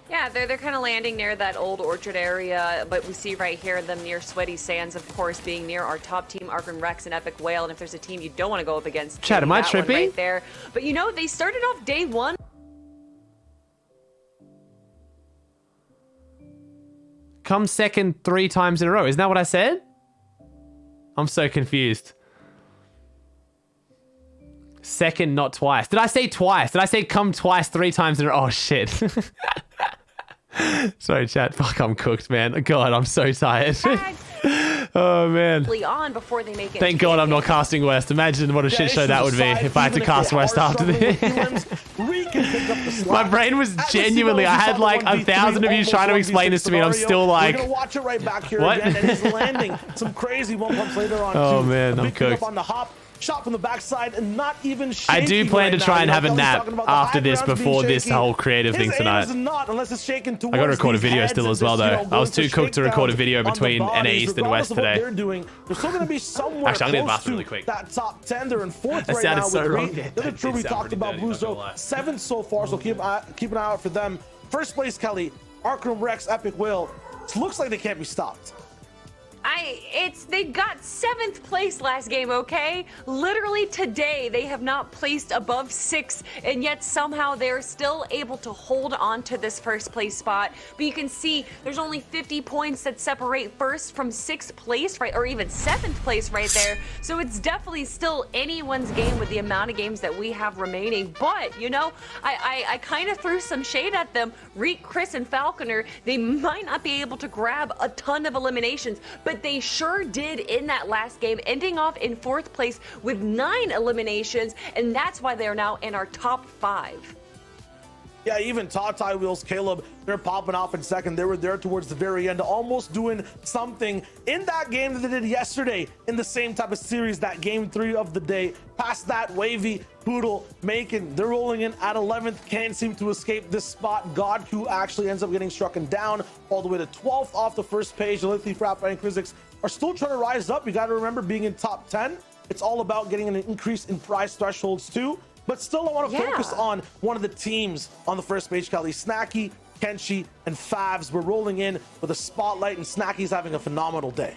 Yeah, they're kind of landing near that old orchard area, but we see right here them near Sweaty Sands, of course, being near our top team, Arkham Rex and Epic Whale. And if there's a team you don't want to go up against, Chad, am I tripping? Right there. But they started off day 1. Come second 3 times in a row. Isn't that what I said? I'm so confused. Second, not twice. Did I say twice? Did I say come twice 3 times in a row? Oh, shit. Sorry, chat. Fuck, I'm cooked, man. God, I'm so tired. Oh, man. On before they make it. Thank God I'm not casting West. Imagine what a shit show that would be if I had to cast West after this. My brain was genuinely, I had like 1,000 of you trying to explain this to me, and I'm still like, we're gonna watch it right back here what? Again, and he's landing some crazy one pumps later on. Oh, too. man, I'm cooked. On the hop. Shot from the backside and not even shaky. I do plan right to try now. and have a nap after this grounds before being this shaky. whole creative thing His tonight. aim is not, unless it's shaken I gotta record a these video heads still and as well, just, though. I was too cooked to record a video on the between NA bodies, East and West regardless of what today. They're doing. They're still going to be somewhere Actually, I'm gonna close bath really to quick. that top 10. They're in 4th That right sounded now so with wrong. Reed. Yeah, The other that two did we sound talked pretty about, dirty, not gonna Bluzo, lie. 7th so far, so keep an eye out for them. First place, Kelly, Arkham Rex, Epic Whale. It looks like they can't be stopped. They got 7th place last game, okay? Literally today, they have not placed above 6, and yet somehow they're still able to hold on to this first place spot. But you can see there's only 50 points that separate 1st from 6th place, right? Or even 7th place right there. So it's definitely still anyone's game with the amount of games that we have remaining. But, I kind of threw some shade at them. Reek, Chris, and Falconer, they might not be able to grab a ton of eliminations, but they sure did in that last game, ending off in 4th place with 9 eliminations, and that's why they're now in our top 5. Yeah, even Tati Wheels, Caleb, they're popping off in 2nd. They were there towards the very end, almost doing something in that game that they did yesterday in the same type of series, that game 3 of the day. Past that, Wavy, Poodle, Macon, they're rolling in at 11th. Can't seem to escape this spot. Godku actually ends up getting struck down all the way to 12th off the first page. Lithely, Frappa, and Krizix are still trying to rise up. You got to remember, being in top 10, it's all about getting an increase in prize thresholds too. But still, I want to focus on one of the teams on the first page, Kelly. Snacky, Kenshi, and Favs. We're rolling in with a spotlight, and Snacky's having a phenomenal day.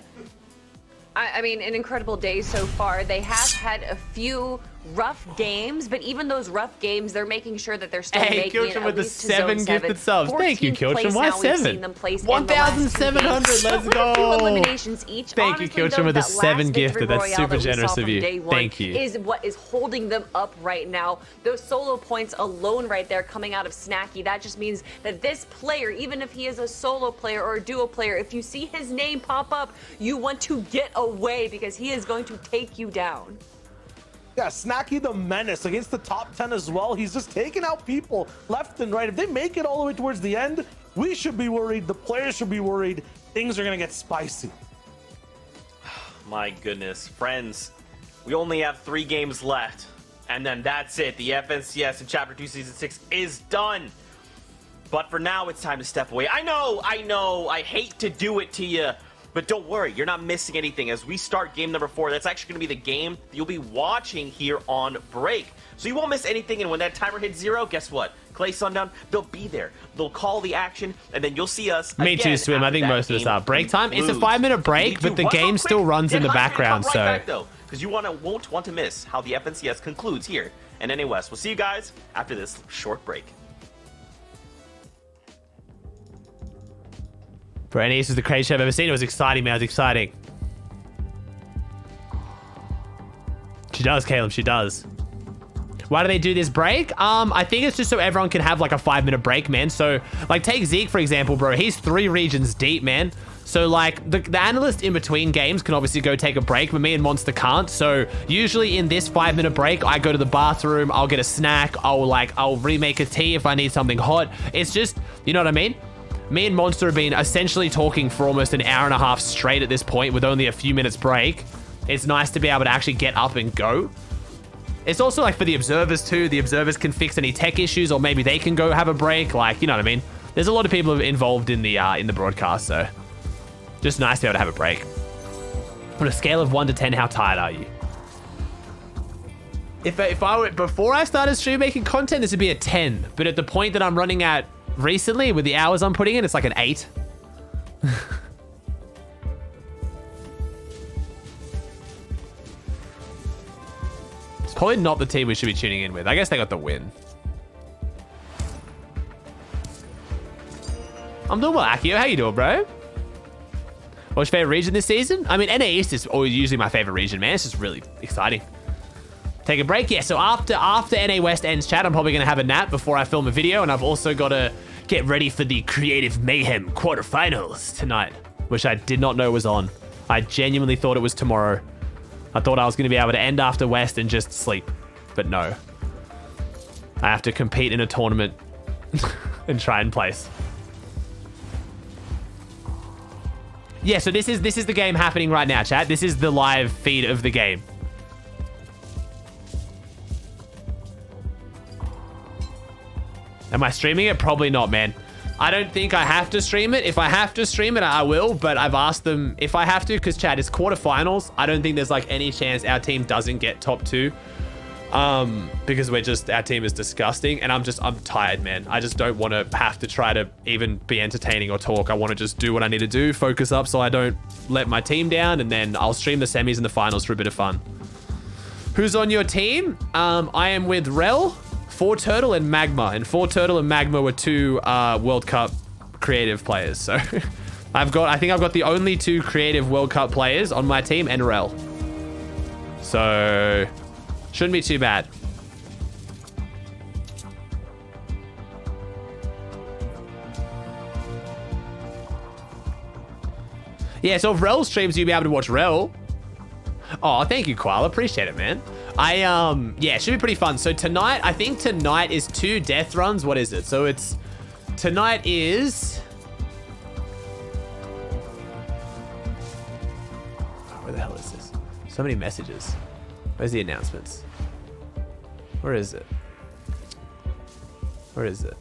I mean, an incredible day so far. They have had a few rough games, but even those rough games, they're making sure that they're still making it with the least to 7 Zone gifted subs. Thank you, 14th Kiltron. place Why now we've 7? seen them place in the last 1,700. few Let's games. But with a few go. eliminations each. Thank you, Honestly, Kiltron, though, with the that 7 last gifted. victory That's royale super that we generous saw of from you. day one Thank you. is what is holding them up right now. Those solo points alone right there coming out of Snacky, that just means that this player, even if he is a solo player or a duo player, if you see his name pop up, you want to get away because he is going to take you down. Yeah, Snacky the Menace against the top 10 as well. He's just taking out people left and right. If they make it all the way towards the end, we should be worried. The players should be worried. Things are going to get spicy. My goodness. Friends, we only have 3 games left. And then that's it. The FNCS in Chapter 2 Season 6 is done. But for now, it's time to step away. I know. I hate to do it to you. But don't worry, you're not missing anything. As we start game number 4, that's actually going to be the game that you'll be watching here on break. So you won't miss anything, and when that timer hits 0, guess what? Clay Sundown, they'll be there. They'll call the action, and then you'll see us Me too, Swim. I think most of us are. Break time? It's a 5-minute break, but the game still runs in the background, so... Because you won't want to miss how the FNCS concludes here in NA West. We'll see you guys after this short break. Bro, NA East was the craziest show I've ever seen. It was exciting, man. It was exciting. She does, Caleb. She does. Why do they do this break? I think it's just so everyone can have like a 5-minute break, man. So, like, take Zeke, for example, bro. He's 3 regions deep, man. So, like, the analyst in between games can obviously go take a break, but me and Monster can't. So, usually in this 5-minute break, I go to the bathroom, I'll get a snack, I'll remake a tea if I need something hot. It's just, you know what I mean? Me and Monster have been essentially talking for almost an hour and a half straight at this point with only a few minutes break. It's nice to be able to actually get up and go. It's also like for the observers too. The observers can fix any tech issues, or maybe they can go have a break. Like, you know what I mean? There's a lot of people involved in the broadcast, so just nice to be able to have a break. On a scale of 1 to 10, how tired are you? If I were before I started stream making content, this would be a 10. But at the point that I'm running at recently, with the hours I'm putting in, it's like an 8. It's probably not the team we should be tuning in with. I guess they got the win. I'm doing well, Akio. How you doing, bro? What's your favorite region this season? I mean, NA East is always usually my favorite region, man. It's just really exciting. Take a break? Yeah, so after NA West ends chat, I'm probably going to have a nap before I film a video, and I've also got to get ready for the Creative Mayhem quarterfinals tonight, which I did not know was on. I genuinely thought it was tomorrow. I thought I was going to be able to end after West and just sleep, but no. I have to compete in a tournament and try and place. Yeah, so this is the game happening right now, chat. This is the live feed of the game. Am I streaming it? Probably not, man. I don't think I have to stream it. If I have to stream it, I will, but I've asked them if I have to, because, chat, it's quarterfinals. I don't think there's like any chance our team doesn't get top 2. Because our team is disgusting, and I'm tired, man. I just don't want to have to try to even be entertaining or talk. I want to just do what I need to do, focus up so I don't let my team down, and then I'll stream the semis and the finals for a bit of fun. Who's on your team? I am with Rel, 4Turtle, and Magma. And 4Turtle and Magma were 2 World Cup creative players. So I think I've got the only 2 creative World Cup players on my team, and Rel. So shouldn't be too bad. Yeah, so if Rel streams, you'll be able to watch Rel. Oh, thank you, Koala. Appreciate it, man. Yeah, it should be pretty fun. So tonight, I think tonight is 2 death runs. What is it? So tonight is... Oh, where the hell is this? So many messages. Where's the announcements? Where is it? Where is it?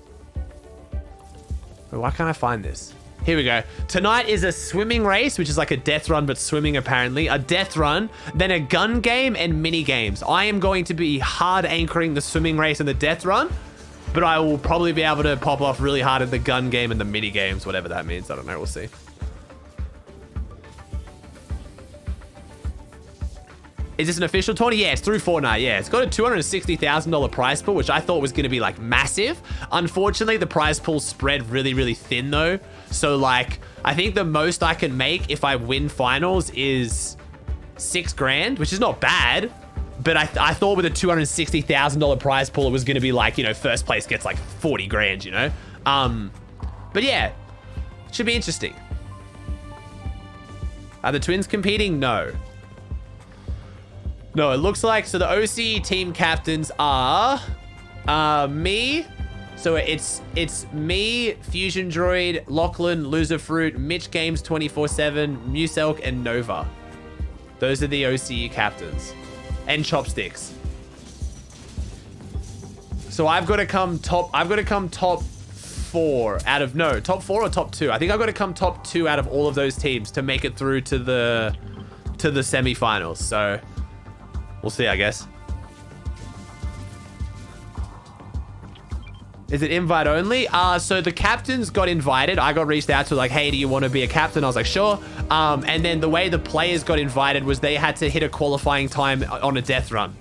Why can't I find this? Here we go. Tonight is a swimming race, which is like a death run, but swimming apparently. A death run, then a gun game and mini games. I am going to be hard anchoring the swimming race and the death run, but I will probably be able to pop off really hard at the gun game and the mini games, whatever that means. I don't know. We'll see. Is this an official tourney? Yeah, it's through Fortnite. Yeah, it's got a $260,000 prize pool, which I thought was going to be like massive. Unfortunately, the prize pool spread really, really thin though. So like, I think the most I can make if I win finals is $6 grand, which is not bad. But I thought with a $260,000 prize pool, it was going to be like, you know, first place gets like 40 grand, you know? But yeah, should be interesting. Are the twins competing? No. No, it looks like, so the OC team captains are me. So it's me, Fusion Droid, Lachlan, Loserfruit, Mitch Games 24/7, Muselk, and Nova. Those are the OCE captains. And Chopsticks. So I've got to come top 4 out of, no, top 4 or top 2. I think I've got to come top 2 out of all of those teams to make it through to the semifinals. So we'll see, I guess. Is it invite only? So the captains got invited. I got reached out to like, hey, do you want to be a captain? I was like, sure. And then the way the players got invited was they had to hit a qualifying time on a death run.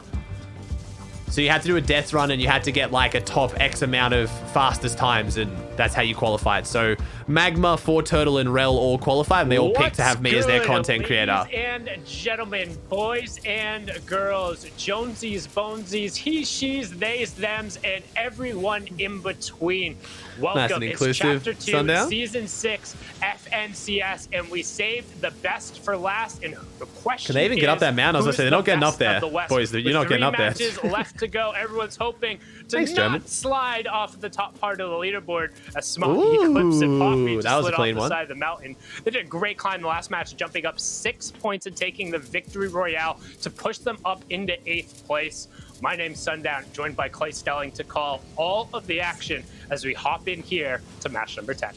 So you had to do a death run and you had to get like a top X amount of fastest times, and that's how you qualified. So Magma, 4Turtle, and Rel all qualified, and they all picked to have me as their content creator. Ladies and gentlemen, boys and girls, Jonesies, Bonesies, he, she's, theys, thems, and everyone in between. Welcome. Nice and inclusive. It's Chapter 2, Sundown. Season 6, FNCS, and we saved the best for last. And the question Can they even get up that mountain? I was gonna say, they're not getting up there. Boys, you're not getting up there. With 3 matches left to go, everyone's hoping to Thanks, not German. slide off the top part of the leaderboard as Smoky, Eclipse, and Poppy just that was a slid clean off the one. side of the mountain. They did a great climb the last match, jumping up 6 points and taking the victory royale to push them up into 8th place. My name's Sundown, joined by Clay Stelling to call all of the action as we hop in here to match number 10.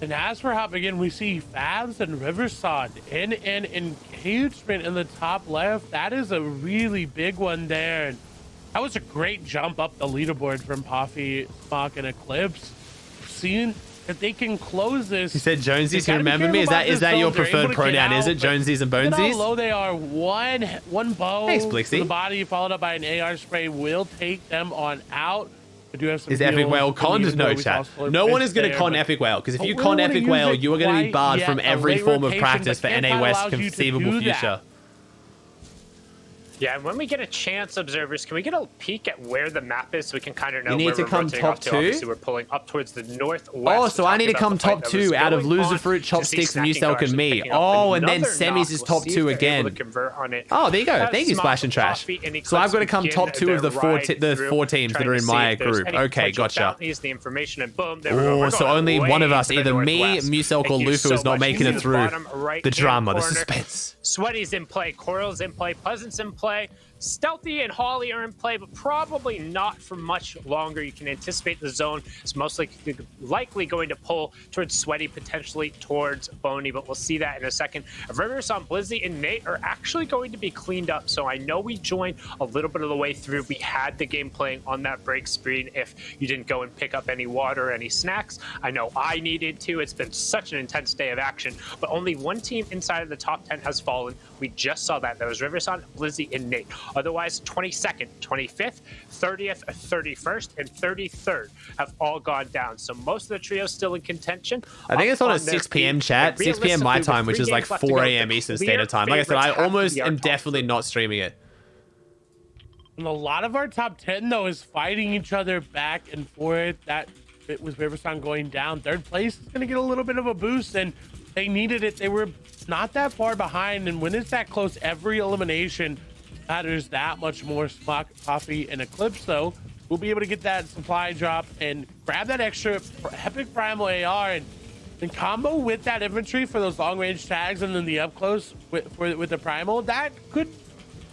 And as we're hopping in, we see Fabs and Riverside in an engagement in the top left. That is a really big one there. And that was a great jump up the leaderboard from Puffy, Spock, and Eclipse. Seeing if they can close this. You said Jonesies, you remember me? Is that your preferred pronoun? Is it Jonesies and Look at how Bonesies? low they are. One bow Thanks, to Blixie. the body, followed up by an AR spray, will take them on out. We do have some Is Epic heals Whale in the conned? even No, though we chat. saw No one Slurp is going to there, con but Epic Whale, because if you we con don't wanna Epic use Whale, it you are going to be quite barred yet. from A every late form of rotation, practice for but NA Canton West allows you to conceivable do that. future. Yeah, and when we get a chance, observers, can we get a peek at where the map is so we can kind of know You need where to we're come rotating top off to? 2? Obviously, we're pulling up towards the northwest. Oh, so I need to come top 2 out of Loserfruit, Chopsticks, Chopsticks, Muselk, and me. Oh, and then semis is top 2 again. Oh, there you go. Thank you, Splash and Trash. So I've got to come top 2 of the four teams that are in my group. Okay, gotcha. The information and boom, Oh, so only one of us, either me, Muselk, or Lufu is not making it through. The drama, the suspense. Sweaty's in play, Coral's in play, Pleasant's in play. Stealthy and Holly are in play, but probably not for much longer. You can anticipate the zone is most likely going to pull towards Sweaty, potentially towards Boney, but we'll see that in a second. Rivers on Blizzy and Nate are actually going to be cleaned up, so I know we joined a little bit of the way through. We had the game playing on that break screen if you didn't go and pick up any water or any snacks. I know I needed to. It's been such an intense day of action, but only one team inside of the top 10 has fallen. We just saw that. That was Riverson, Blizzy, and Nate. Otherwise, 22nd, 25th, 30th, 31st, and 33rd have all gone down. So most of the trio still in contention. I think it's on at 6 p.m. chat, 6 p.m. my time, which is like 4 a.m. Eastern Standard Time. Like I said, I almost am definitely not streaming it. And a lot of our top 10, though, is fighting each other back and forth. That bit with Riverside going down. Third place is going to get a little bit of a boost, and they needed it. They were not that far behind, and when it's that close, every elimination matters that much more. Smock, Coffee, and Eclipse, though, we'll be able to get that supply drop and grab that extra Epic Primal AR and combo with that infantry for those long-range tags, and then the up-close with the Primal. That could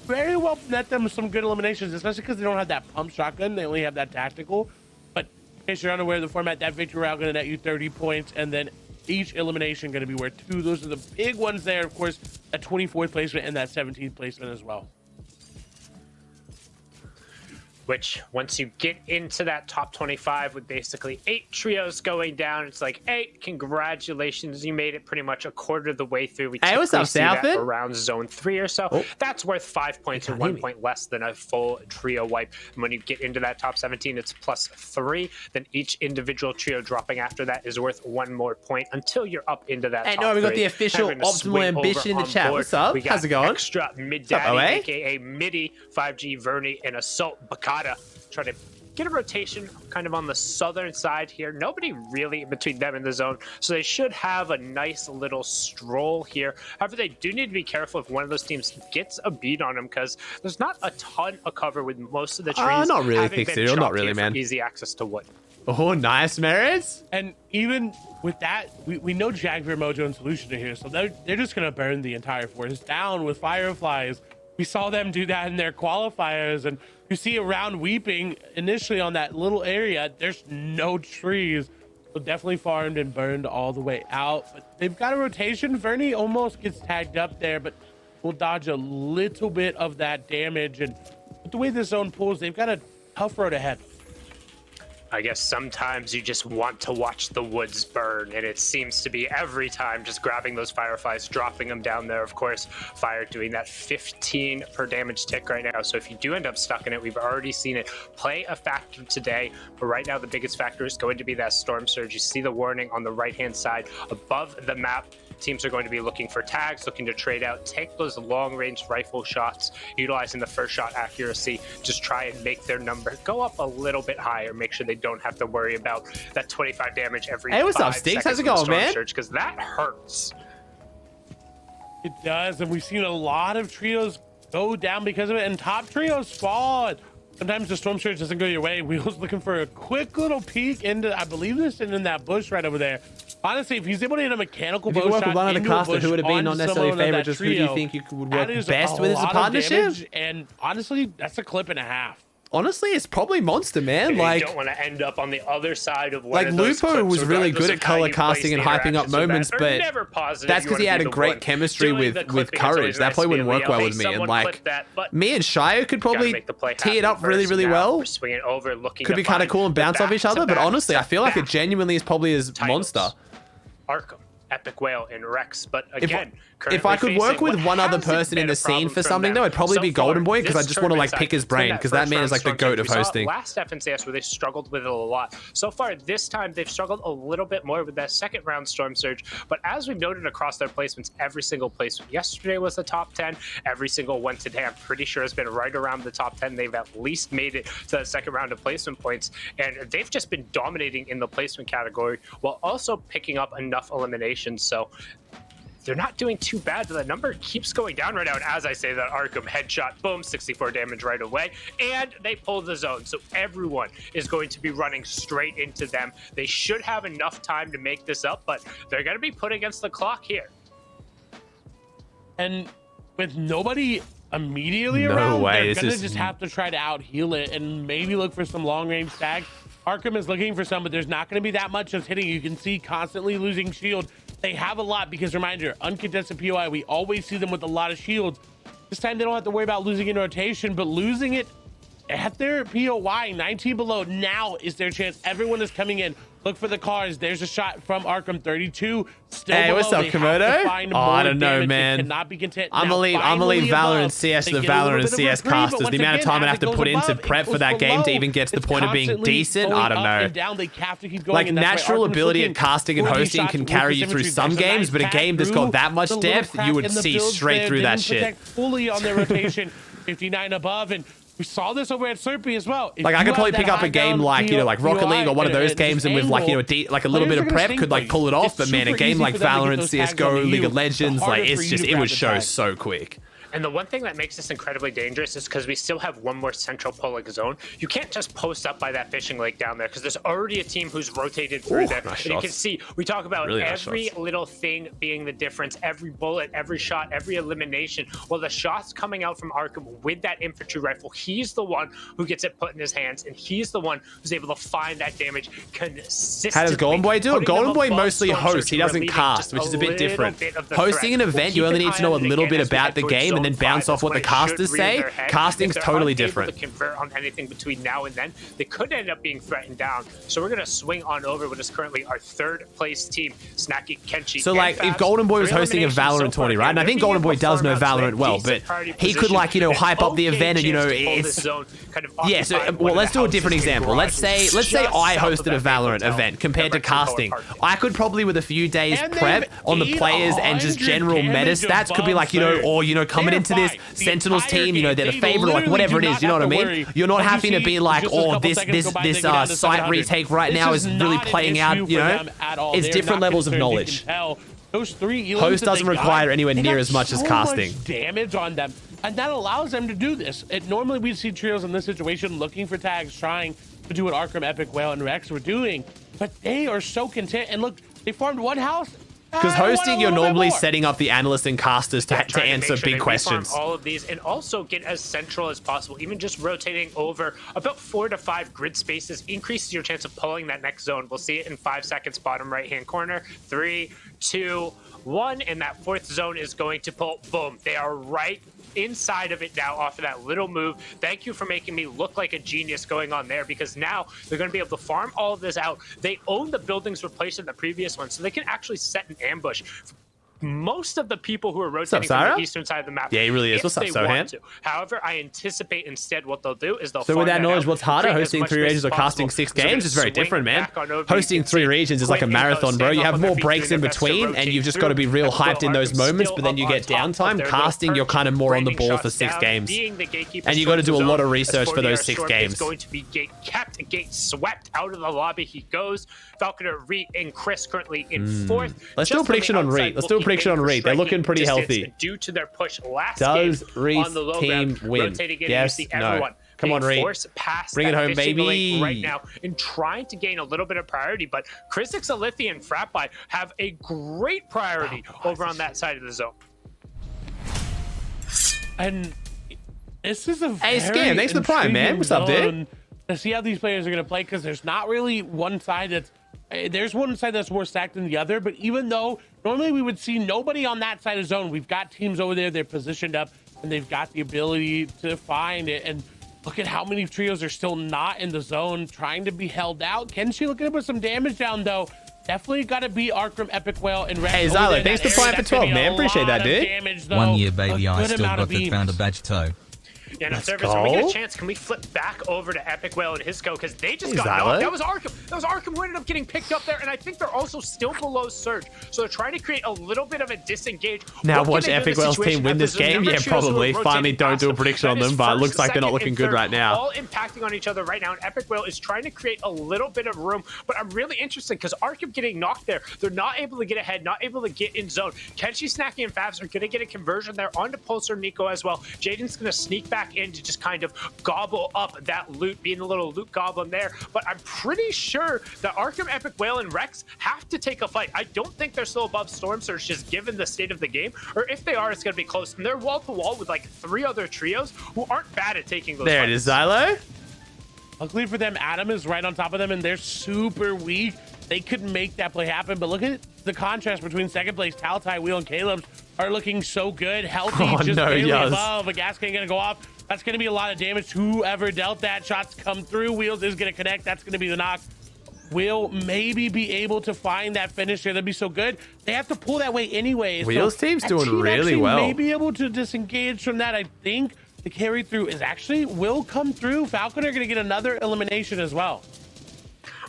very well net them some good eliminations, especially because they don't have that pump shotgun. They only have that tactical. But in case you're unaware of the format, that victory route going to net you 30 points, and then each elimination going to be worth 2. Those are the big ones there. Of course, that 24th placement and that 17th placement as well. which once you get into that top 25 with basically 8 trios going down, it's like, hey, congratulations, you made it pretty much a quarter of the way through. We what's up, see that Southend? around zone 3 or so. Oh. That's worth 5 points or 1 point less than a full trio wipe. And when you get into that top 17, it's +3. Then each individual trio dropping after that is worth 1 more point until you're up into that top No, we got 3. the official Having to Optimal swing Ambition in over the chat. on board. What's up? We got How's it going? Extra Mid What's up, Daddy, OA? aka Midi, 5G Vernie, and Assault Bakata. Try to get a rotation kind of on the southern side here. Nobody really in between them and the zone, so they should have a nice little stroll here. However, they do need to be careful if one of those teams gets a beat on them, because there's not a ton of cover with most of the trees. Not really, having Thick been Cereal. Not chopped really, here for man. Easy access to wood. Oh, nice, Merits. And even with that, we know Jaguar, Mojo, and Solution are here, so they're just going to burn the entire forest down with Fireflies. We saw them do that in their qualifiers, and you see around Weeping initially on that little area, there's no trees. So definitely farmed and burned all the way out. But they've got a rotation. Vernie almost gets tagged up there, but will dodge a little bit of that damage. And with the way the zone pulls, they've got a tough road ahead. I guess sometimes you just want to watch the woods burn, and it seems to be every time just grabbing those Fireflies, dropping them down there. Of course, Fire doing that 15 per damage tick right now. So if you do end up stuck in it, we've already seen it play a factor today. But right now, the biggest factor is going to be that Storm Surge. You see the warning on the right-hand side above the map. Teams are going to be looking for tags, looking to trade out, take those long-range rifle shots, utilizing the first shot accuracy, just try and make their number go up a little bit higher, make sure they don't have to worry about that 25 damage every 5 Hey, what's up, Sticks? How's it going, man? Because that hurts. It does, and we've seen a lot of trios go down because of it, and top trios fall. Sometimes the Storm Surge doesn't go your way. Wheel's looking for a quick little peek into, I believe this is in that bush right over there. Honestly, if he's able to hit a mechanical bow shot with one into other caster, a bush who would have been not onto necessarily someone on favorite, that just who do you trio, think you would that work is best a with as a lot of partnership? damage, and honestly, that's a clip and a half. Honestly, it's probably Monster, man. You like, don't want to end up on the other side of one like of those Lupo clips, was really regardless good of at how color you casting and place the hyping up interactions, so moments, that but are never positive. that's You because he wanna had be a the great one chemistry doing the with clipping. It's courage. always That nice probably to be wouldn't work Leo. well Hey, with me. And someone like, clip that, but me and Shio could gotta probably make the play tee it up happen really, first. really Now well. we're swinging over, looking Could to be kind of find cool and the bounce off each other, but honestly, I feel like it back-to-back genuinely is probably as titles. Monster. Arkham, Epic Whale, and Rex. But again, If I could work with one other person in the scene for something, though, it'd probably be Golden Boy, because I just want to like pick his brain, because that man is like the goat of hosting. Last FNCS where they struggled with it a lot. So far this time they've struggled a little bit more with that second round Storm Surge. But as we've noted across their placements, every single placement yesterday was the top 10. Every single one today, I'm pretty sure, has been right around the top 10. They've at least made it to the second round of placement points, and they've just been dominating in the placement category while also picking up enough eliminations. So they're not doing too bad. The number keeps going down right now. And as I say that, Arkham headshot, boom, 64 damage right away. And they pull the zone. So everyone is going to be running straight into them. They should have enough time to make this up, but they're going to be put against the clock here. And with nobody immediately No around, way, they're this going to is- just have to try to out-heal it and maybe look for some long-range tags. Arkham is looking for some, but there's not going to be that much just hitting. You can see constantly losing shield. They have a lot because, reminder, uncontested POI, we always see them with a lot of shields. This time they don't have to worry about losing in rotation, but losing it at their POI, 19 below, now is their chance. Everyone is coming in. Look for the cars. There's a shot from Arkham, 32. Still Hey, below. what's up, They have to Komodo? find Oh, I more don't know, damage. They man. cannot be content. I'm Now, gonna leave finally Valorant above, and CS to they the get a little Valorant and bit of CS reprieve, but casters. The once amount of again, time I as have it to goes put into above, prep it for goes that game to below. even get to the It's point of being constantly decent, going I don't up know. and down. They have to keep going, Like, and that's why natural Arkham's ability looking at casting and for these hosting shots can with carry this you through infantry. some There's a games, nice but a pack game that's through got that much the little depth, crack you would in the see builds straight there. through that Didn't shit. protect fully on their rotation. 59 above, and we saw this over at Serpy as well. If Like, I you could probably have pick that up a high game down like, you know, like Rocket League or one of those games, and with like, you know, like a little bit of prep could like pull it off. But man, a game like Valorant, CS:GO, League of Legends, like it's just, it would show so quick. And the one thing that makes this incredibly dangerous is because we still have one more central pulling zone. You can't just post up by that fishing lake down there because there's already a team who's rotated through there. Nice And you can shots. see, we talk about Really nice every shots. little thing being the difference, every bullet, every shot, every elimination. Well, the shots coming out from Arkham with that infantry rifle, he's the one who gets it put in his hands, and he's the one who's able to find that damage consistently. How does Golden Boy do it? putting them Golden Boy above mostly Storm hosts. Surge, He doesn't relieving cast, just which is a bit little different. bit of the Hosting threat. an event, you We'll only keep need an to know eye a on it little again bit as we about head the towards game, Zone and then bounce off what the casters say. Casting's totally different. To convert on anything between now and then, they could end up being threatened down. So we're gonna swing on over what is currently our third place team, Snacky, Kenshi. So like, if Golden Boy was hosting a Valorant tourney, right? And I think Golden Boy does know Valorant well, but he could like, you know, hype up the event and, you know, it's yeah. So well, let's do a different example. Let's say I hosted a Valorant event compared to casting. I could probably, with a few days prep on the players and just general meta stats, could be like, you know, or, you know, coming into this Sentinels team, you know, they're the favorite, or like whatever it is, you know what I mean? You're not having to be like, oh, this site retake right now is really playing out, you know? It's different levels of knowledge. Those 3 Host doesn't require anywhere near as much as casting. Damage on them, and that allows them to do this. Normally we'd see trios in this situation looking for tags, trying to do what Arkham, Epic, Whale, and Rex were doing, but they are so content. And look, they farmed one house. Because hosting, you're normally setting up the analysts and casters to answer big questions. All of these, and also get as central as possible. Even just rotating over about 4 to 5 grid spaces increases your chance of pulling that next zone. We'll see it in 5 seconds, bottom right-hand corner. 3, 2, 1, and that 4th zone is going to pull. Boom! They are right inside of it now off of that little move. Thank you for making me look like a genius going on there, because now they're going to be able to farm all of this out. They own the buildings replaced in the previous one, so they can actually set an ambush. Most of the people who are rotating from the eastern side of the map. Yeah, he really is. What's up, Sohan? However, I anticipate instead what they'll do is they'll. So with that knowledge, what's harder, hosting 3 regions or casting 6 games? Is very different, man. Hosting 3 regions is like a marathon, bro. You have more breaks in between, and you've just got to be real hyped in those moments. But then you get downtime. Casting, you're kind of more on the ball for 6 games, and you got to do a lot of research for those 6 games. Going to be gate kept, gate swept out of the lobby. He goes. Falconer, Reet, and Chris currently in 4th. Let's do a prediction on Reet. They're looking pretty healthy. Due to their push last Does game Reet's on the low team ground, win? Yes, no. Come on, Reet. Bring it home, baby. Right now, and trying to gain a little bit of priority, but Chrisix, Alithia, and Fratby have a great priority over on that side of the zone. And this is a hey, Scam, thanks for the prime, man. What's up, dude? To see how these players are going to play, because there's not really one side that's there's one side that's more stacked than the other. But even though normally we would see nobody on that side of the zone, we've got teams over there, they're positioned up, and they've got the ability to find it. And look at how many trios are still not in the zone, trying to be held out. Kenshi looking to put some damage down, though. Definitely got to beat Arkham, Epic Whale, and Rex. Hey, Zylo, thanks for playing for 12, man. Appreciate that, dude. Damage, 1 year, baby. I still got the founder badge toe. Yeah, now, servers, when we get a chance, can we flip back over to Epic Whale and Hisco? Because they just got knocked. That was Arkham who ended up getting picked up there, and I think they're also still below Surge. So they're trying to create a little bit of a disengage. Now watch Epic Whale's team win this game? Yeah, probably. Finally don't do a prediction on them, but it looks like they're not looking good right now. All impacting on each other right now, and Epic Whale is trying to create a little bit of room. But I'm really interested because Arkham getting knocked there. They're not able to get ahead, not able to get in zone. Kenshi, Snacky, and Favs are going to get a conversion there onto Pulsar Nico as well. Jaden's going to sneak back in to just kind of gobble up that loot, being a little loot goblin there. But I'm pretty sure that Arkham, Epic Whale, and Rex have to take a fight. I don't think they're still above Storm Surge, just given the state of the game. Or if they are, it's going to be close. And they're wall to wall with like 3 other trios who aren't bad at taking those There fights. it is, Zylo. Luckily for them, Adam is right on top of them, and they're super weak. They could make that play happen, but look at the contrast between second place, Taltai, Wheel, and Caleb are looking so good. Healthy, just barely above. A gas can going to go off. That's going to be a lot of damage. Whoever dealt that, shots come through. Wheels is going to connect. That's going to be the knock. Will maybe be able to find that finisher. That'd be so good. They have to pull that way anyway. Wheels team's doing really well. May be able to disengage from that. I think the carry through is actually will come through. Falcon are going to get another elimination as well.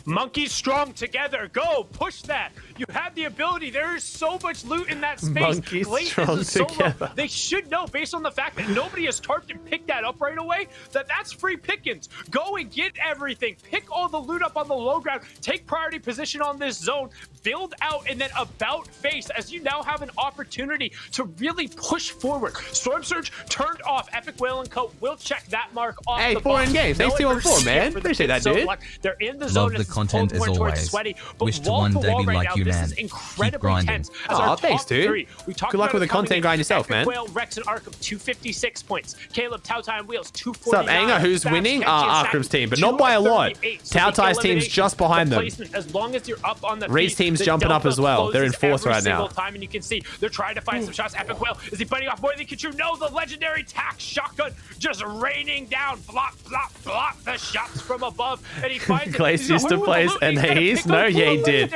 Monkeys strong together. Go push that. You have the ability. There is so much loot in that space. Monkeys strong together. They should know, based on the fact that nobody has tarped and picked that up right away, that that's free pickings. Go and get everything. Pick all the loot up on the low ground. Take priority position on this zone. Build out and then about face, as you now have an opportunity to really push forward. Storm Surge turned off. Epic Whale and Co. will check that mark off hey, the 4 in games. Thanks 2-on-4, man. Appreciate that, dude. They're in the zone. Love the content as always. Sweaty, Wish to one day be like you This man. is Keep incredibly grinding. tense. As Aw, our thanks, top dude. three, we talked Good luck about with it the content coming grind in. yourself, man. Whale, Rex, and Arkham, 256 points. Caleb, Tautai, and Wheels, 249. What's up, Anger? Who's Fabs, winning? Kenshi, and Arkham's Saki, team, but not by a lot. 238. So the Tautai's team's elimination, just behind the them. placement, as long as you're up on the Reed's feet, team's the jumping up delta as well. They're in closes fourth right every single now. time, and you can see they're trying to find some shots. Epic Whale, is he biting off more than he can chew? No, the legendary tack shotgun just raining down. Block, block, block the shots from above, and he finds Glace used to play NAWs? No, yeah, he did.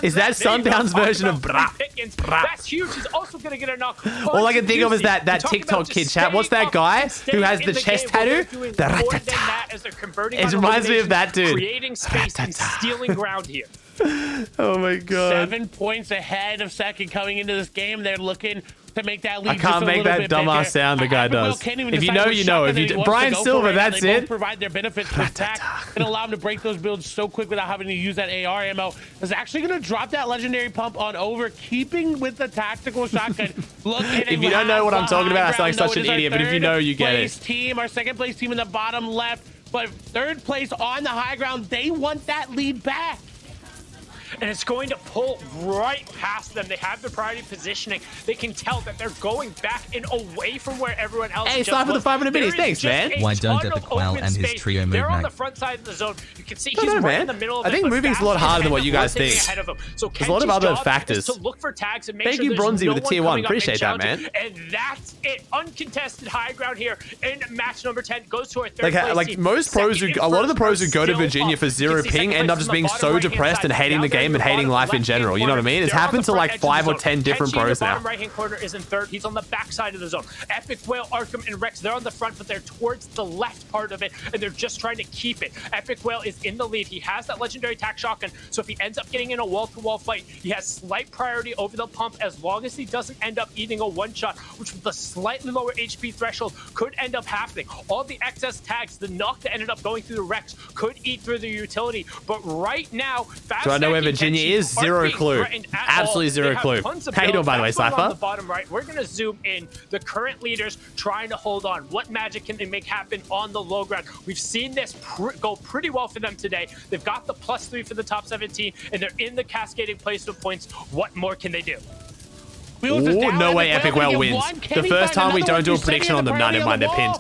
Is that Sundown's version of brah? That's huge. He's also going to get a knock. All I can think of is that TikTok kid chat. What's that guy who has the chest tattoo? It reminds me of that dude. Creating space and stealing ground here. Oh my god. 7 points ahead of second coming into this game. They're looking to make that lead. I can't make that dumbass sound the guy does. If you know, you know. If you Brian Silver, that's it. Provide their benefits to attack and allow him to break those builds so quick without having to use that AR ammo. Is actually going to drop that legendary pump on over, keeping with the tactical shotgun. Look at it. If you don't know what I'm talking about, I sound like such an idiot. But if you know, you get it. Our second place team in the bottom left, but third place on the high ground. They want that lead back. And it's going to pull right past them. They have the priority positioning. They can tell that they're going back and away from where everyone else Hey, just start for the was. 500 minis. Thanks, man. Why don't Epic Quail and his trio move, They're on the Mac? front side of the zone. You can see I he's don't know, right man. in the middle of I think but moving's a lot Fast harder than what and you guys rotating think. ahead of him. So There's a lot of Kenji's other job factors. is to look for tags and make Thank sure you, there's Bronzy, no with the one tier 1. coming up and Appreciate that, challenging. man. And that's it. Uncontested high ground here in match number 10. Goes to our third place Like team. most pros, Second a lot of the and pros first who go to still Virginia up. for You zero can see ping second end place up just from the being bottom so right-hand depressed side. and hating Now the they're game in and the hating bottom life in left-hand general. You know what I corner. mean? It's They're on happened the to like front edge of 5 the or zone. 10 different Kenshi in pros the now. bottom right-hand corner is in third. He's on the back side of the zone. Epic Whale, Arkham, and Rex, they're on the front, but they're towards the left part of it, and they're just trying to keep it. Epic Whale is in the lead. He has that legendary tack shotgun, so if he ends up getting in a wall-to-wall fight, he has slight priority over the pump as long as he doesn't end up eating a one-shot, which with the slightly lower HP threshold could end up happening. All the excess tags, the knock that ended up going through the Rex could eat through the utility, but right now, Do I know where Virginia is? Zero clue. Absolutely zero clue. How you doing, by the way, Cypher? On the bottom right, we're going to zoom in. The current leaders trying to hold on. What magic can they make happen on the low ground? We've seen this go pretty well for them today. They've got the +3 for the top 17, and they're in the cascading placement points. What more can they do? Ooh, no way Epic Whale wins. The first time we don't do a prediction on them. No, never mind, they're pins.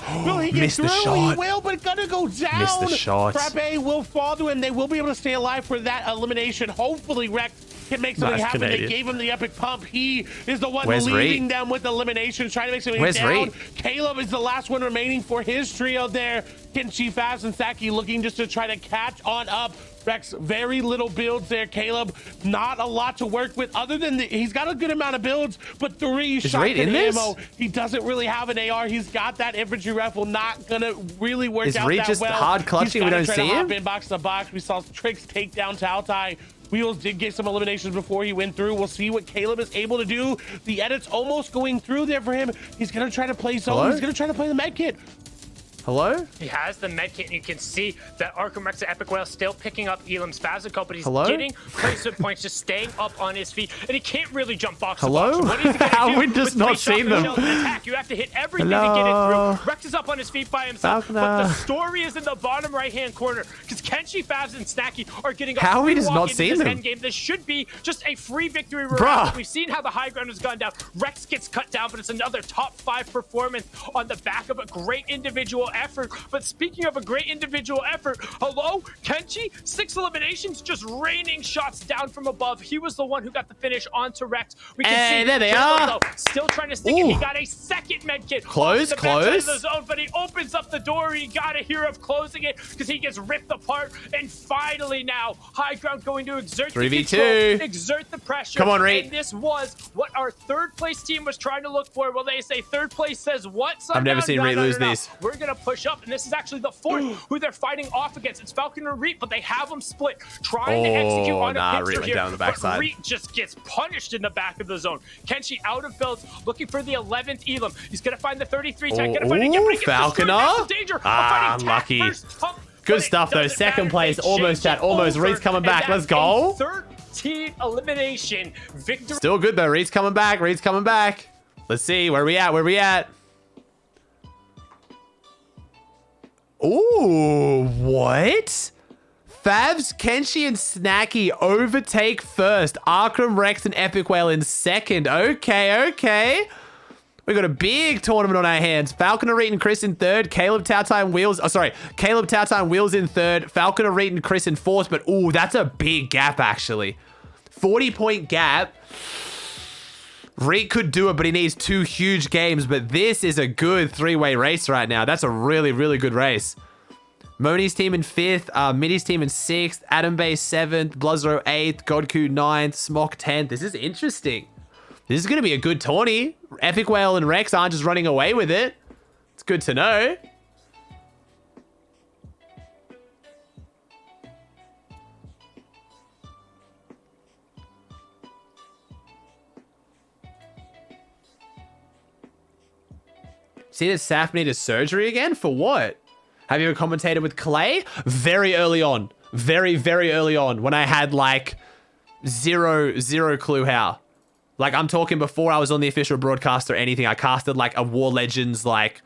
Missed the shot. He will, but gonna go down. Missed the shot. Frappe will fall to him. They will be able to stay alive for that elimination. Hopefully, Rex can make something happen. Canadian. They gave him the epic pump. He is the one Where's leading Reed? them with eliminations, trying to make something Where's down. Reed? Caleb is the last one remaining for his trio there. Kenshi, Fast, and Saki looking just to try to catch on up. Rex, very little builds there. Caleb, not a lot to work with other than he's got a good amount of builds, but 3 shotgun ammo. He doesn't really have an AR. He's got that infantry rifle, not gonna really work Is out Reed that just well. hard clutching? We don't see him? In box to box. We saw Tricks take down Tautai. Wheels did get some eliminations before he went through. We'll see what Caleb is able to do. The edit's almost going through there for him. He's gonna try to play zone. Hello? He's gonna try to play the med kit. Hello? He has the medkit, and you can see that Arkham Rex and Epic Whale still picking up Elam's Spazzico, but he's getting placement points, just staying up on his feet, and he can't really jump box to box. So what is he gonna How do we just with not 3 seen shotgun them? shells and attack? You have to hit everything to get it through. Rex is up on his feet by himself, but the story is in the bottom right-hand corner, because Kenshi, Fabs, and Snacky are getting a How free we just walk not into seen this them? end game. This should be just a free victory. Bruh. We've seen how the high ground has gone down. Rex gets cut down, but it's another top 5 performance on the back of a great individual effort. But speaking of a great individual effort, hello, Kenshi, 6 eliminations, just raining shots down from above. He was the one who got the finish onto Rex. We can see there they Gerald, are. though, still trying to stick it. He got a second med kit. Close, off the backside close. of the zone, but he opens up the door. He got to hear of closing it because he gets ripped apart. And finally now, high ground going to exert the 3v2. control, exert the pressure. Come on, Reed. And this was what our third place team was trying to look for. Well, they say third place says what? I've never seen Reed lose no. this. We're going to push up, and this is actually the fourth who they're fighting off against. It's Falcon and Reed, but they have them split, trying to execute on a Reed pincer went here. down the But backside. Reed just gets punished in the back of the zone. Kenshi out of builds, looking for the 11th Elam. He's going to find the 33 tag. Gonna find it again, but he gets destroyed. Falconer? That's the danger of Ah, fighting Tack unlucky. first pump, Good but it stuff, though. doesn't Second matter. place, They almost, change chat, almost. over, Reed's coming and back. Let's that's go. a 13 elimination victory. Still good, though. Reed's coming back. Reed's coming back. Let's see. Where we at? Where we at? Ooh, what? Favs, Kenshi, and Snacky overtake first. Arkram, Rex, and Epic Whale in second. Okay. We got a big tournament on our hands. Falcon, Arit, and Chris in third. Caleb, Tautai, and Wheels. Oh, sorry. Caleb, Tautai, and Wheels in third. Falcon, Arit, and Chris in fourth. But, ooh, that's a big gap, actually. 40-point gap. Reek could do it, but he needs 2 huge games. But this is a good 3-way race right now. That's a really, really good race. Moni's team in 5th, Midi's team in 6th, Adam Bay 7th, Bluzzo 8th, Godku 9th, Smok 10th. This is interesting. This is going to be a good tourney. Epic Whale and Rex aren't just running away with it. It's good to know. See that Saf needed surgery again? For what? Have you ever commentated with Clay? Very early on. Very, very early on when I had like zero clue how. Like, I'm talking before I was on the official broadcast or anything. I casted like a War Legends like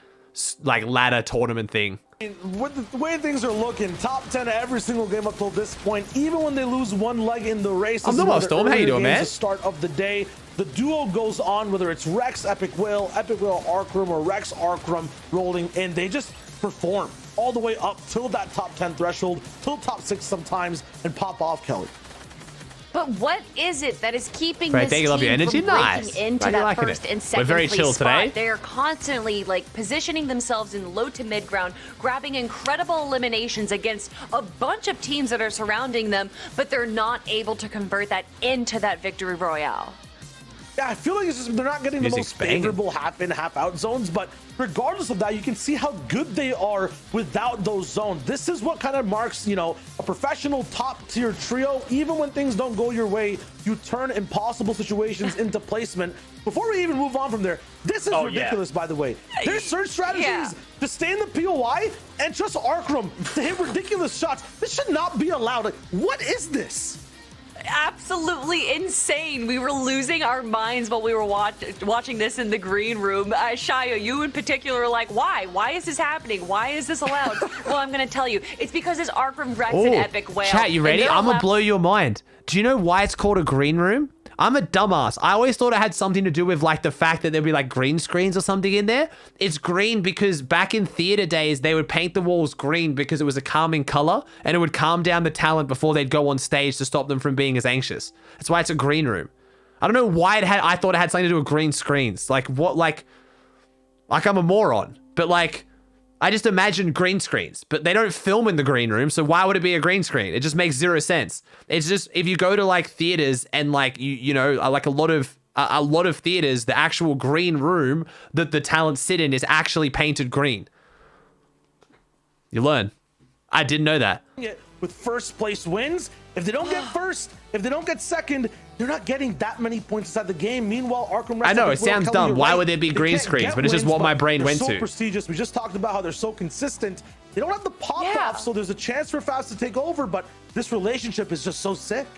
ladder tournament thing. With the way things are looking, top 10 every single game up till this point, even when they lose one leg in the race. I'm the Storm. How you doing, man? The start of the day, the duo goes on, whether it's Rex, Epic Whale, Arkram, or Rex Arkram rolling in. They just perform all the way up till that top 10 threshold, till top 6 sometimes, and pop off, Kelly. But what is it that is keeping right, this they team love your energy? from Nice. breaking into that first and second We're very place chill spot? today. They're constantly like positioning themselves in low to mid ground, grabbing incredible eliminations against a bunch of teams that are surrounding them, but they're not able to convert that into that victory royale. Yeah, I feel like it's just, they're not getting the most favorable half-in, half-out zones, but regardless of that, you can see how good they are without those zones. This is what kind of marks, you know, a professional top-tier trio. Even when things don't go your way, you turn impossible situations into placement. Before we even move on from there, this is ridiculous, by the way. Their search strategies to stay in the POI and just Arkram to hit ridiculous shots. This should not be allowed. Like, what is this? Absolutely insane. We were losing our minds while we were watching this in the green room. Shia, you in particular are like, why? Why is this happening? Why is this allowed? Well, I'm going to tell you. It's because it's Arkram, Rex, and Epic Whale. Chat, you ready? I'm going to blow your mind. Do you know why it's called a green room? I'm a dumbass. I always thought it had something to do with like the fact that there'd be like green screens or something in there. It's green because back in theater days, they would paint the walls green because it was a calming color and it would calm down the talent before they'd go on stage to stop them from being as anxious. That's why it's a green room. I don't know why I thought it had something to do with green screens. Like what, like I'm a moron, but like, I just imagine green screens, but they don't film in the green room. So why would it be a green screen? It just makes zero sense. It's just, if you go to like theaters and like, you know, like a lot of theaters, the actual green room that the talent sit in is actually painted green. You learn. I didn't know that. With first place wins, if they don't get first, if they don't get second, they're not getting that many points inside the game. Meanwhile, Arkram, I know it sounds dumb. Why would there be green screens? But it's just what my brain went to. They're so prestigious. We just talked about how they're so consistent. They don't have the pop-off, so there's a chance for Fast to take over. But this relationship is just so sick.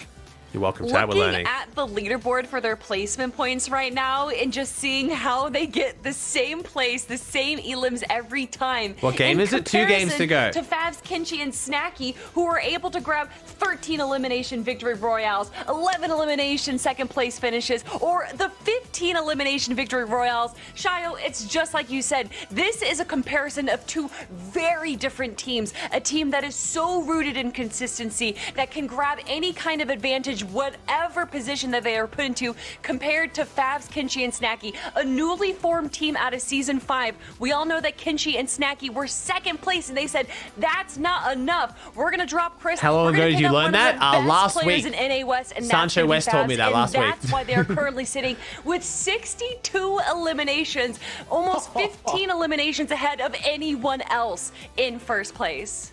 You're welcome, chat. We're learning. Looking at the leaderboard for their placement points right now and just seeing how they get the same place, the same elims every time. What game is it? 2 games to go. To Favs, Kenshi, and Snacky, who are able to grab 13 elimination victory royales, 11 elimination second place finishes, or the 15 elimination victory royales. Shio, it's just like you said. This is a comparison of 2 very different teams. A team that is so rooted in consistency that can grab any kind of advantage, whatever position that they are put into, compared to Favs, Kenshi, and Snacky, a newly formed team out of season 5. We all know that Kenshi and Snacky were second place, and they said that's not enough. We're gonna drop Chris. How long ago did you learn that? Last week. In NA West, and Sancho West told me that last week. That's why they're currently sitting with 62 eliminations, almost 15 eliminations ahead of anyone else in first place.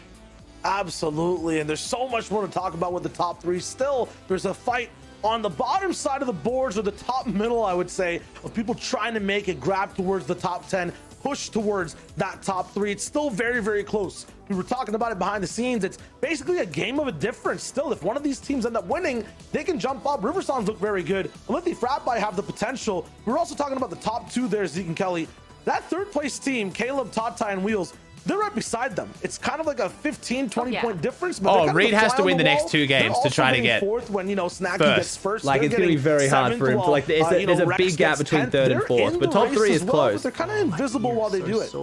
Absolutely, and there's so much more to talk about with the top 3. Still, there's a fight on the bottom side of the boards, or the top middle, I would say, of people trying to make it grab towards the top 10, push towards that top 3. It's still very, very close. We were talking about it behind the scenes. It's basically a game of a difference. Still, if one of these teams end up winning, they can jump up. Riversons look very good. Olympi Fratby have the potential. We're also talking about the top 2 there, Zeke and Kelly. That third place team, Caleb, Tautai, and Wheels, they're right beside them. It's kind of like a 15, 20 point difference. But Oh, Reed has to win the next 2 games to try to get fourth when, you know, Snacky gets first. Like, it's going to be very hard for him. Like, there's a big gap between 3rd and 4th, but top 3 is close. They're kind of invisible while they do it.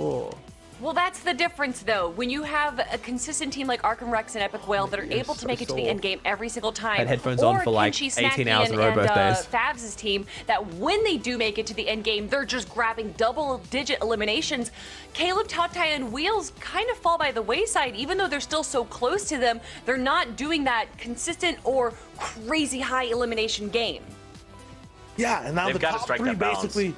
Well, that's the difference, though. When you have a consistent team like Arkham Rex and Epic Whale that are able to make it to the end game every single time, had headphones on for like Kenshi, 18 Snacky, hours in a row both days. Favs' team, that when they do make it to the end game, they're just grabbing double-digit eliminations. Caleb, Tatai, and Wheels kind of fall by the wayside. Even though they're still so close to them, they're not doing that consistent or crazy high elimination game. Yeah, and now They've the got to top strike 3 that balance. basically,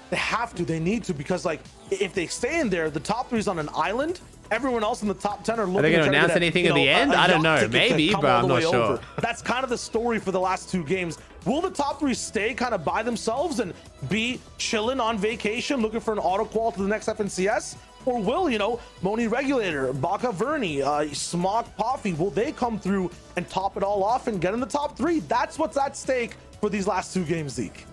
they have to, they need to, because like if they stay in there, the top 3 is on an island. Everyone else in the top 10 are looking. Are they going to try announce get, anything you at know, the end? I don't know. Maybe, but I'm not sure. Over. That's kind of the story for the last 2 games. Will the top 3 stay kind of by themselves and be chilling on vacation, looking for an auto qual to the next FNCS? Or will, you know, Moni Regulator, Baka Verni, Smog Poffy, will they come through and top it all off and get in the top 3? That's what's at stake for these last 2 games, Zeke.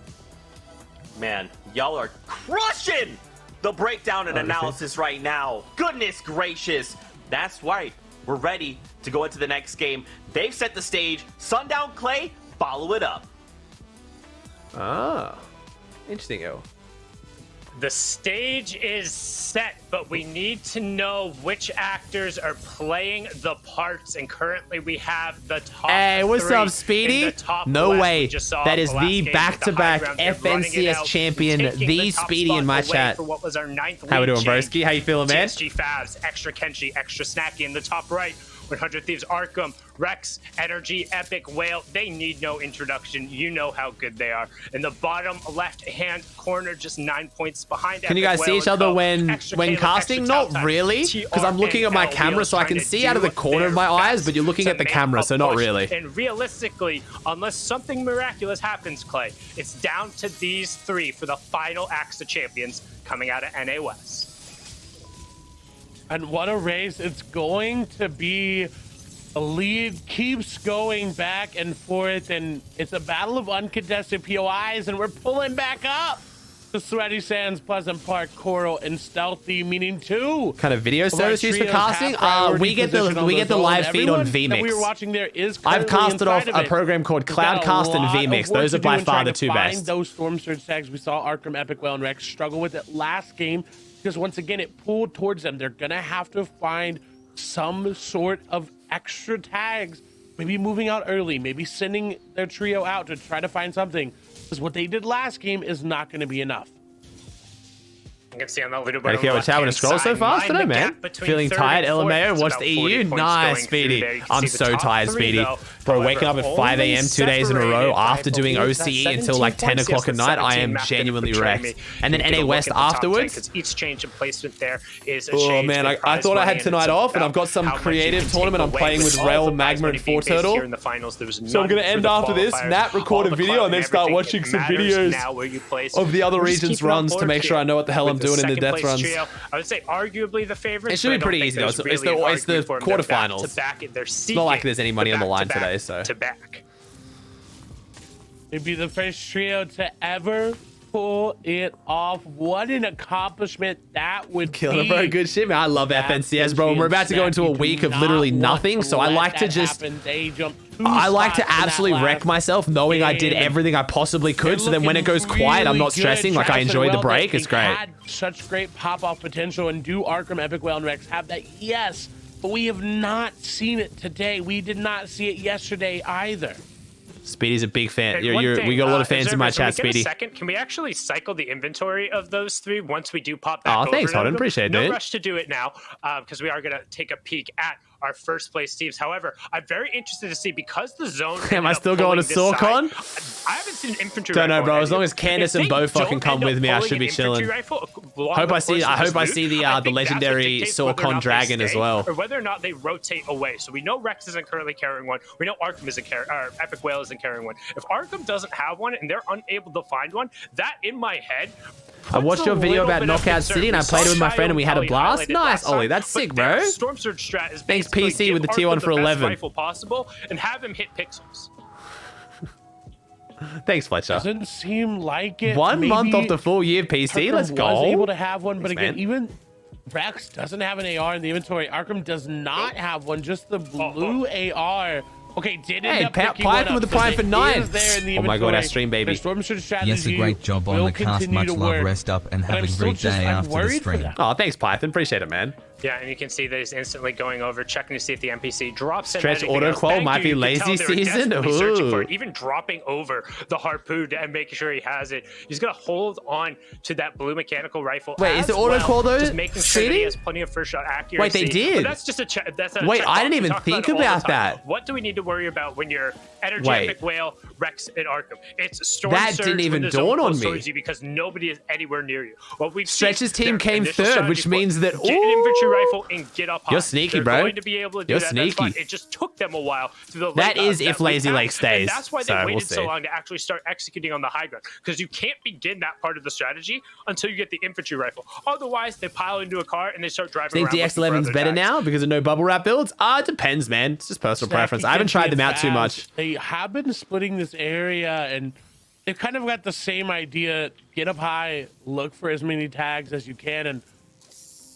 Man, y'all are crushing the breakdown and analysis right now. Goodness gracious. That's right. We're ready to go into the next game. They've set the stage. Sundown Clay, follow it up. Ah, interesting, yo. The stage is set, but we need to know which actors are playing the parts. And currently we have the top Hey, what's 3 up, Speedy? in the top No left. way. We just saw That is last the game back-to-back with the high ground. They're running it FNCS out, champion, taking the top Speedy in my spot away chat. for what was our 9th How we lead doing, change. broski? How you feeling, man? TSG Favs, extra Kenshi, extra Snacky in the top right. 100 Thieves, Arkham, Rex, Energy, Epic, Whale. They need no introduction. You know how good they are. In the bottom left-hand corner, just 9 points behind. Can you guys see each other when casting? Not really, because I'm looking at my camera so I can see out of the corner of my eyes, but you're looking at the camera, so not really. And realistically, unless something miraculous happens, Clay, it's down to these 3 for the final AXA champions coming out of NA West. And what a race it's going to be. The lead keeps going back and forth, and it's a battle of uncontested POIs, and we're pulling back up to Sweaty Sands, Pleasant Park, Coral, and Stealthy, meaning 2. Kind of video service used for casting? We get the live feed on vMix. We were watching there is I've casted off a program called Cloudcast and vMix. Those are by far the 2 best. Those Storm Surge tags, we saw Arkham, Epic Whale, and Rex struggle with it last game because once again it pulled towards them. They're gonna have to find some sort of extra tags, maybe moving out early, maybe sending their trio out to try to find something, because what they did last game is not going to be enough. You can see on that leaderboard. Okay, what's happening to scroll so fast today, man? Feeling tired, LMAO? Watch the EU? Nice, Speedy. I'm so tired, Speedy. Bro, waking up at 5 a.m. 2 days in a row after doing OCE until like 10 o'clock at night, I am genuinely wrecked. And then NA West afterwards. Each change of placement there is a oh man, I thought I had tonight off, and I've got some creative tournament I'm playing with Rail, Magma, and Four Turtle. So I'm going to end after this, Nat, record a video, and then start watching some videos of the other regions' runs to make sure I know what the hell I'm doing in the death runs. I would say arguably the favorite. It should be pretty easy though. It's the quarterfinals. It's not like there's any money on the line today, so. It'd be the first trio to ever pull it off. What an accomplishment that would Killer, be. bro. Good shit, man. I love FNCS, bro. And we're about to go into a week of literally nothing, so I like to just... I like to absolutely wreck myself knowing I did everything I possibly could, so then when it goes quiet, I'm not stressing. Like, I enjoy the break. It's great. Had such great pop-off potential, and do Arkham, Epic Whale, and Rex have that? Yes, but we have not seen it today. We did not see it yesterday either. Speedy's a big fan. We got a lot of fans in my chat, Speedy. Can we actually cycle the inventory of those 3 once we do pop back over? Oh, thanks, Holden. Appreciate it, No rush to do it now, because we are going to take a peek at our first place teams. However, I'm very interested to see, because the zone... Am I still going to Sorcon? I haven't seen an infantry Don't know, rifle bro. As long as Candace and Bo fucking come with me, I should be chilling. I hope I see the legendary Sorcon Dragon as well. Or whether or not they rotate away. So we know Rex isn't currently carrying one. We know Arkham isn't carrying, or Epic Whale isn't carrying one. If Arkham doesn't have one and they're unable to find one, that in my head... I watched your video about Knockout City and I played it with my friend and we had a blast. Nice, Ollie. That's sick, bro. Storm Surge strat is thanks, PC, with the tier 1 for 11. Rifle possible and have him hit pixels. Thanks, Fletcher. Doesn't seem like it. 1 month off the full year, PC. Let's go. Was able to have one, but Thanks, again, man. even Rex doesn't have an AR in the inventory. Arkham does not have one, just the blue AR. Okay, did end up picking one up, with the prime for 9. Oh my god, our stream, baby. Yes, a great job on the cast. Much love, rest up, and have a great day after the stream. Oh, thanks, Python. Appreciate it, man. Yeah, and you can see that he's instantly going over, checking to see if the NPC drops it. Stretch auto qual might be lazy season. For it, even dropping over the harpoon and making sure he has it. He's gonna hold on to that blue mechanical rifle. Wait, is the auto qual though? Just making sure that he has plenty of first shot accuracy. Wait, they did. But that's just a check. Wait, I didn't even think about that. What do we need to worry about when you're energetic whale, Rex, and Arkham? It's storm that surge didn't even dawn on me because nobody is anywhere near you. What we've Stretch's team came third, which means that get an infantry rifle and get up high. You're sneaky, They're bro. Going to be able to do You're that. sneaky. It just took them a while. Through the that is if Lazy Lake stays. And that's why they waited so long to actually start executing on the high ground, because you can't begin that part of the strategy until you get the infantry rifle. Otherwise, they pile into a car and they start driving around. Think DX11's better now because of no bubble wrap builds? It depends, man. It's just personal preference. I haven't tried them out too much. They have been splitting this area, and they've kind of got the same idea. Get up high, look for as many tags as you can, and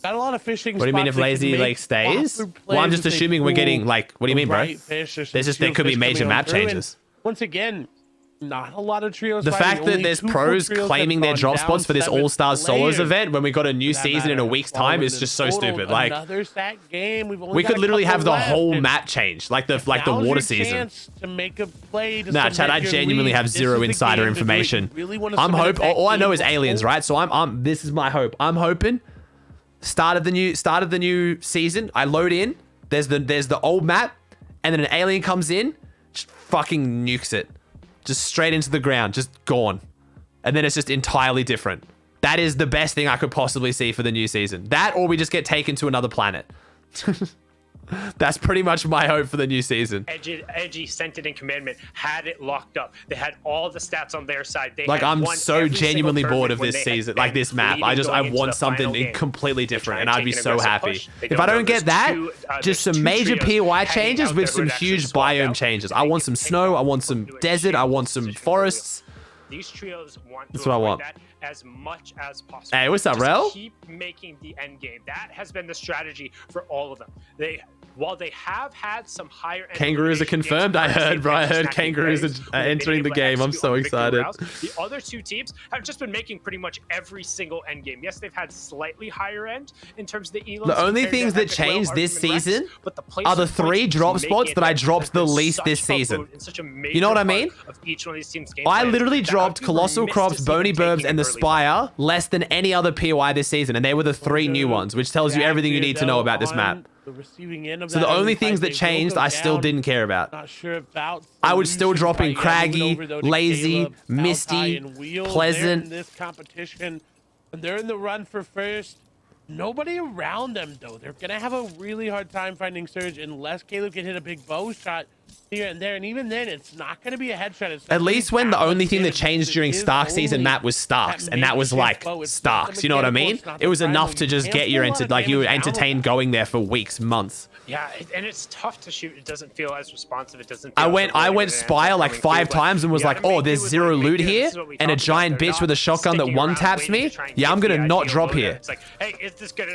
got a lot of fishing. What do you mean if Lazy Lake stays? Well, I'm just assuming we're getting like. What do you mean, bro? There could be major map changes. Once again, not a lot of trios. The fact that there's pros claiming their drop spots for this All Stars Solos event when we got a new season in a week's time is just so stupid. Like, we could literally have the whole map change, like the water season. Nah, Chad, I genuinely have zero insider information. I'm hoping. All I know is aliens, right? So I'm. This is my hope. I'm hoping. Start of the new season. I load in. There's the old map, and then an alien comes in, just fucking nukes it, just straight into the ground, just gone, and then it's just entirely different. That is the best thing I could possibly see for the new season. That, or we just get taken to another planet. That's pretty much my hope for the new season. Edgy, Scented, and Commandment had it locked up. They had all the stats on their side. I'm so genuinely bored of this season, like this map. I want something completely different, and I'd be so happy. If I don't get that, just some major POI changes with some huge biome changes. I want some snow. I want some desert. I want some forests. These trios want That's what I want. That as much as possible. Hey, what's up, Rel? Keep making the end game. That has been the strategy for all of them. While they have had some higher end kangaroos are confirmed. I heard, bro. I heard kangaroos are entering the game. I'm so excited. The other two teams have just been making pretty much every single end game. Yes, they've had slightly higher end in terms of the elos. The only things that changed this season are the 3 drop spots that I dropped the least this season. You know what I mean? I literally dropped Colossal Crops, Bony Burbs, and the Spire less than any other POI this season, and they were the 3 new ones, which tells you everything you need to know about this map. So the only things that changed, I still didn't care about. I would still drop in Craggy, Lazy, Misty, Pleasant. This competition, and they're in the run for first. Nobody around them though. They're gonna have a really hard time finding Surge unless Caleb can hit a big bow shot here and there, and even then, it's not going to be a headshot. At least when the only thing that changed during Stark season map was Starks, and that was like Starks. You know what I mean? It was enough to just get you entertained going there for weeks, months. Yeah, and it's tough to shoot. It doesn't feel as responsive. It doesn't. I went Spire like 5 times and was like, oh, there's 0 loot here, and a giant bitch with a shotgun that one taps me. Yeah, I'm gonna not drop here.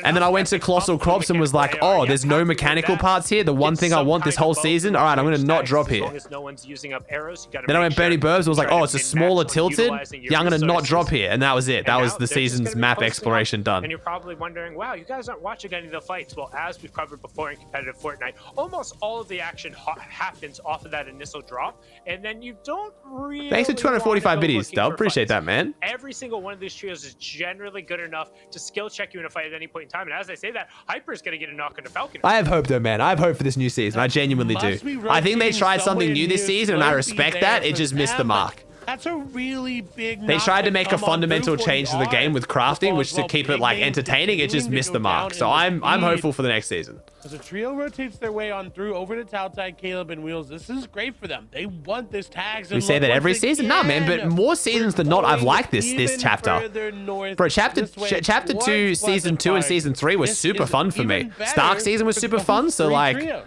And then I went to Colossal Crops and was like, oh, there's no mechanical parts here. The one thing I want this whole season. All right, I'm gonna not drop here. Then I went Bernie Burbs. Was like, oh, it's a smaller tilted. Yeah, I'm gonna not drop here, and that was it. That was the season's map exploration done. And you're probably wondering, wow, you guys aren't watching any of the fights. Well, as we've covered before in competitive Fortnite, almost all of the action happens off of that initial drop, and then you don't really. Thanks for 245 biddies, Dub. Appreciate that, man. Every single one of these trios is generally good enough to skill check you in a fight at any point in time. And as I say that, Hyper is going to get a knock on the Falcon. I have hope though, man. I have hope for this new season. I genuinely do. I think they tried something new this season, and I respect that. It just missed the mark. That's a really big. They tried to make a fundamental change to the game with crafting, which to keep it like entertaining, it just missed the mark. So I'm hopeful for the next season. As a trio rotates their way on through over to Tautide, Caleb, and Wheels, this is great for them. They want this tags. We say that every season, nah, man. But more seasons than not, I've liked this chapter. Bro, chapter 2, season 2, and season 3 was super fun for me. Stark season was super fun. So like.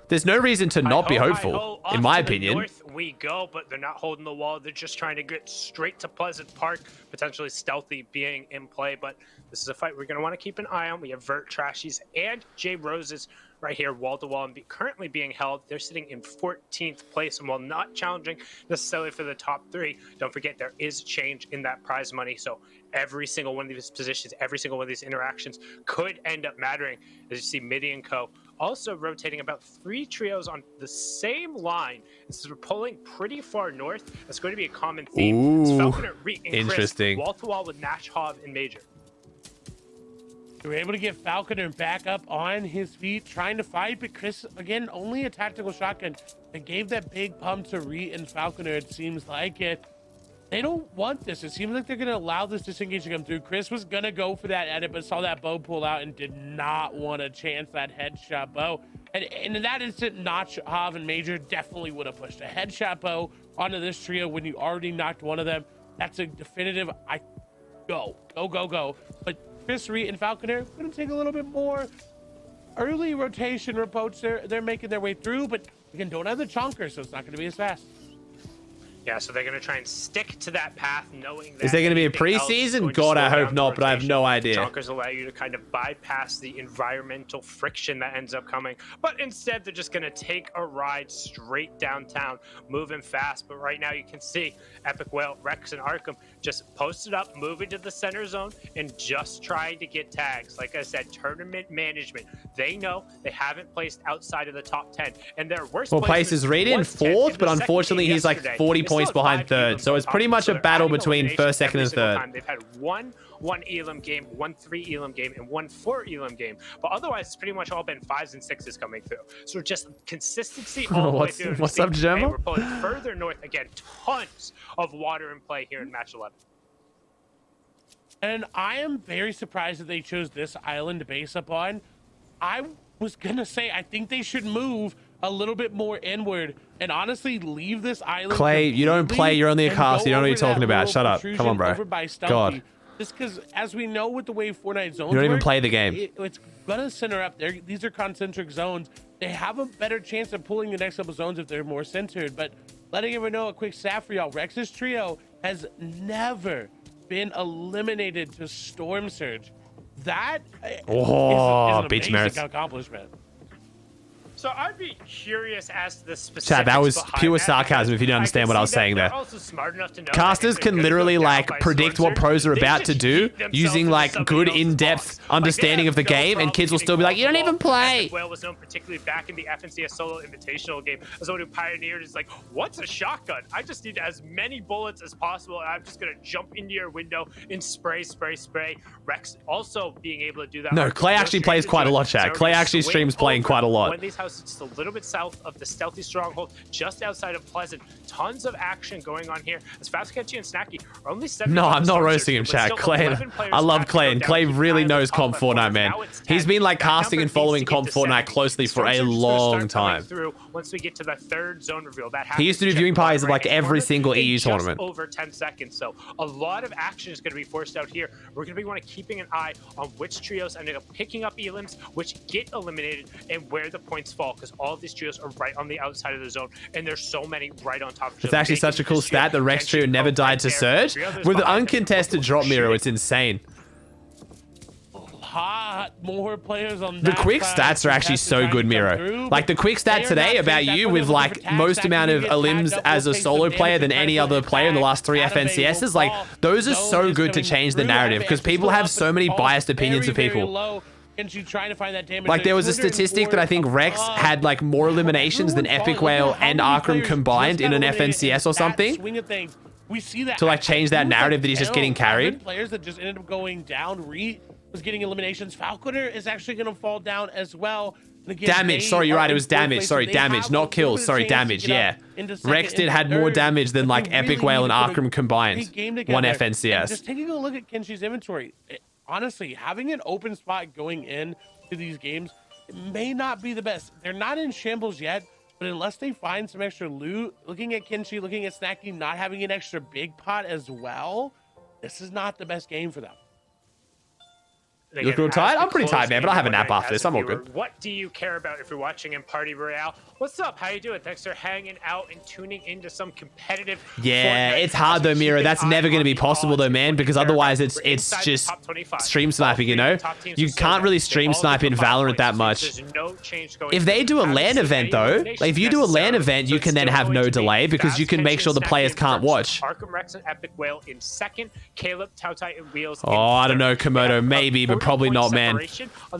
There's no reason to not be hopeful, in my opinion. North we go, but they're not holding the wall. They're just trying to get straight to Pleasant Park, potentially Stealthy being in play. But this is a fight we're going to want to keep an eye on. We have Vert, Trashies, and Jay Roses right here, wall to wall, and currently being held. They're sitting in 14th place, and while not challenging necessarily for the top 3, don't forget there is change in that prize money. So every single one of these positions, every single one of these interactions could end up mattering. As you see, Midi and Co. also rotating about 3 trios on the same line. Since we're pulling pretty far north, that's going to be a common theme. It's Falconer, Reet, and interesting. Chris, wall to wall with Nash, Hov, and Major. We were able to get Falconer back up on his feet, trying to fight, but Chris, again, only a tactical shotgun, and gave that big pump to Reet and Falconer, it seems like it. They don't want this. It seems like they're going to allow this disengage to come through. Chris was going to go for that edit, but saw that bow pull out and did not want to chance that headshot bow. And in that instant, Notch, Hav, and Major definitely would have pushed a headshot bow onto this trio when you already knocked one of them. That's a definitive, go. But Chris, Reet, and Falconer going to take a little bit more early rotation approach. They're making their way through, but again, don't have the chonker, so it's not going to be as fast. Yeah, so they're going to try and stick to that path, knowing that. Is there going to be a preseason? God, I hope not, but I have no idea. Chonkers allow you to kind of bypass the environmental friction that ends up coming. But instead, they're just going to take a ride straight downtown, moving fast. But right now, you can see Epic Whale, Rex, and Arkham just posted up, moving to the center zone, and just trying to get tags. Like I said, tournament management. They know they haven't placed outside of the top 10. And their worst place is Reed in 4th, but unfortunately, he's like 40 points behind 3rd, so it's pretty much a battle between 1st, 2nd, and 3rd. They've had one Elam game, 1 3 Elam game, and 1 4 Elam game, but otherwise it's pretty much all been 5s and 6s coming through. So just consistency all the way through. What's up, Gemma? We're pulling further north again. Tons of water in play here in match 11. And I am very surprised that they chose this island to base up on. I was gonna say I think they should move a little bit more inward and honestly leave this island. Clay, you don't play. You're only a caster. You don't know what you're talking about. Shut up. Come on, bro. God. Just because, as we know with the way Fortnite zones you don't even work, play the game. It's gonna center up there. These are concentric zones. They have a better chance of pulling the next couple zones if they're more centered. But letting everyone know a quick stat for y'all: Rex's trio has never been eliminated to Storm Surge. That is an amazing accomplishment. So I'd be curious as to the specifics. Chad, that was pure sarcasm if you didn't understand what I was saying there. Casters can literally like predict what pros are about to do using like good in-depth understanding of the game, and kids will still be like, you don't even play. Whale was known particularly back in the FNCS solo invitational game as someone who pioneered is like, what's a shotgun? I just need as many bullets as possible, and I'm just gonna jump into your window and spray. Rex also being able to do that. No, Clay actually plays quite a lot, Chad. Clay actually streams playing quite a lot. It's just a little bit south of the Stealthy Stronghold, just outside of Pleasant. Tons of action going on here. As Fast Catchy and Snacky are only 7. No, I'm not roasting him, Chad. Clay, I love Clay, and Clay really knows Comp Fortnite, man. He's been like casting and following Comp Fortnite closely for a long time. Once we get to the 3rd zone reveal, that he used to do viewing parties of like every single EU tournament. Over 10 seconds, so a lot of action is going to be forced out here. We're going to be keeping an eye on which trios ended up picking up elims, which get eliminated, and where the points fall, because all of these trios are right on the outside of the zone, and there's so many right on top of each other. It's actually such a cool stat. The Rex trio never died to Surge. With the uncontested drop mirror, it's insane. More players on the quick stats are actually so good, Miro. Like the quick stat today about you with like most amount of elims as a solo player than any other player in the last 3 FNCSs, like those are so good to change the narrative, because people have so many biased opinions of people. Trying to find that damage. Like there was a statistic that I think Rex had like more eliminations than Epic Whale and Arkham combined in an FNCS or something. We see that to like change that narrative that he's just getting carried. Players that just ended up going down. Reed was getting eliminations. Falconer is actually going to fall down as well. Again, damage. Sorry, you're right. It was damage. Sorry, damage, not kills. Sorry, damage. Yeah. Rex had more damage than like Epic Whale and Arkham combined. One FNCS. Just taking a look at Kenshi's inventory. Honestly, having an open spot going in to these games may not be the best. They're not in shambles yet, but unless they find some extra loot, looking at Kenshi, looking at Snacky, not having an extra big pot as well, this is not the best game for them. You look real tired? I'm pretty tired, man, but I'll have a nap after this. I'm all good. What do you care about if you're watching in Party Royale? What's up? How you doing? Thanks for hanging out and tuning into some competitive. Yeah, it's hard though, Mira. That's never going to be possible though, man, because otherwise it's just stream sniping, you know? You can't really stream snipe in Valorant that much. If they do a LAN event though, like if you do a LAN event, you can then have no delay because you can make sure the players can't watch. Arkham Rex and Epic Whale in second, Caleb, Tautai, and Wheels. Oh, I don't know, Komodo, maybe, but probably not, man.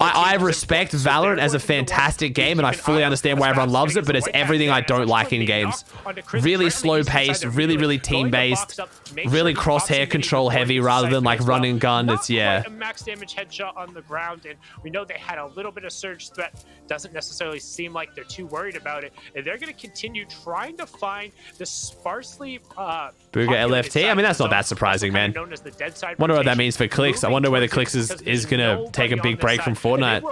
I respect Valorant as a fantastic game, and I fully understand why everyone loves it, but it's everything I don't like in games. Really slow paced, really team based, really crosshair control heavy rather than like run and gun. It's yeah. A max damage headshot on the ground, and we know they had a little bit of surge threat. Doesn't necessarily seem like they're too worried about it, and they're going to continue trying to find the sparsely Booga LFT. I mean, that's not that surprising, man. Wonder what that means for Clicks. I wonder whether Clicks is gonna take a big break from Fortnite.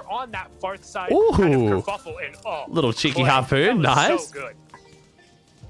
Ooh, little cheeky harpoon, nice.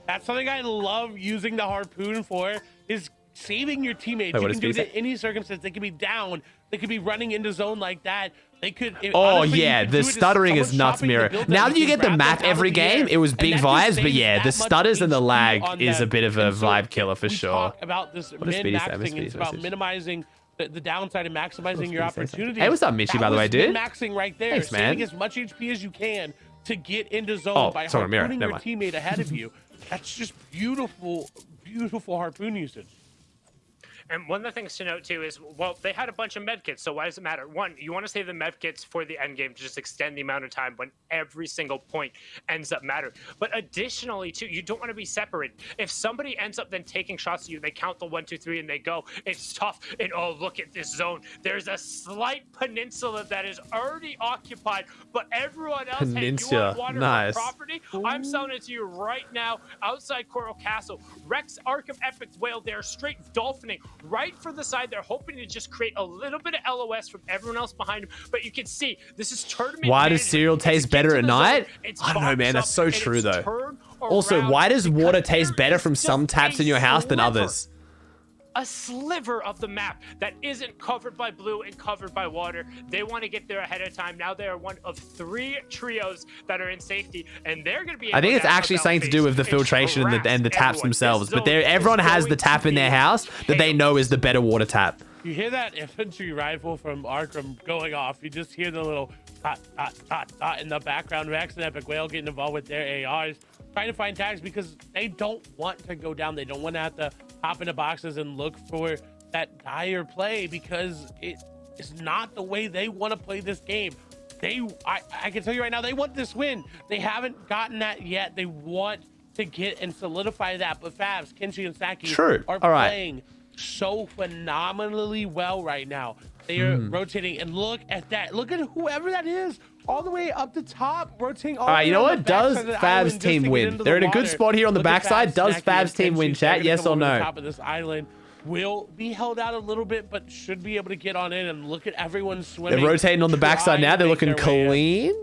That's something I love using the harpoon for, is saving your teammates. You can do it in any circumstance. They could be down. They could be running into zone like that. They could. Oh yeah, the stuttering is nuts, Mirror. Now that you get the map every game, it was big vibes, but yeah, the stutters and the lag is a bit of a vibe killer for sure. Talk about this min-maxing. It's about minimizing the downside and maximizing your opportunity. Hey, what's up, Michi, by the way, dude? Maxing right there. Thanks, man. Saving as much HP as you can to get into zone by harpooning your teammate ahead of you. That's just beautiful harpoon usage. And one of the things to note too is, well, they had a bunch of medkits, so why does it matter? One, you want to save the medkits for the end game to just extend the amount of time when every single point ends up mattering. But additionally, too, you don't want to be separated. If somebody ends up then taking shots at you, they count the 1, 2, 3, and they go, it's tough. And oh, look at this zone. There's a slight peninsula that is already occupied, but everyone else has water property. I'm selling it to you right now outside Coral Castle. Rex, Arkham, Epic, Whale, they're straight dolphining right for the side. They're hoping to just create a little bit of LOS from everyone else behind them, but you can see this is tournament. Why does cereal taste better at night? I don't know, man. That's so true though. Also, why does water taste better from some taps in your house than others? A sliver of the map that isn't covered by blue and covered by water. They want to get there ahead of time. Now they are one of 3 trios that are in safety, and they're going to be. I think it's actually something to do with the filtration and the taps themselves. But everyone has the tap in their house that they know is the better water tap. You hear that infantry rifle from Arkham going off. You just hear the little tot, tot, tot, tot in the background. Rex and Epic Whale getting involved with their ARs, trying to find tags because they don't want to go down. They don't want to have to hop into boxes and look for that dire play because it is not the way they want to play this game. I can tell you right now, they want this win. They haven't gotten that yet. They want to get and solidify that. But Favs, Kenshi, and Saki are playing so phenomenally well right now. They are rotating, and look at that. Look at whoever that is, all the way up the top, rotating. All right, you know what? Does Favs team win? They're in a good spot here on the backside. Does Favs team win, chat? Yes or no? Top of this island will be held out a little bit, but should be able to get on in. And look at everyone swimming. They're rotating on the backside now. They're looking clean.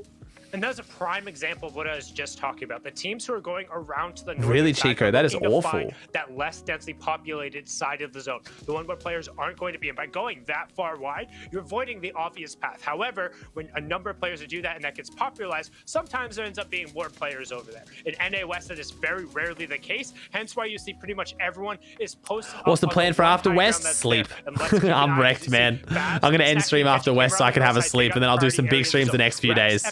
And that's a prime example of what I was just talking about. The teams who are going around to the north. Really, Chico, that is awful. That less densely populated side of the zone, the one where players aren't going to be. And by going that far wide, you're avoiding the obvious path. However, when a number of players do that and that gets popularized, sometimes there ends up being more players over there. In NA West, that is very rarely the case. Hence why you see pretty much everyone is posting. What's the plan for after West? Sleep. I'm wrecked, man. I'm going to end stream after West so I can have a sleep, and then I'll do some big streams the next few days.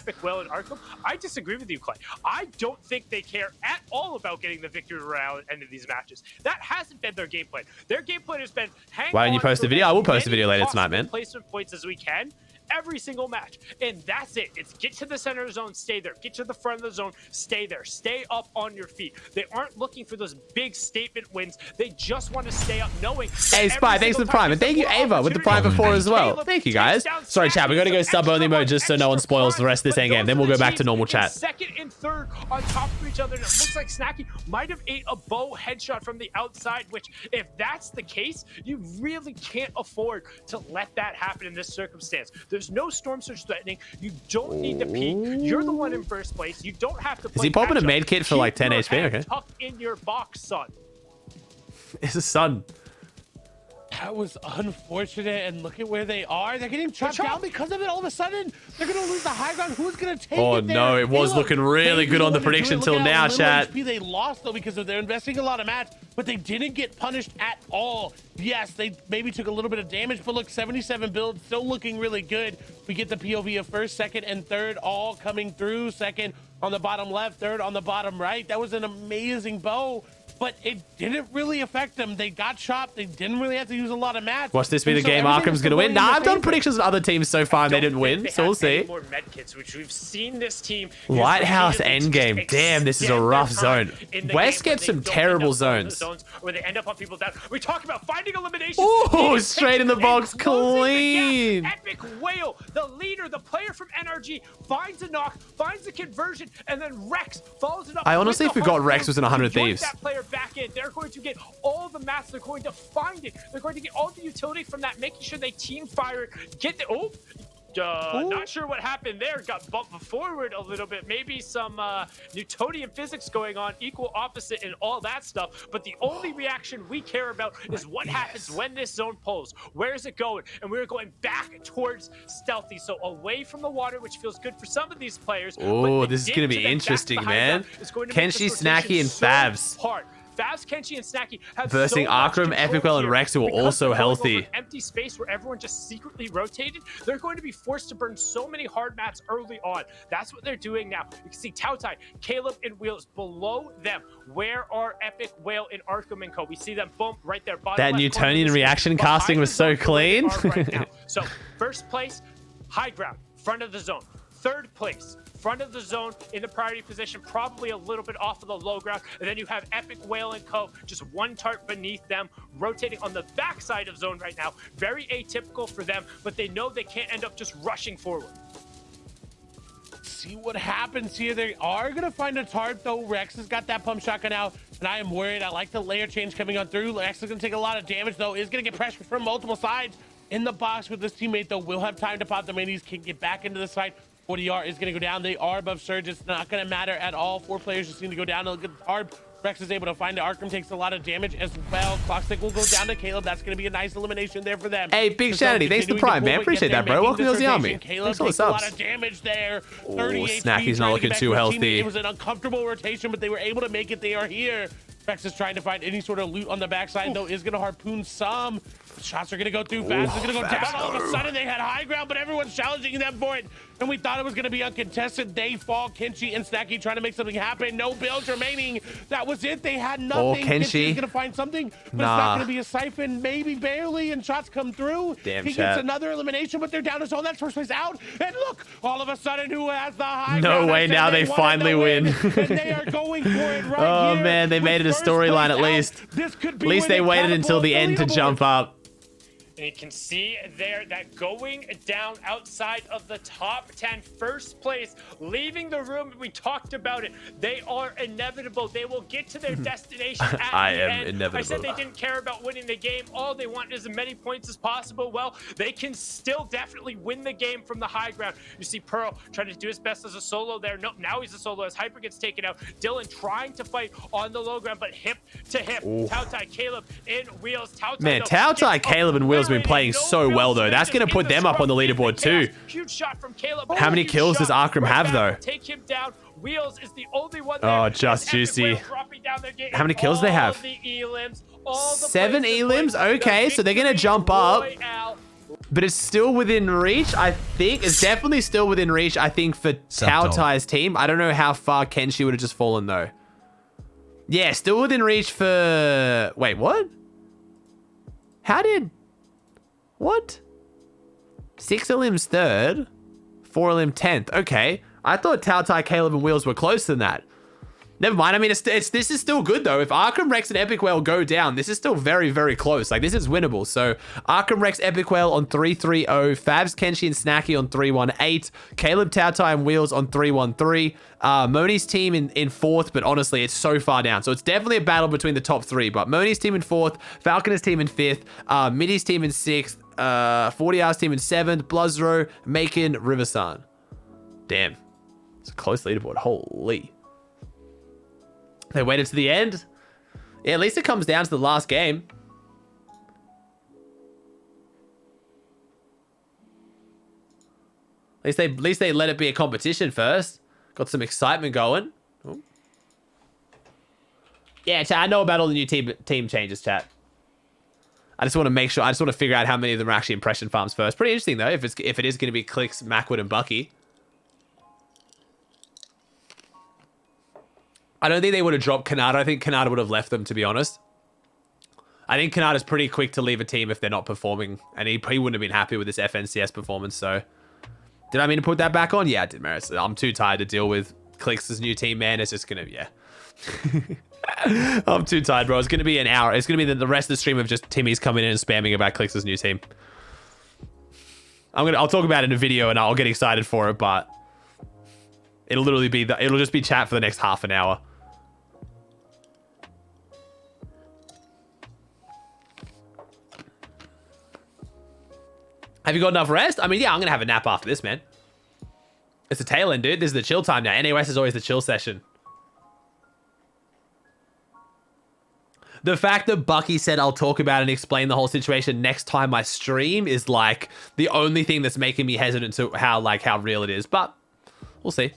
Arkham, I disagree with you, Clay. I don't think they care at all about getting the victory royale at the end of these matches. That hasn't been their game plan. Their game plan has been hang Why don't you post a video? I will post a video later tonight, man. Placement points as we can. Every single match, and that's it. It's get to the center of the zone, stay there. Get to the front of the zone, stay there. Stay up on your feet. They aren't looking for those big statement wins. They just want to stay up, knowing. Hey, Spy, thanks for the prime, and thank you, Ava, with the prime before as well. Thank you, guys. Sorry, chat, we got to go sub-only mode just so no one spoils the rest of this end game. Then we'll go back to normal chat. Second and third on top of each other. And it looks like Snacky might have ate a bow headshot from the outside, which, if that's the case, you really can't afford to let that happen in this circumstance. There's no storm surge threatening. You don't need to peek. You're the one in first place. You don't have to. Is he popping a med kit for like 10 HP? Okay. Tuck in your box, son. It's a son. That was unfortunate, and look at where they are. They're getting chopped down because of it. All of a sudden, they're going to lose the high ground. Who's going to take it? Oh, no, it was looking really good on the prediction till now, chat. HP they lost, though, because they're investing a lot of mats, but they didn't get punished at all. Yes, they maybe took a little bit of damage, but look, 77 build, still looking really good. We get the POV of first, second, and third all coming through. Second on the bottom left, third on the bottom right. That was an amazing bow, but it didn't really affect them. They got chopped. They didn't really have to use a lot of mats. Watch this be the game Arkham's going to win. Nah, I've done predictions on other teams so far and they didn't win, so we'll see. More med kits, which we've seen this team Lighthouse endgame. Damn, this is a rough zone. West gets some terrible zones. Where they end up on people down. We talk about finding elimination. Oh, straight in the box, clean. Epic Whale, the leader, the player from NRG, finds a knock, finds a conversion, and then Rex follows it up. I honestly forgot Rex was in 100 Thieves. That player back in. They're going to get all the mats. They're going to find it. They're going to get all the utility from that, making sure they team fire it. Get the not sure what happened there. Got bumped forward a little bit. Maybe some Newtonian physics going on, equal opposite and all that stuff. But the only reaction we care about is what happens when this zone pulls. Where is it going? And we're going back towards stealthy. So away from the water, which feels good for some of these players. Oh, this is going to be interesting, man. Kenshi, Snacky, and Favs. Favs, Kenshi, and Snacky have versing Arkram, Epicwell, and Rex, who are also healthy. Empty space where everyone just secretly rotated. They're going to be forced to burn so many hard mats early on. That's what they're doing now. You can see Tautai, Caleb, and Wheels below them. Where are Epic, Whale, and Arkham and Co? We see them boom right there. That Newtonian reaction casting was so clean. So first place, high ground, front of the zone. Third place, front of the zone in the priority position, probably a little bit off of the low ground. And then you have Epic, Whale, and Co. just one tart beneath them, rotating on the backside of zone right now. Very atypical for them, but they know they can't end up just rushing forward. See what happens here. They are going to find a tart, though. Rex has got that pump shotgun out, and I am worried. I like the layer change coming on through. Rex is going to take a lot of damage, though. Is going to get pressure from multiple sides. In the box with this teammate, though, will have time to pop the minis, can get back into the site. 40R is going to go down. They are above Surge. It's not going to matter at all. 4 players just need to go down. Look at hard. Rex is able to find it. Arkham takes a lot of damage as well. Clockstick will go down to Caleb. That's going to be a nice elimination there for them. Hey, big Shanity. Thanks to Prime, man. Appreciate that, bro. Welcome to the army. Caleb takes a lot of damage there. 30 HP. Snacky's not looking too healthy. It was an uncomfortable rotation, but they were able to make it. They are here. Rex is trying to find any sort of loot on the backside, though, is going to harpoon some. Shots are going to go through fast. It's going to go down. All of a sudden, they had high ground, but everyone's challenging them for it. And we thought it was going to be uncontested. They fall. Kenshi and Snacky trying to make something happen. No builds remaining. That was it. They had nothing. Oh, Kenshi is going to find something, but it's not going to be a siphon. Maybe barely, and shots come through. Damn, he gets another elimination, but they're down to zone. That's first place out. And look, all of a sudden, who has the high ground? No way. Now they finally win. And they are going for it right Oh, here man. They made it a storyline at least. At least they waited until the end to jump up. And you can see there that going down outside of the top 10, first place, leaving the room. We talked about it. They are inevitable. They will get to their destination at the end. Inevitable. I said they didn't care about winning the game. All they want is as many points as possible. Well, they can still definitely win the game from the high ground. You see Pearl trying to do his best as a solo there. Nope, now he's a solo as Hyper gets taken out. Dylan trying to fight on the low ground, but hip to hip. Tautai, Caleb, in Wheels. Tautai, man, Tautai, Caleb, and Wheels been playing so well, though. That's going to put them up on the leaderboard, too. Huge shot from Caleb. How many kills does Arkram have, though? Take him down. Wheels is the only one there. Oh, just juicy. How many kills do they have? 7 elims? Okay, so they're going to jump up. But it's still within reach, I think. It's definitely still within reach, I think, for Tautai's team. I don't know how far Kenshi would have just fallen, though. Yeah, still within reach for... Wait, what? How did... What? 6 elims 3rd, 4 elim 10th. Okay. I thought Tautai, Caleb, and Wheels were closer than that. Never mind. I mean, this is still good, though. If Arkram, Rex, and Epic Whale go down, this is still very, very close. Like, this is winnable. So, Arkram, Rex, Epic Whale on 3-3-0. Fabs, Kenshi, and Snacky on 3-1-8. Caleb, Tautai, and Wheels on 3-1-3. Moni's team in 4th, but honestly, it's so far down. So, it's definitely a battle between the top 3. But Moni's team in 4th, Falconer's team in 5th, Midi's team in 6th, 40R's team in 7th, Bluzro, Macon, Riversan. Damn. It's a close leaderboard. Holy. They waited to the end. Yeah, at least it comes down to the last game. At least they let it be a competition first. Got some excitement going. Ooh. Yeah, chat, I know about all the new team changes, chat. I just want to make sure. I just want to figure out how many of them are actually impression farms first. Pretty interesting though. If it is going to be Clicks, Macwood, and Bucky. I don't think they would have dropped Kanata. I think Kanata would have left them, to be honest. I think Kanata's pretty quick to leave a team if they're not performing, and he wouldn't have been happy with this FNCS performance. So, did I mean to put that back on? Yeah, I did, Maris. I'm too tired to deal with Clicks' new team, man. It's just gonna, yeah. I'm too tired, bro. It's gonna be an hour. It's gonna be the rest of the stream of just Timmy's coming in and spamming about Clicks' new team. I'll talk about it in a video and I'll get excited for it, but it'll literally be it'll just be chat for the next half an hour. Have you got enough rest? I mean, yeah, I'm gonna have a nap after this, man. It's the tail end, dude. This is the chill time now. NAS is always the chill session. The fact that Bucky said I'll talk about and explain the whole situation next time I stream is like the only thing that's making me hesitant to how real it is. But we'll see.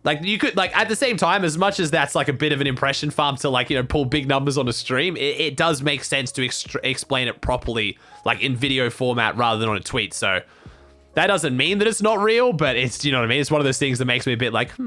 Like, you could, like, at the same time, as much as that's like a bit of an impression farm to, like, you know, pull big numbers on a stream, it does make sense to explain it properly, like in video format rather than on a tweet. So that doesn't mean that it's not real, but it's, you know what I mean? It's one of those things that makes me a bit like,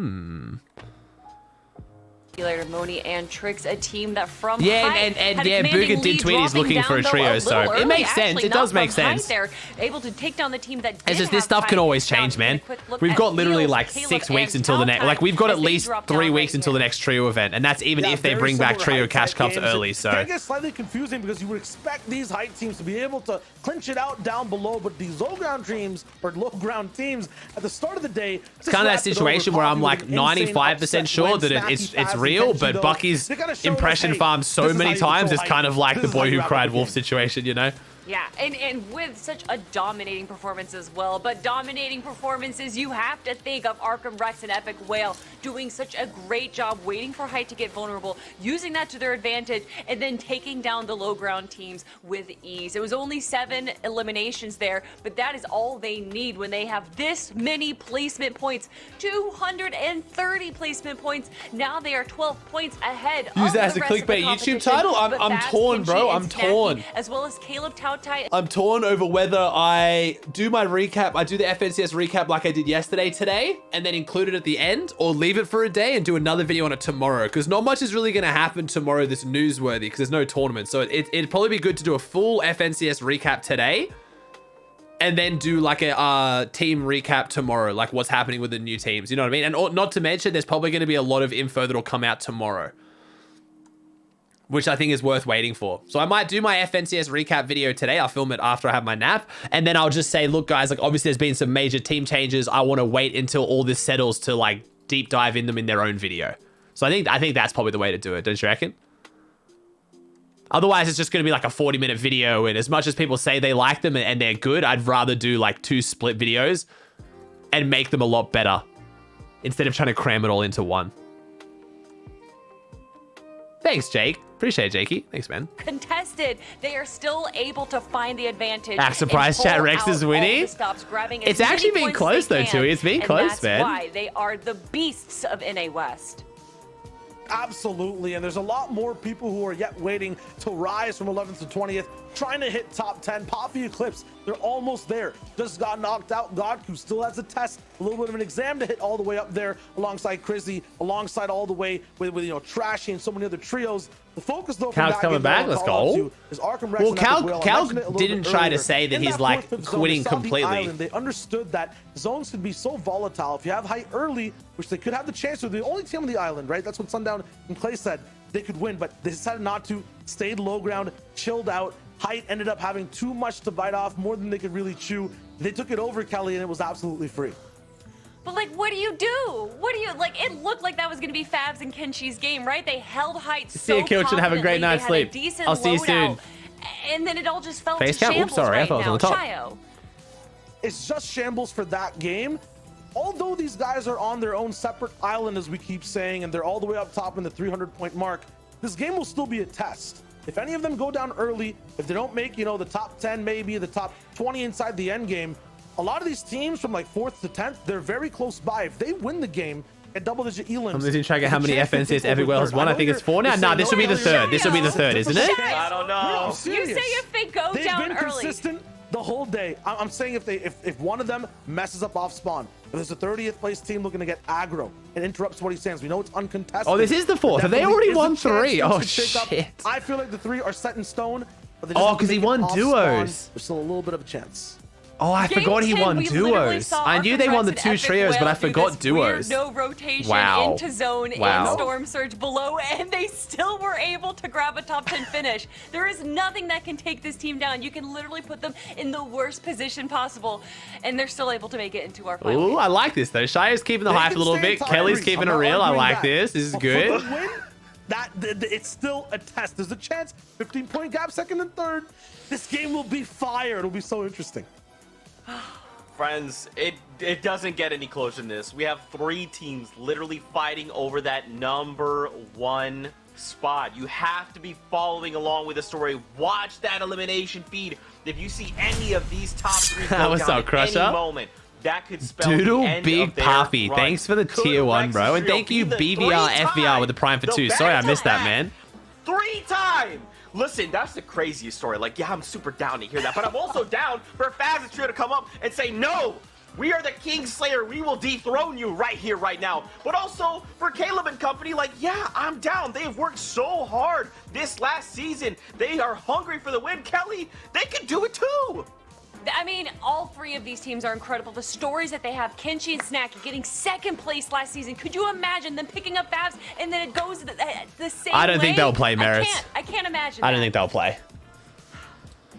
Moni and Tricks, a team that from yeah, and yeah, Booga did tweet he's looking for a trio, so it makes sense. It does make sense. They're able to take down the team that it's just this stuff can always change, man. We've got literally like 6 weeks until the next, like we've got at least 3 weeks until the next trio event, and that's even if they bring back trio cash cups early. So it gets slightly confusing because you would expect these height teams to be able to clinch it out down below, but these low ground teams or low ground teams at the start of the day, it's kind of that situation where I'm like 95% sure that it's real, but Bucky's impression farmed so many times, it's kind of like the boy who cried wolf situation, you know? Yeah, and with such a dominating performance as well, but dominating performances, you have to think of Arkham Rex and Epic Whale doing such a great job waiting for height to get vulnerable, using that to their advantage, and then taking down the low ground teams with ease. It was only 7 eliminations there, but that is all they need when they have this many placement points, 230 placement points. Now they are 12 points ahead. Use that as a clickbait YouTube title? I'm torn, bro. I'm torn. As well as Caleb Tautai. I'm torn over whether I do my recap, I do the FNCS recap like I did yesterday today, and then include it at the end, or leave it for a day and do another video on it tomorrow, because not much is really going to happen tomorrow that's newsworthy, because there's no tournament. So it'd probably be good to do a full FNCS recap today, and then do like a team recap tomorrow, like what's happening with the new teams, you know what I mean? And not to mention, there's probably going to be a lot of info that'll come out tomorrow, which I think is worth waiting for. So I might do my FNCS recap video today. I'll film it after I have my nap. And then I'll just say, look, guys, like obviously there's been some major team changes. I want to wait until all this settles to like deep dive in them in their own video. So I think that's probably the way to do it. Don't you reckon? Otherwise, it's just going to be like a 40-minute video. And as much as people say they like them and they're good, I'd rather do like 2 split videos and make them a lot better instead of trying to cram it all into one. Thanks, Jake. Appreciate it, Jakey. Thanks, man. Contested, they are still able to find the advantage. Surprise chat, Rex is winning. It's actually been close though, too. It's been close, man. That's why they are the beasts of NA West. Absolutely, and there's a lot more people who are yet waiting to rise from 11th to 20th, trying to hit top 10. Poppy Eclipse, they're almost there. Just got knocked out. Godku still has a test, a little bit of an exam to hit all the way up there alongside Crizzy, alongside all the way with you know, Trashy and so many other trios. The focus though from Cal's coming back. Let's go. Is Arkham Rex. Well, Cal didn't try to say that he's like quitting completely. They understood that zones could be so volatile. If you have height early, which they could have the chance to, the only team on the island, right? That's what Sundown and Clay said. They could win, but they decided not to. Stayed low ground, chilled out. Height ended up having too much to bite off, more than they could really chew. They took it over, Kelly, and it was absolutely free. But like, what do you do? What do you, like, it looked like that was going to be Fabs and Kenshi's game, right? They held height so see you, Kilchin. Have a great night's sleep. I'll see you soon. And then it all just fell Face to count? shambles. Oops, sorry, right I thought it was now. on the top. It's just shambles for that game. Although these guys are on their own separate island, as we keep saying, and they're all the way up top in the 300-point mark, this game will still be a test. If any of them go down early, if they don't make, you know, the top 10, maybe the top 20 inside the end game, a lot of these teams from like 4th to 10th, they're very close by. If they win the game at double-digit elims, I'm losing track of how many FNCS Epic Whale has won. I think it's 4 now. Nah, this will be the third. This will be the third, isn't it? I don't know. You say if they go They've down been early. consistent the whole day. I'm saying if one of them messes up off spawn, if there's a 30th place team looking to get aggro and interrupts what he stands, we know it's uncontested. Oh, this is the 4th. Have they already won 3? Oh, shit. shit. I feel like the 3 are set in stone. But Oh, because he won duos. There's still a little bit of a chance. Oh, I forgot he won duos. I knew they won the 2 trios, but I forgot duos. No rotation Wow. into zone in Storm Surge below, and they still were able to grab a top 10 finish. There is nothing that can take this team down. You can literally put them in the worst position possible, and they're still able to make it into our final. Ooh, I like this though. Shia's keeping the hype a little bit. Kelly's keeping it real. I like this. This is good. It's still a test. There's a chance. 15-point gap, 2nd and 3rd. This game will be fire. It'll be so interesting. Friends, it doesn't get any closer than this. We have 3 teams literally fighting over that number 1 spot. You have to be following along with the story. Watch that elimination feed. If you see any of these top 3 go What's down up, Crusher? at any moment, that could spell Doodle the end Big of their Puffy. run. Thanks for the Could tier 1, Rex bro. And Trio thank you, be the BBR FBR with the Prime for 2. Sorry I missed that, man. 3-time! Listen, that's the craziest story. Like, yeah, I'm super down to hear that, but I'm also down for Faz Trio to come up and say, no, we are the Kingslayer. We will dethrone you right here, right now. But also for Caleb and company, like, yeah, I'm down. They've worked so hard this last season. They are hungry for the win. Kelly, they can do it too. I mean, all 3 of these teams are incredible. The stories that they have, Kenshi and Snacky getting 2nd place last season. Could you imagine them picking up Fabs and then it goes the same way? I don't think they'll play, Maris. I can't imagine I don't think they'll play.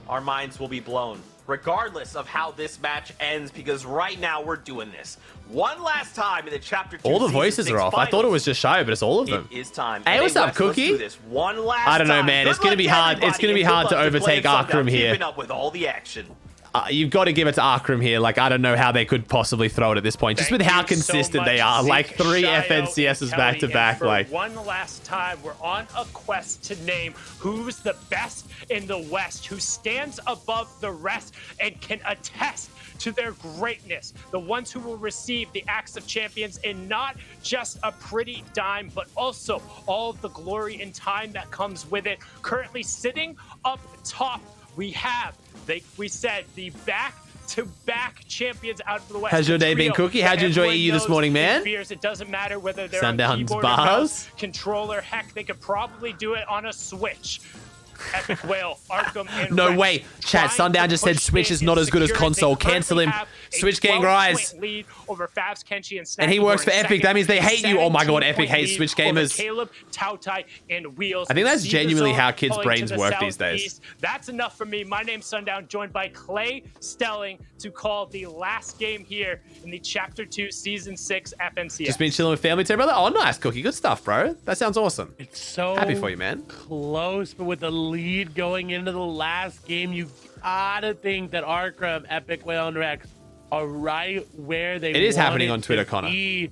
Our minds will be blown, regardless of how this match ends, because right now we're doing this one last time in the Chapter 2. All the voices are off. I thought it was just Shia, but it's all of them. It is time. Hey, what's up, Cookie? Let's do this one last I don't know, time. man. Good It's going to be luck, hard. It's going to be everybody, hard to and good luck overtake playing Sundown, Arkrum here. Keeping up with all the action. You've got to give it to Arkrum here. Like, I don't know how they could possibly throw it at this point, just with how consistent they are. Like, 3 FNCSs back to back. Like, one last time, we're on a quest to name who's the best in the West, who stands above the rest and can attest to their greatness. The ones who will receive the Axe of Champions, and not just a pretty dime, but also all of the glory and time that comes with it. Currently sitting up top, we have, like we said, the back-to-back champions out of the West. How's your day been, Cookie? How'd you enjoy EU this morning, man? It doesn't matter whether they're Sundown's on keyboard bars. or mouse, controller. Heck, they could probably do it on a Switch. Epic Whale, Arkham, and no Rex way. Chat, Sundown just said Switch is not as good as console. Cancel him. Switch Gang rise. Lead over Fabs, Kenshi, and And he works for Epic. That means they hate you. Oh my god, Epic hates Switch gamers. Caleb, Tautai, and Wheels. I think that's See genuinely the zone how kids' pulling brains to the work these days. southeast. That's enough for me. My name's Sundown, joined by Clay Stelling to call the last game here in the Chapter 2 Season 6 FNCS. Just been chilling with family too, brother. Oh, nice, Cookie. Good stuff, bro. That sounds awesome. It's so happy for you, man. Close, but with the lead going into the last game, you gotta think that Arkrum, Epic Whale, and Rex are right where they. It is happening on wanted Twitter, to Connor. be.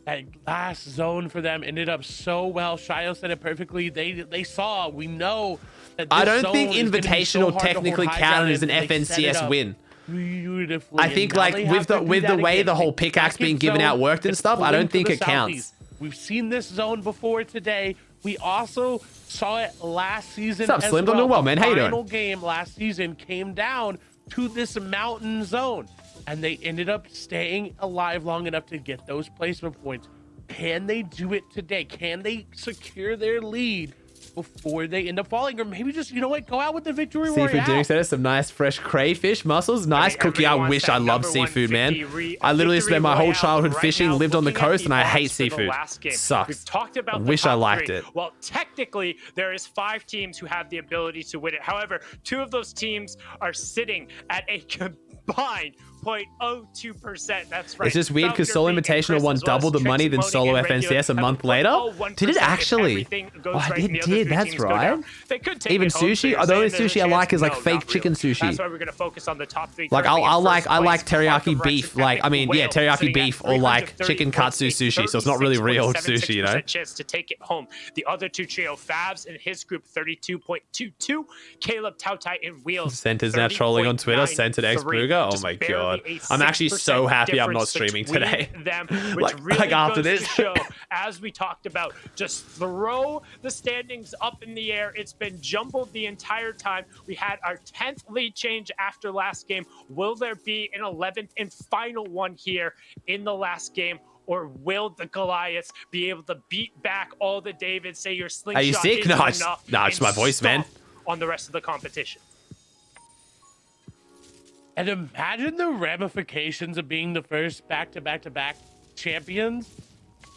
That last zone for them ended up so well. Shio said it perfectly. They saw. We know that. This I don't zone think is gonna be so Invitational hard to technically hold high ground, counted as an and they set it FNCS up win. beautifully. I And think now like they have to do with the that way again. the whole pickaxe Second being given zone, out worked and it's stuff, I pulling don't to think the it counts. southeast. We've seen this zone before today. We also saw it last season. What's up, as Slim? I'm doing well, man. How you The doing? final game last season came down to this mountain zone, and they ended up staying alive long enough to get those placement points. Can they do it today? Can they secure their lead before they end up falling? Or maybe just, you know what, go out with the victory Seafood royale. doing so, some nice fresh crayfish mussels. Nice, Cookie. I everyone wish wants I that loved number one seafood, man. victory I literally spent my whole royale childhood right fishing, now, lived on the looking at coast, and I odds hate for the seafood. last game. Sucks. We've talked about I the wish I top liked three. it. Well, technically, there is 5 teams who have the ability to win it. However, 2 of those teams are sitting at a combined 0.02%. That's right. It's just weird because Solo Invitational won double the money than Solo FNCS a month later. Did it actually? Oh, it did. That's right. Even sushi. Oh, the only sushi I like is like fake chicken sushi. That's why we're gonna focus on the top 3. Like I like teriyaki beef. Like I mean, yeah, teriyaki beef or like chicken katsu sushi. So it's not really real sushi, you know. Chance to take it home. The other 2 trio, Favs and his group, 32.22. Caleb, Tautai, and Wheels. Center's now trolling on Twitter. Centered X Booger. Oh my god. I'm actually so happy I'm not streaming today. Them, which like, really after goes this. to show, as we talked about, just throw the standings up in the air. It's been jumbled the entire time. We had our 10th lead change after last game. Will there be an 11th and final one here in the last game? Or will the Goliaths be able to beat back all the Davids, say your slingshot Are you sick? No, it's my voice, man. On the rest of the competition. And imagine the ramifications of being the first back-to-back-to-back champions.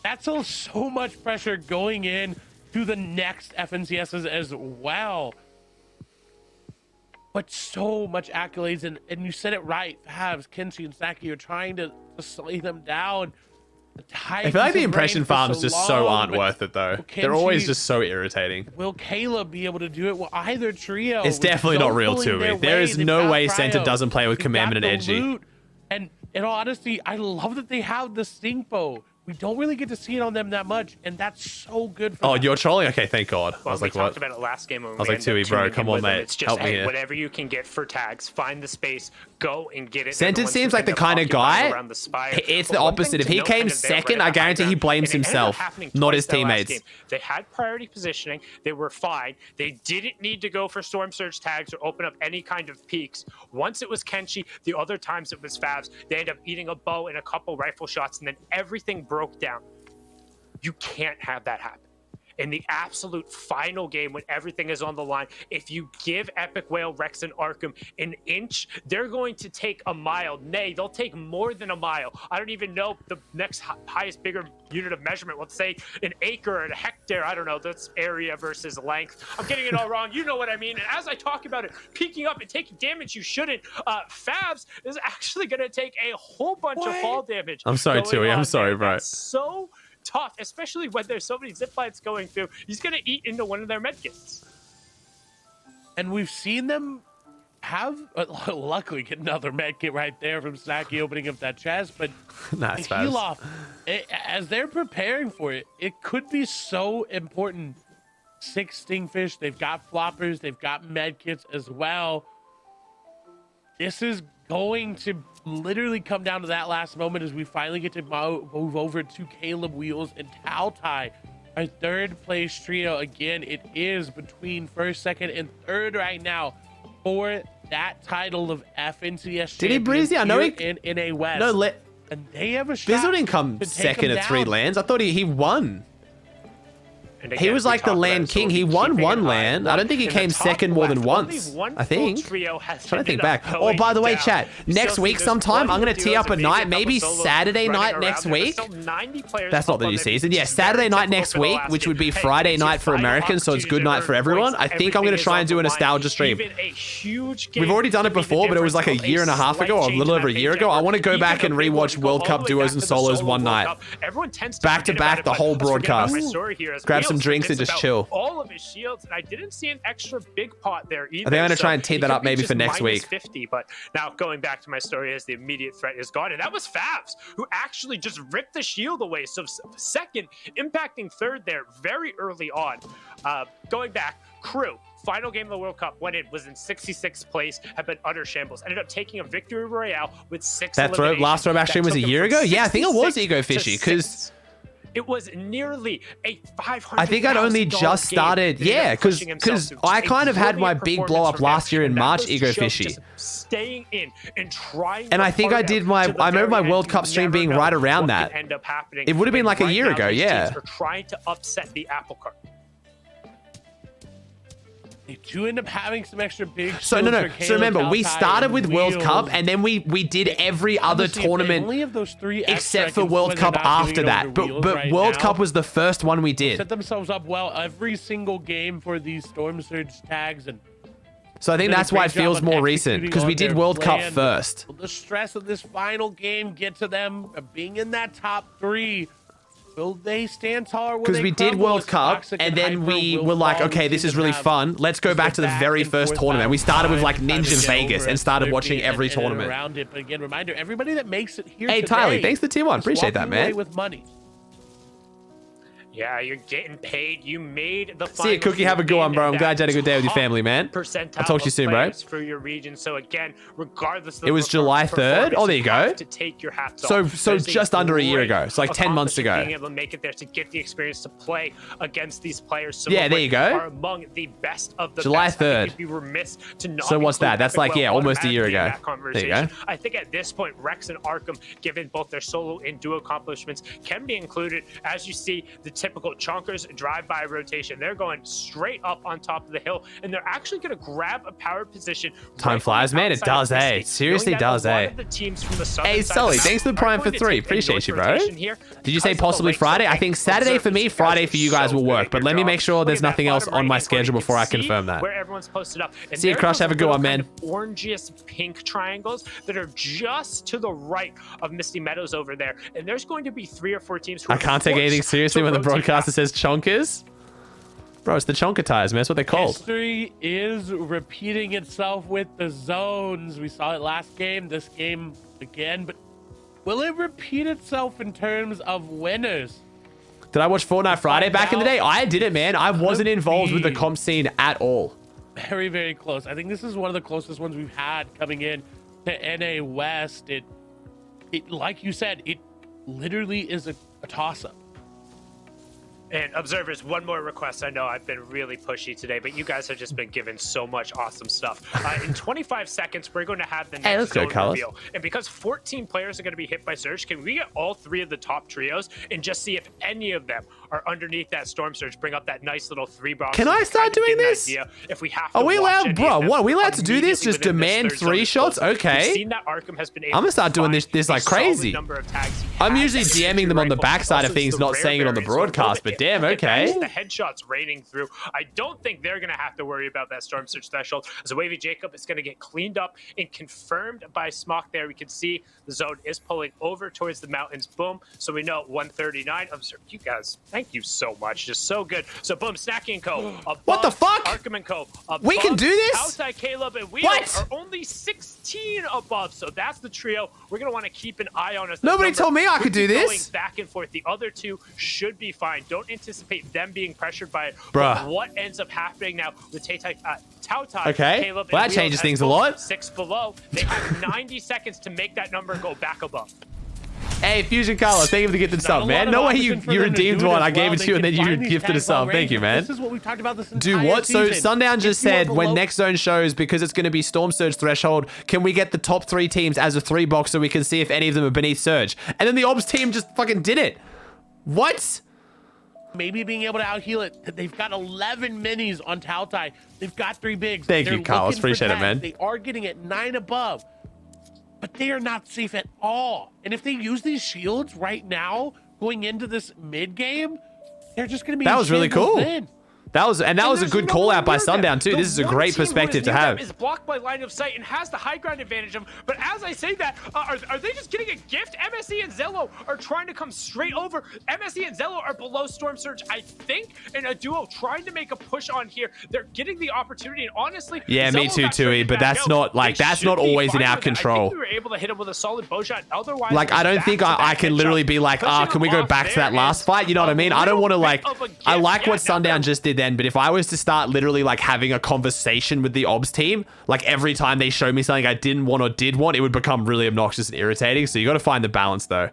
That's so much pressure going in to the next FNCSs as well. But so much accolades, and you said it right. Favs, Kenshi, and Saki are trying to slay them down. I feel like the impression farms just so aren't worth it though. They're always just so irritating. Will Caleb be able to do it? Well, either trio. It's definitely not real to me. There is no way Center doesn't play with Commandment and Edgy. And in all honesty, I love that they have the stink bow. We don't really get to see it on them that much, and that's so good for them. You're trolling? Okay, thank God. Well, I was like, we what? talked about it last game. When I was like, Tui, bro, come on, mate. It's just, help me hey, here. whatever you can get for tags, find the space, go and get it. Center seems like the kind of guy. It's the opposite. If he came second, I guarantee he blames himself, not his teammates. They had priority positioning. They were fine. They didn't need to go for Storm Surge tags or open up any kind of peaks. Once it was Kenshi, the other times it was Favs. They ended up eating a bow and a couple rifle shots, and then everything broke down. You can't have that happen. In the absolute final game when everything is on the line, if you give Epic Whale, Rex, and Arkham an inch, they're going to take a mile. Nay, they'll take more than a mile. I don't even know the next highest bigger unit of measurement. Let's say an acre or a hectare. I don't know. That's area versus length. I'm getting it all wrong. You know what I mean. And as I talk about it, peeking up and taking damage you shouldn't, Favs is actually going to take a whole bunch of fall damage. I'm sorry, Tui. I'm sorry, bro. So tough, especially when there's so many zip lines going through. He's going to eat into one of their medkits. And we've seen them have, luckily, get another medkit right there from Snacky opening up that chest, but nice heal off, as they're preparing for it, it could be so important. 6 Stingfish, they've got floppers, they've got medkits as well. This is going to literally come down to that last moment as we finally get to move over to Caleb, Wheels, and Tautai. Our 3rd place trio. Again, it is between 1st, 2nd, and 3rd right now for that title of FNCS. Did he breeze? I know he in NA West. No, and they have a shot. Bizzle didn't come second at 3 lands. I thought he won. Again, he was like the land king. He won 1 land. I don't think he came second more than once. I think. I'm trying to think back. Oh, by the way, chat. Next week sometime, I'm going to tee up a night. Maybe Saturday night next week. That's not the new season. Yeah, Saturday night next week, which would be Friday night for Americans, so it's good night for everyone. I think I'm going to try and do a nostalgia stream. We've already done it before, but it was like a year and a half ago, or a little over a year ago. I want to go back and rewatch World Cup duos and solos one night. Back to back, the whole broadcast. Grab some drinks and just chill. All of his shields, and I didn't see an extra big pot there either. I think I'm gonna try and tee that up maybe for next week. 50, but now going back to my story, as the immediate threat is gone, and that was Favs who actually just ripped the shield away. So 2nd, impacting 3rd there very early on. Going back, Crew. Final game of the World Cup, when it was in 66th place, had been utter shambles. Ended up taking a victory royale with 6 eliminations. Last throwback stream was a year ago? Yeah, I think it was Ego Fishy, because it was nearly a $500,000. I think I'd only just started. Yeah, because I kind of had my big blow up last year in March, Ego Fishy. Staying in and trying. And I think I did I remember my World Cup stream being right around that. It would have been like a year ago, yeah. Are trying to upset the apple cart. They do end up having some extra big. So remember, we started with World Cup, and then we did every other tournament only of those 3 except for World Cup after that. But World Cup was the first one we did. Set themselves up well every single game for these Storm Surge tags, and So I think that's why it feels more recent, because we did World Cup first. Will the stress of this final game get to them being in that top 3? Will they stand taller? Because we did World Cup, and then we were like, okay, this is really fun. Let's go back to the very first tournament. We started with like Ninja Vegas and started watching every tournament. Around it. But again, reminder, everybody that makes it here hey, Tyler, thanks for the tier 1. Appreciate that, man. With money. Yeah, you're getting paid. You made the See you, Cookie. Have a good one, bro. I'm glad you had a good day with your family, man. I'll talk to you soon, bro. For your region. So again, regardless of it was July 3rd. Oh, there you go. To take your hats so off. just under a year ago. It's like 10 months ago. Being able to make it there to get the experience to play against these players. Some yeah, there you go. Are among the best of the July best. 3rd. Be remiss to not so what's that? That's like, yeah, almost a year ago. There you go. I think at this point, Rex and Arkham, given both their solo and duo accomplishments, can be included. As you see, the typical chonkers drive-by rotation. They're going straight up on top of the hill, and they're actually going to grab a power position. Time flies, man. It does, eh? It seriously does, eh? Hey, Sully, thanks for the Prime for 3. Appreciate you, bro. Did you say possibly Friday? I think Saturday for me, Friday for you guys will work, but let me make sure there's nothing else on my schedule before I confirm that. Where everyone's posted up. See you, Crush. Have a good one, man. Orangiest pink triangles that are just to the right of Misty Meadows over there, and there's going to be 3 or 4 teams who I can't take anything seriously when the broadcaster says chonkers. Bro, it's the chonker tires, man. That's what they're called. History is repeating itself with the zones. We saw it last game, this game again, but will it repeat itself in terms of winners? Did I watch Fortnite Friday back in the day? I didn't, man. I wasn't involved with the comp scene at all. Very, very close. I think this is one of the closest ones we've had coming in to NA West. It like you said, it literally is a toss-up. And observers, one more request. I know I've been really pushy today, but you guys have just been given so much awesome stuff. In 25 seconds, we're going to have the next zone reveal. And because 14 players are going to be hit by Surge, can we get all 3 of the top trios and just see if any of them are underneath that Storm Surge? Bring up that nice little 3 box. Can I start doing this? If we have to are we allowed, bro? What are we allowed to do this? Just demand 3 shots? Okay. Seen that Arkham has been able I'm gonna start doing this like crazy. I'm usually DMing them on the backside of things, not saying it on the broadcast, but damn, okay. The headshots raining through. I don't think they're going to have to worry about that Storm Surge threshold. As Wavy Jacob is going to get cleaned up and confirmed by Smock there. We can see the zone is pulling over towards the mountains. Boom. So we know 139. Observe, you guys, thank you so much. Just so good. So boom, Snacky and Co. What the fuck? Arkham and Co. We can do this? Outside Caleb and we are only 16 above. So that's the trio. We're going to want to keep an eye on us. Nobody told me I could do this. Going back and forth. The other 2 should be fine. Don't anticipate them being pressured by it. Bruh. But what ends up happening now with Tautai, okay. Caleb, well, that changes things a lot. 6 below. They have 90 seconds to make that number go back above. Hey, Fusion Carlos, thank you for getting the sub, man. No way you redeemed one. I gave it to you and then you gifted a sub. Thank you, man. This is what we've talked about this Do what? So Sundown just said when next zone shows, because it's going to be Storm Surge threshold, can we get the top 3 teams as a 3 box so we can see if any of them are beneath Surge? And then the Obs team just fucking did it. What? Maybe being able to out-heal it. They've got 11 minis on Tautai. They've got 3 bigs. Thank you, Carlos. Appreciate it, man. They are getting it 9 above. But they are not safe at all. And if they use these shields right now, going into this mid-game, they're just going to be That was really cool. In. That was a good call out by Sundown too. This is a great perspective to have. Is blocked by line of sight and has the high ground advantage of. But as I say that, are they just getting a gift? MSE and Zello are trying to come straight over. MSE and Zello are below Storm Surge, I think, in a duo trying to make a push on here. They're getting the opportunity, and honestly, yeah, me too, Tui. But that's not like that's not always in our control. I think we were able to hit him with a solid bow shot. Otherwise, like I don't think I can literally be like, can we go back to that last fight? You know what I mean? I don't want to like. I like what Sundown just did then, but if I was to start literally like having a conversation with the Obs team, like every time they show me something I didn't want or did want, it would become really obnoxious and irritating. So you got to find the balance though.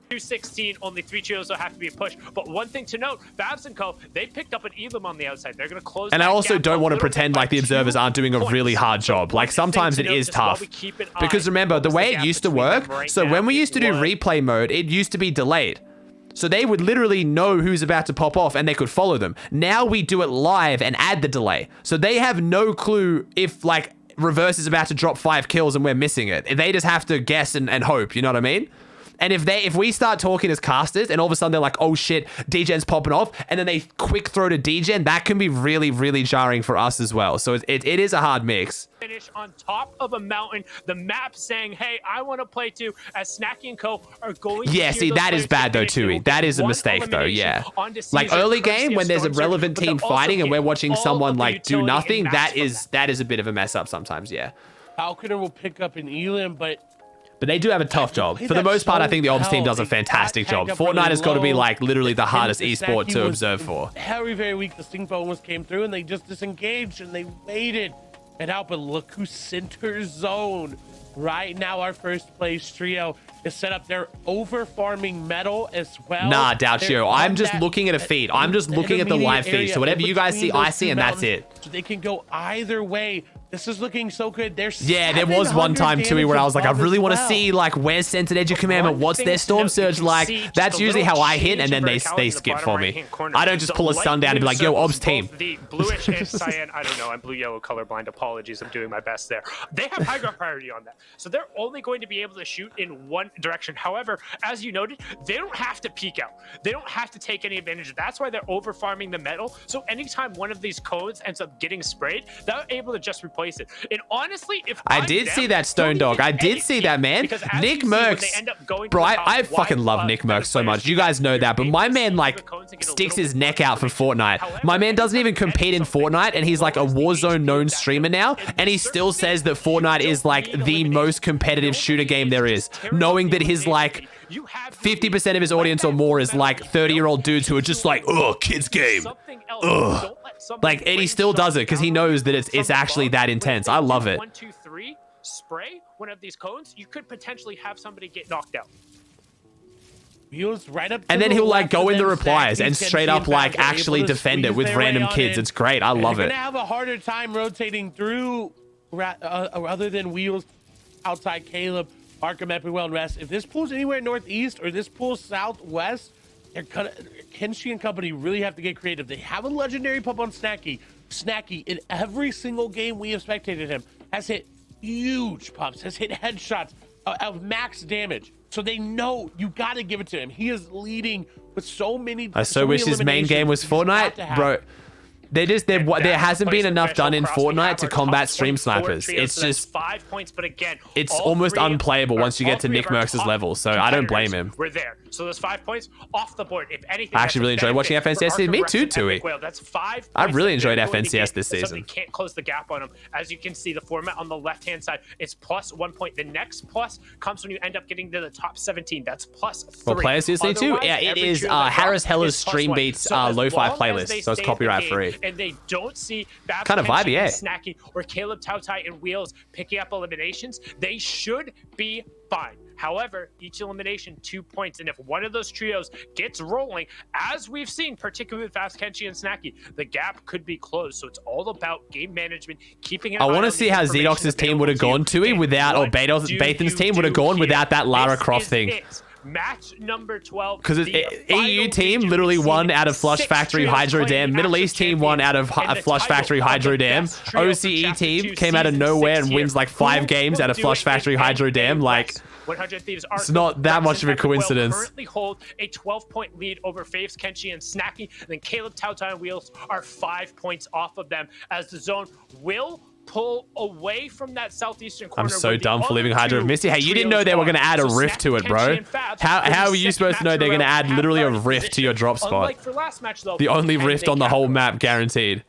216, only 3 trios will have to be pushed. But one thing to note, Babs and Co, they picked up an Elam on the outside. They're going to close. And I also don't want to pretend like the observers aren't doing a really hard job. Like sometimes it is tough. Because remember, the way it used to work, so when we used to do replay mode, it used to be delayed. So they would literally know who's about to pop off and they could follow them. Now we do it live and add the delay. So they have no clue if like Reverse is about to drop 5 kills and we're missing it. They just have to guess and hope, you know what I mean? And if we start talking as casters and all of a sudden they're like, oh shit, DGen's popping off, and then they quick throw to DGen, that can be really, really jarring for us as well. So it is a hard mix. Finish on top of a mountain, the map saying, hey, I want to play too, as Snacky and Co are going yeah, see, that is bad though, Tui. That is a mistake though, yeah. Like early game when there's a relevant team fighting and we're watching someone like do nothing, that is a bit of a mess up sometimes, yeah. Falconer will pick up an Elam, but they do have a tough job. For the most part, I think the Ops team does a fantastic job. Fortnite has got to be like literally the hardest esport to observe for. Very, very weak. The Stingfo almost came through and they just disengaged and they waited it out. But look who centers zone. Right now, our first place trio is set up. They're over farming metal as well. Nah, Douchio. I'm just looking at a feed. I'm just looking at the live feed. So whatever you guys see, I see, and that's it. So they can go either way. This is looking so good. Yeah, there was one time too where I was like, I really want to see like where's Centered Edge of Commandment, what's their Storm Surge like. That's usually how I hit, and then they skip for me. I don't just pull a stun down and be like, yo, Obs team. The bluish and cyan, I don't know, I'm blue-yellow colorblind. Apologies, I'm doing my best there. They have high ground priority on that, so they're only going to be able to shoot in one direction. However, as you noted, they don't have to peek out. They don't have to take any advantage. That's why they're over farming the metal. So anytime one of these codes ends up getting sprayed, they're able to just replace it. And honestly, if I did see that Stone Dog, I did see that, man. Nick Merckx, bro, I fucking love Nick Merckx so much. You guys know that, but my man like sticks his neck out for Fortnite. My man doesn't even compete in Fortnite, and he's like a Warzone known streamer now, and he still says that Fortnite is like the most competitive shooter game there is, knowing that his like 50% of his audience or more is like 30-year-old dudes who are just like, oh, kids game. Ugh. Like, and he still does it because he knows that it's actually that intense. I love it. 1, 2, 3, spray one of these cones, you could potentially have somebody get knocked out. Right up and then he'll like go in the replies and straight up like actually defend it with random kids. It's great. I love it. They're gonna have a harder time rotating through other than Wheels outside Caleb, Arkham, Epicwell, and Rest. If this pulls anywhere northeast or this pulls southwest, Kenshi and company really have to get creative. They have a legendary pump on Snacky. Snacky, in every single game we have spectated him, has hit huge pumps, has hit headshots of max damage. So they know you got to give it to him. He is leading with so many. I so wish his main game was Fortnite, bro. There hasn't been enough done in Fortnite to combat stream snipers. It's just 5 points, but again, it's almost unplayable once you get to Nick Merckx's level. So I don't blame him. We're there. So those 5 points off the board. If anything, I actually really enjoyed watching FNCS. Me too, Tui. That's 5. I really enjoyed FNCS this season. They can't close the gap on them. As you can see, the format on the left-hand side, it's plus 1 point. The next plus comes when you end up getting to the top 17. That's plus 3. Well, players seriously too. Yeah, it is Harris Heller's Stream Beats lo-fi playlist, so it's copyright free. And they don't see kind of vibey, yeah. Snacky or Caleb Tautai and Wheels picking up eliminations, they should be fine. However, each elimination 2 points, and if one of those trios gets rolling, as we've seen, particularly with Fast Kenshi and Snacky, the gap could be closed. So it's all about game management, keeping it. I want to see how Zedox's team would have gone to it without, or Bathan's team would have gone without that Lara Croft thing. Match number 12. Because EU team literally won out of Flush Factory Hydro Dam. Middle East team won out of Flush Factory Hydro Dam. OCE team came out of nowhere and wins like 5 games out of Flush Factory Hydro Dam. Like, it's not that much of a coincidence. Currently hold a 12-point lead over Faves, Kenshi, and Snacky. And then Caleb, Tautai, and Wheels are 5 points off of them as the zone will pull away from that southeastern corner. I'm so dumb for leaving Hydro of Misty. Hey, you didn't know they were going to add a rift to it, bro. How are you supposed to know they're going to add literally a rift to your drop spot? The only rift on the whole map, guaranteed.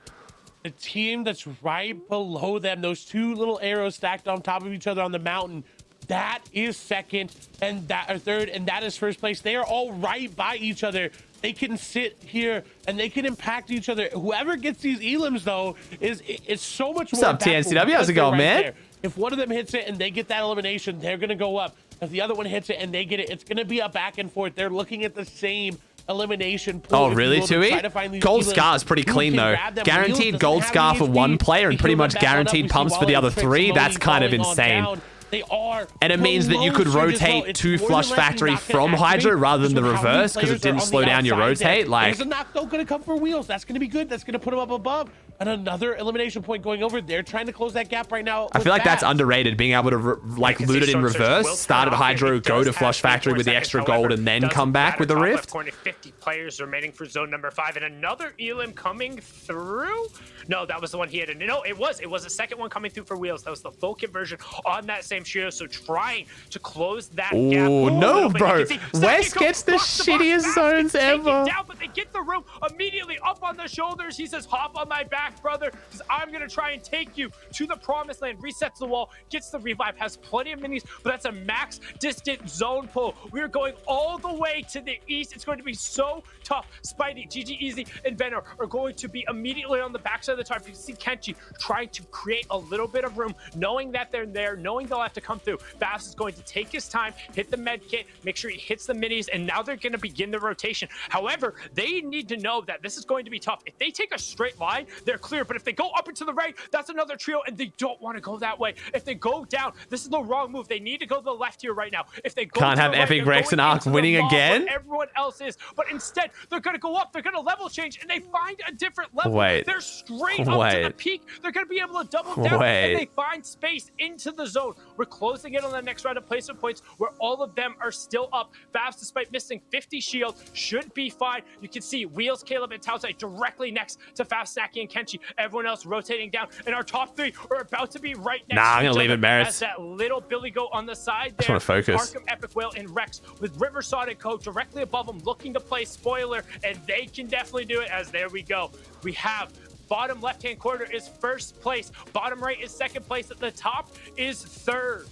The team that's right below them, those 2 little arrows stacked on top of each other on the mountain, that is second, and that are third, and that is first place. They are all right by each other. They can sit here and they can impact each other. Whoever gets these elims, though, is so much more. What's up, TNCW? How's it going, man? There. If one of them hits it and they get that elimination, they're going to go up. If the other one hits it and they get it, it's going to be a back and forth. They're looking at the same elimination pool. Oh, really, Tui? Gold Scar is pretty clean, though. Guaranteed Gold Scar for one player and pretty much guaranteed pumps for the other 3. That's kind of insane. They are, and it means that you could rotate to Flush Factory from Hydro rather than the reverse because it didn't slow down your rotate. Like, there's a knockdown going to come for Wheels. That's going to be good. That's going to put him up above. and another elimination point going over. They're trying to close that gap right now. I feel like that's underrated, being able to like loot it in reverse, start at Hydro, go to Flush Factory with the extra gold, and then come back with the Rift. Corner, 50 players remaining for zone number 5, and another Elim coming through. No, that was the one he had. No, it was a second one coming through for Wheels. That was the full conversion on that same trio. So trying to close that gap. Oh no, bro! West gets the shittiest zones ever. Down, but they get the room immediately up on the shoulders. He says, "Hop on my back, brother. Because I'm gonna try and take you to the promised land." Resets the wall, gets the revive, has plenty of minis, but that's a max distant zone pull. We are going all the way to the east. It's going to be so tough. Spidey, GG Easy, and Venom are going to be immediately on the backside of the target. You can see Kenshi trying to create a little bit of room, knowing that they're there, knowing they'll have to come through. Babs is going to take his time, hit the med kit, make sure he hits the minis, and now they're going to begin the rotation. However, they need to know that this is going to be tough. If they take a straight line, they're clear, but if they go up and to the right, that's another trio, and they don't want to go that way. If they go down, this is the wrong move. They need to go to the left here right now. If they go can't have right, Epic Rex and Arc winning again. Everyone else is, but instead they're going to go up. They're going to level change, and they find a different level. They're straight up to the peak. They're going to be able to double down, and they find space into the zone. We're closing in on the next round of placement points where all of them are still up. Babs, despite missing 50 shield, should be fine. You can see Wheels, Caleb, and Tausai directly next to Fast, Snacky, and Kenshi. Everyone else rotating down, and our top 3 are about to be right next to I'm going to leave it, Maris. As that little Billy Goat on the side there. I just want to focus. Arkham, Epic Whale, and Rex with River Sonic Code directly above them, looking to play spoiler, and they can definitely do it, as there we go. We have bottom left-hand corner is first place, bottom right is second place, at the top is third.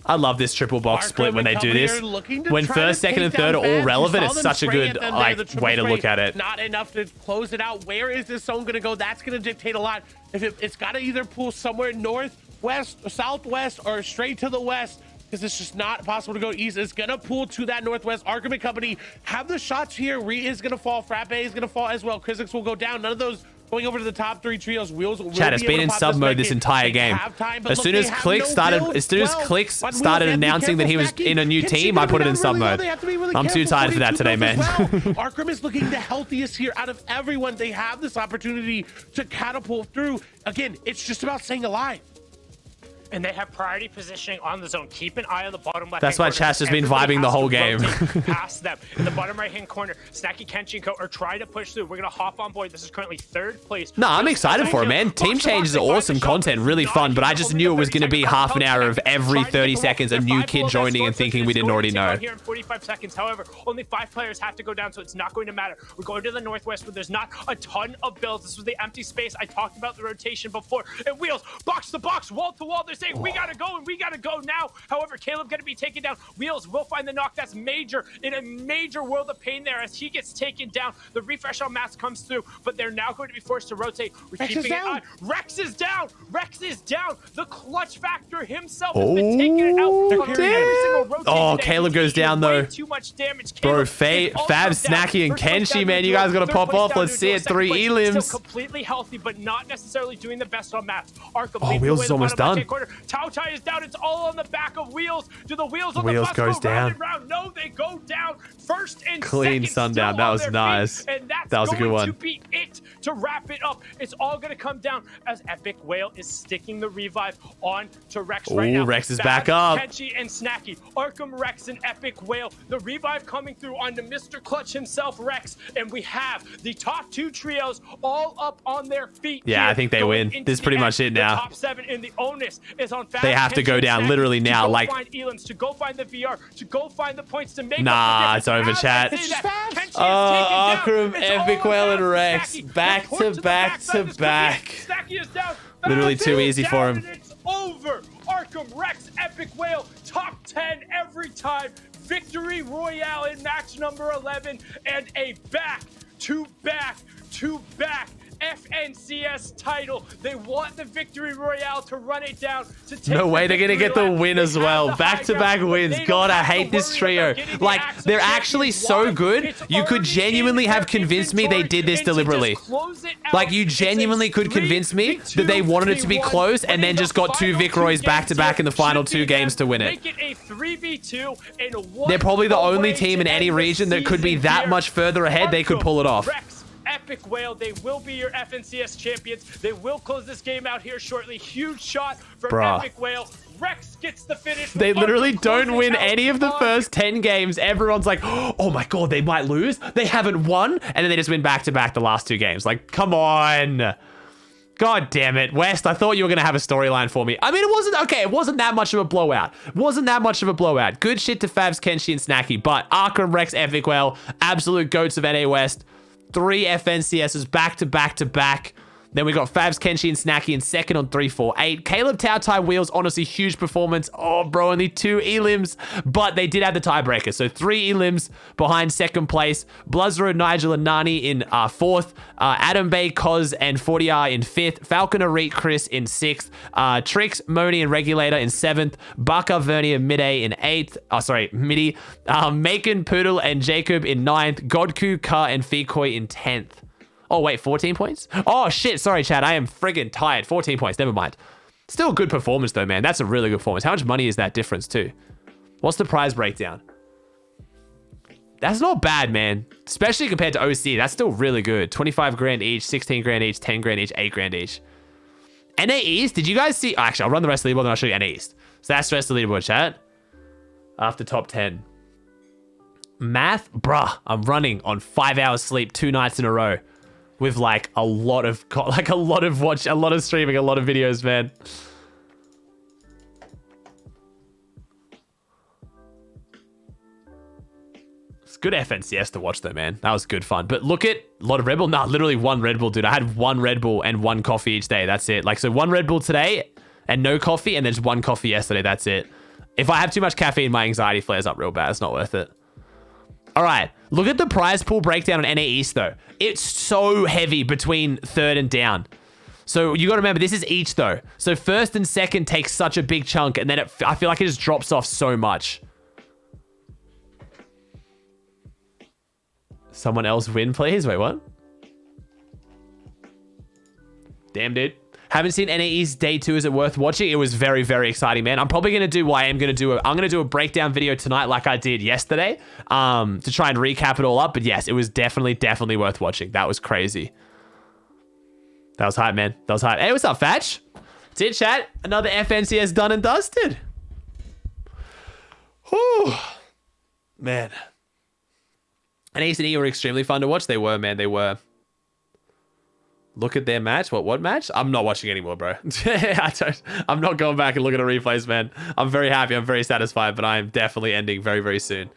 I love this triple box split when they do this. When first, second, and third are all relevant, it's such a good way to look at it. Not enough to close it out. Where is this zone going to go? That's going to dictate a lot. If it's got to either pull somewhere north, west, or southwest, or straight to the west, because it's just not possible to go east. It's going to pull to that northwest. Arkham and company have the shots here. Re is going to fall. Frappe is going to fall as well. Chrisix will go down. None of those going over to the top 3 trios. Wheels will Chat, it's been in sub mode this entire game. As soon as Click started announcing that he was in a new team, I put it in sub mode. I'm too tired for that today, man. Arkham is looking the healthiest here out of everyone. They have this opportunity to catapult through. Again, it's just about staying alive. And they have priority positioning on the zone. Keep an eye on the bottom left. That's why Chas has been vibing the whole game. Past them in the bottom right hand corner. Snacky, Kenshi, and Co are trying to push through. We're gonna hop on board. This is currently third place. No, I'm excited for it, man. Team changes are awesome content, really fun. But I just knew it was gonna be half an hour of every 30 seconds a new kid joining and thinking we didn't already know. Here in 45 seconds. However, only 5 players have to go down, so it's not going to matter. We're going to the northwest where there's not a ton of builds. This was the empty space. I talked about the rotation before. And Wheels, box to box, wall to wall. They're saying we gotta go. We gotta go now. However, Caleb gonna be taken down. Wheels will find the knock. That's major in a major world of pain there as he gets taken down. The refresh on Mats comes through, but they're now going to be forced to rotate. We're keeping an eye. Rex is down. Rex is down. The clutch factor himself has been taking it out. Oh, Caleb goes down though. Too much damage. Bro, Fab, Snacky, and Kenshi, man, you guys gotta pop off. Let's see it. 3 elims. Still completely healthy, but not necessarily doing the best on Mats. Oh, Wheels is almost done. Tausai is down. It's all on the back of Wheels. Do the wheels on Wheels the bus goes go down. round and round? No, they go down. First and clean second, sundown. That was nice. And that's that was a good one. To be it to wrap it up. It's all going to come down as Epic Whale is sticking the revive on to Rex right now. Rex is back up. Kenshi and Snacky, Arkham, Rex, and Epic Whale. The revive coming through onto Mr. Clutch himself, Rex, and we have the top 2 trios all up on their feet. Yeah, I think they win. This is pretty much it now. The top 7 in the onus is on Fast. They have to go down literally now. Like, find Elims, to go find the VR, to go find the points to make it's over, chat. Akram, Epic Whale, and Rex back to back to back. Literally too easy for him. It's over. Arkham, Rex, Epic Whale, top 10 every time. Victory Royale in match number 11, and a back-to-back FNCS title. They want the Victory Royale to run it down. To take no way they're going to get the win as well. Back-to-back wins. God, I hate this trio. Like, they're actually so good. You could genuinely have convinced me they did this deliberately. Like, you genuinely could convince me that they wanted it to be close and then just got 2 Vic Roys back-to-back in the final 2 games to win it. They're probably the only team in any region that could be that much further ahead. They could pull it off. Epic Epic Whale. They will be your FNCS champions. They will close this game out here shortly. Huge shot from Epic Whale. Rex gets the finish. They literally don't win any of the first 10 games. Everyone's like, oh my God, they might lose. They haven't won. And then they just win back-to-back the last 2 games. Like, come on. God damn it. West, I thought you were going to have a storyline for me. I mean, it wasn't that much of a blowout. Good shit to Favs, Kenshi, and Snacky. But Arkham, Rex, Epic Whale, absolute goats of NA West. 3 FNCSs back-to-back-to-back. Then we got Favs, Kenshi, and Snacky in second on 3-4-8. Caleb, Tautai, Wheels, honestly, huge performance. Oh, bro, only 2 elims, but they did have the tiebreaker. So 3 elims behind second place. Bluzro, Nigel, and Nani in 4th. Adam Bay, Koz, and 40R in 5th. Falcon, Arik, Chris in 6th. Trix, Moni, and Regulator in 7th. Baka, Vernier, Mid-A in 8th. Oh, sorry, Midi. Macon, Poodle, and Jacob in 9th. Godku, Ka, and Fikoi in 10th. Oh, wait, 14 points? Oh, shit. Sorry, Chad. I am friggin' tired. 14 points. Never mind. Still a good performance, though, man. That's a really good performance. How much money is that difference, too? What's the prize breakdown? That's not bad, man. Especially compared to OC. That's still really good. 25 grand each, 16 grand each, 10 grand each, 8 grand each. NA East, did you guys see? Oh, actually, I'll run the rest of the leaderboard and I'll show you NA East. So that's the rest of the leaderboard, chat. After top 10. Math? Bruh, I'm running on 5 hours sleep 2 nights in a row. With like a lot of streaming, a lot of videos, man. It's good FNCS to watch though, man. That was good fun. But look at a lot of Red Bull. Nah, literally 1 Red Bull, dude. I had 1 Red Bull and 1 coffee each day. That's it. Like, so 1 Red Bull today and no coffee, and then just 1 coffee yesterday. That's it. If I have too much caffeine, my anxiety flares up real bad. It's not worth it. All right, look at the prize pool breakdown on NA East, though. It's so heavy between 3rd and down. So you got to remember, this is each, though. So 1st and 2nd takes such a big chunk, and then I feel like it just drops off so much. Someone else win, please? Wait, what? Damn, dude. Haven't seen NA East Day 2. Is it worth watching? It was very, very exciting, man. I'm probably going to do what I'm going to do a breakdown video tonight like I did yesterday to try and recap it all up. But yes, it was definitely worth watching. That was crazy. That was hype, man. That was hype. Hey, what's up, Fatch? That's it, chat. Another FNCS done and dusted. Whew. Man. NA East and E were extremely fun to watch. They were, man. They were. Look at their match. What match? I'm not watching anymore, bro. I'm not going back and looking at replays, man. I'm very happy. I'm very satisfied, but I am definitely ending very, very soon.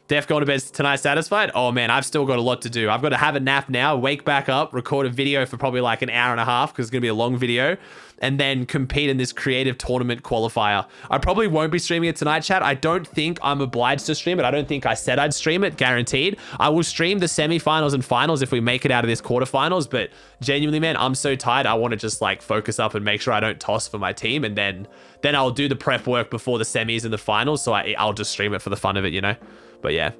Def going to bed tonight satisfied? Oh, man, I've still got a lot to do. I've got to have a nap now, wake back up, record a video for probably like an hour and a half because it's going to be a long video, and then compete in this creative tournament qualifier. I probably won't be streaming it tonight, chat. I don't think I'm obliged to stream it. I don't think I said I'd stream it, guaranteed. I will stream the semifinals and finals if we make it out of this quarterfinals, but genuinely, man, I'm so tired. I want to just like focus up and make sure I don't toss for my team, and then I'll do the prep work before the semis and the finals, so I'll just stream it for the fun of it, you know? But yeah.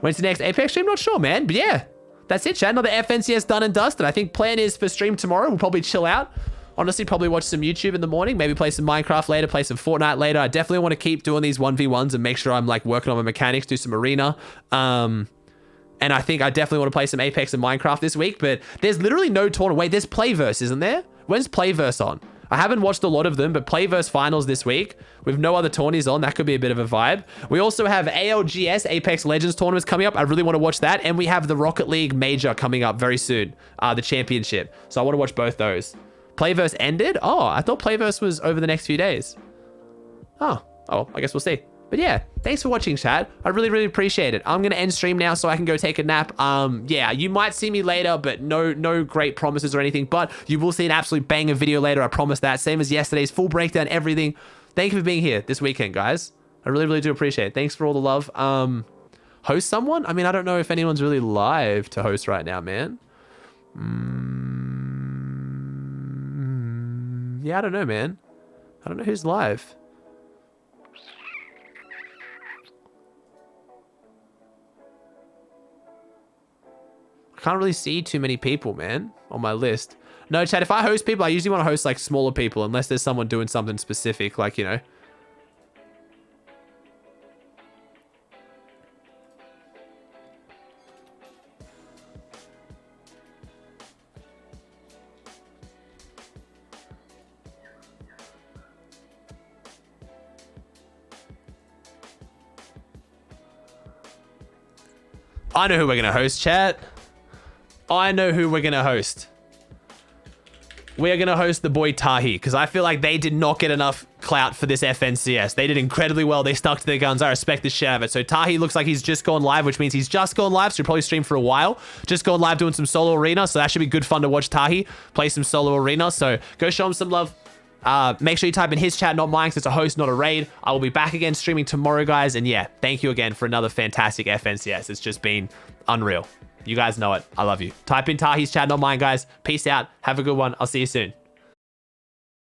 When's the next Apex stream? Not sure, man. But yeah, that's it, chat. Another FNCS done and dusted. I think plan is for stream tomorrow. We'll probably chill out. Honestly, probably watch some YouTube in the morning. Maybe play some Minecraft later, play some Fortnite later. I definitely want to keep doing these 1v1s and make sure I'm like working on my mechanics, do some arena. And I think I definitely want to play some Apex and Minecraft this week. But there's literally no tournament. Wait, there's Playverse, isn't there? When's Playverse on? I haven't watched a lot of them, but Playverse finals this week with no other tourneys on. That could be a bit of a vibe. We also have ALGS, Apex Legends tournaments coming up. I really want to watch that. And we have the Rocket League Major coming up very soon, the championship. So I want to watch both those. Playverse ended? Oh, I thought Playverse was over the next few days. Oh, I guess we'll see. But yeah, thanks for watching, chat. I really, really appreciate it. I'm going to end stream now so I can go take a nap. Yeah, you might see me later, but no great promises or anything. But you will see an absolute banger video later. I promise that. Same as yesterday's full breakdown, everything. Thank you for being here this weekend, guys. I really, really do appreciate it. Thanks for all the love. Host someone? I mean, I don't know if anyone's really live to host right now, man. Yeah, I don't know, man. I don't know who's live. I can't really see too many people, man, on my list. No, chat, if I host people, I usually want to host like smaller people unless there's someone doing something specific, like, you know. I know who we're going to host, chat. I know who we're going to host. We are going to host the boy Tahi, because I feel like they did not get enough clout for this FNCS. They did incredibly well. They stuck to their guns. I respect the shit out of it. So Tahi looks like he's just gone live, which means he's just gone live, so he'll probably stream for a while. Just gone live doing some solo arena, so that should be good fun to watch Tahi play some solo arena. So go show him some love. Make sure you type in his chat, not mine, because it's a host, not a raid. I will be back again streaming tomorrow, guys. And yeah, thank you again for another fantastic FNCS. It's just been unreal. You guys know it. I love you. Type in Tahi's chat, not mine, guys. Peace out. Have a good one. I'll see you soon.